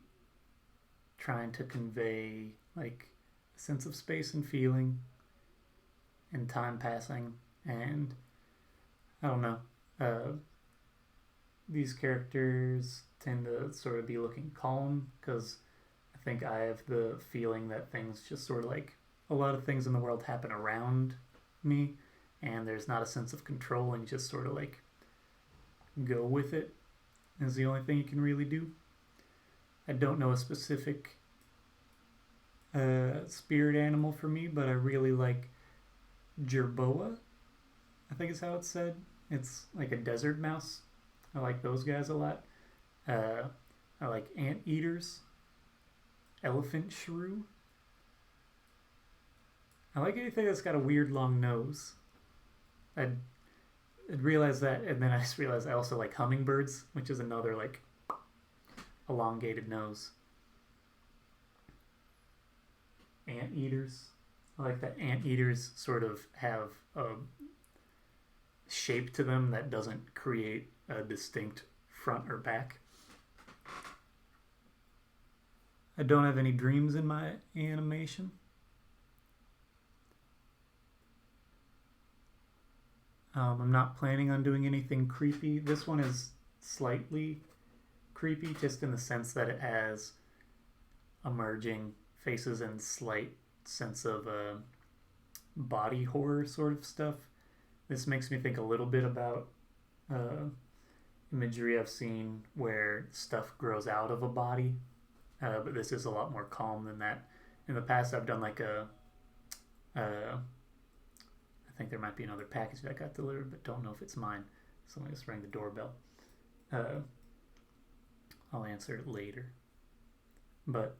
trying to convey like a sense of space and feeling and time passing, and I don't know, these characters tend to sort of be looking calm because I think I have the feeling that things just sort of like a lot of things in the world happen around me and there's not a sense of control and you just sort of like go with it is the only thing you can really do. I don't know a specific spirit animal for me, but I really like jerboa, I think is how it's said. It's like a desert mouse. I like those guys a lot. I like anteaters, elephant shrew. I like anything that's got a weird long nose. I'd realized that, and then I just realized I also like hummingbirds, which is another like elongated nose. Anteaters. I like that anteaters sort of have a shape to them that doesn't create a distinct front or back. I don't have any dreams in my animation. I'm not planning on doing anything creepy. This one is slightly creepy just in the sense that it has emerging faces and slight sense of body horror sort of stuff. This makes me think a little bit about imagery I've seen where stuff grows out of a body, but this is a lot more calm than that. In the past, I've done like I think there might be another package that got delivered, but don't know if it's mine. Someone just rang the doorbell. I'll answer it later. But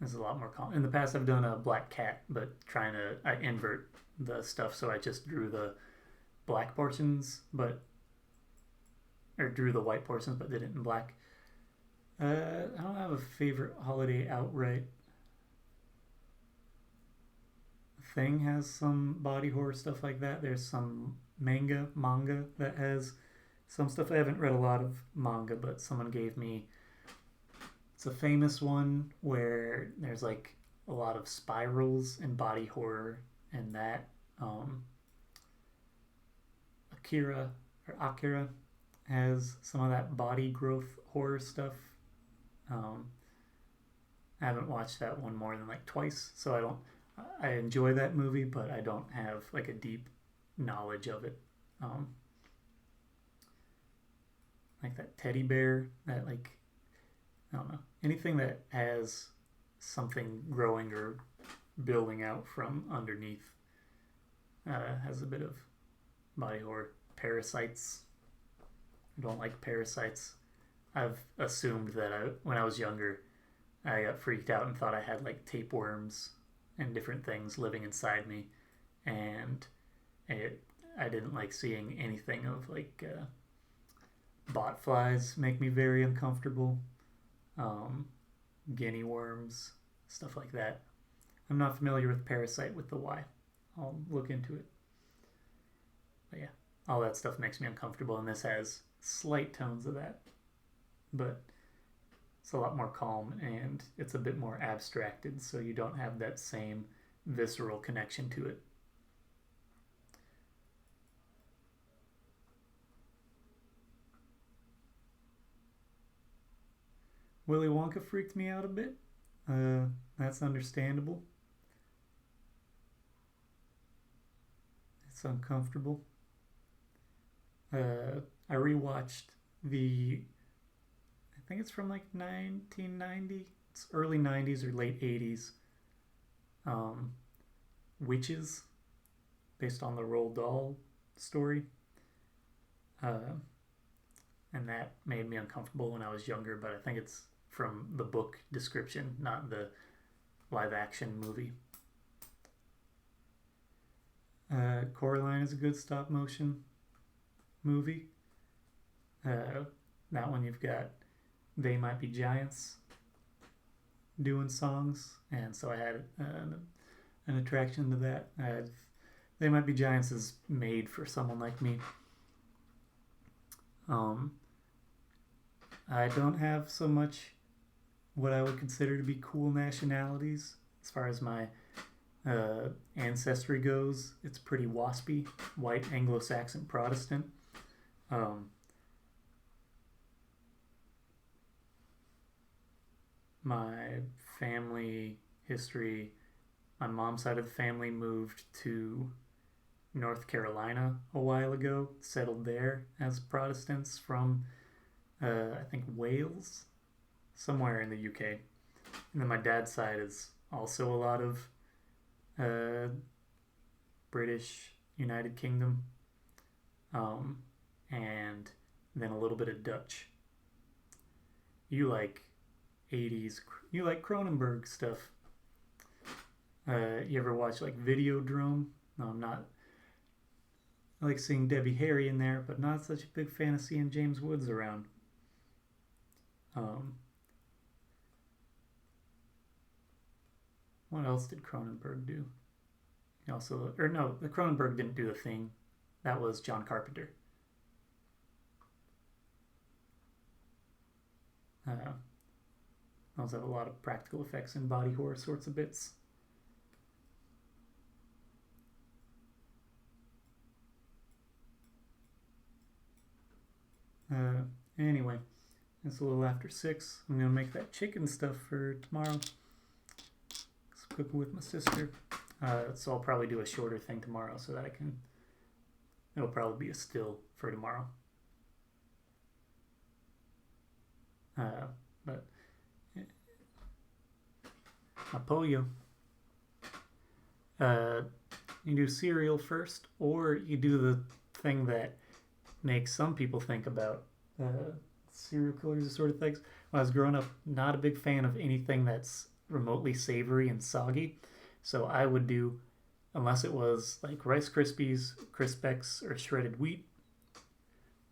this is a lot more calm. In the past, I've done a black cat, but I invert the stuff, so I just drew the black portions, or drew the white portions, but did it in black. I don't have a favorite holiday outright. Thing has some body horror stuff like that. There's some manga that has some stuff. I haven't read a lot of manga, but someone gave me, it's a famous one where there's like a lot of spirals and body horror, and that Akira has some of that body growth horror stuff. I haven't watched that one more than like twice, so I enjoy that movie, but I don't have like a deep knowledge of it. Like that teddy bear, that like, I don't know. anything that has something growing or building out from underneath has a bit of body horror. Parasites. I don't like parasites. I've assumed that when I was younger, I got freaked out and thought I had like tapeworms and different things living inside me, and I didn't like seeing anything of like bot flies make me very uncomfortable. Guinea worms, stuff like that. I'm not familiar with parasite with the Y. I'll look into it. But yeah, all that stuff makes me uncomfortable, and this has slight tones of that. But it's a lot more calm, and it's a bit more abstracted, so you don't have that same visceral connection to it. Willy Wonka freaked me out a bit. That's understandable. It's uncomfortable. I rewatched I think it's from like 1990. It's early 90s or late 80s. Witches, based on the Roald Dahl story. And that made me uncomfortable when I was younger, but I think it's from the book description, not the live action movie. Coraline is a good stop motion movie. That one you've got They Might Be Giants doing songs, and so I had an attraction to that. They Might Be Giants is made for someone like me. I don't have so much what I would consider to be cool nationalities as far as my ancestry goes. It's pretty waspy, white Anglo-Saxon Protestant. My family history, my mom's side of the family moved to North Carolina a while ago, settled there as Protestants from I think Wales, somewhere in the UK. And then my dad's side is also a lot of British, United Kingdom, and then a little bit of Dutch. You like 80s, you like Cronenberg stuff. You ever watch like Videodrome? No, I'm not. I like seeing Debbie Harry in there, but not such a big fan of seeing James Woods around. What else did Cronenberg do? He also, or no, the Cronenberg didn't do The Thing. That was John Carpenter. Those have a lot of practical effects and body horror sorts of bits. Anyway, it's a little after 6. I'm gonna make that chicken stuff for tomorrow. So cooking with my sister. So I'll probably do a shorter thing tomorrow so that it'll probably be a still for tomorrow. But apoyo. You do cereal first, or you do the thing that makes some people think about serial killers and sort of things. When I was growing up, not a big fan of anything that's remotely savory and soggy. So I would do, unless it was like Rice Krispies, Crispex, or shredded wheat,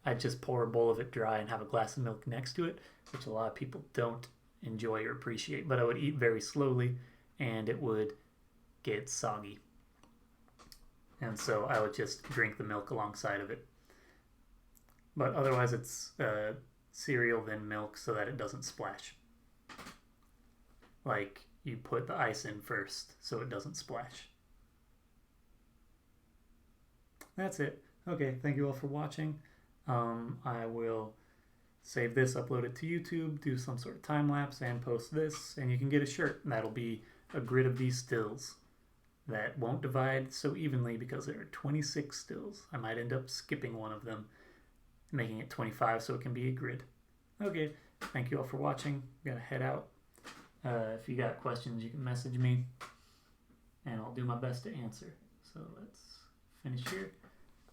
I'd just pour a bowl of it dry and have a glass of milk next to it, which a lot of people don't enjoy or appreciate. But I would eat very slowly, and it would get soggy. And so I would just drink the milk alongside of it. But otherwise it's cereal then milk so that it doesn't splash. Like you put the ice in first so it doesn't splash. That's it. Okay, thank you all for watching. I will save this, upload it to YouTube, do some sort of time lapse, and post this, and you can get a shirt. That'll be a grid of these stills that won't divide so evenly because there are 26 stills. I might end up skipping one of them, making it 25 so it can be a grid. Okay, thank you all for watching. Gotta head out. If you got questions, you can message me, and I'll do my best to answer. So let's finish here.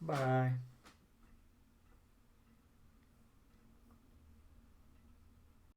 Bye.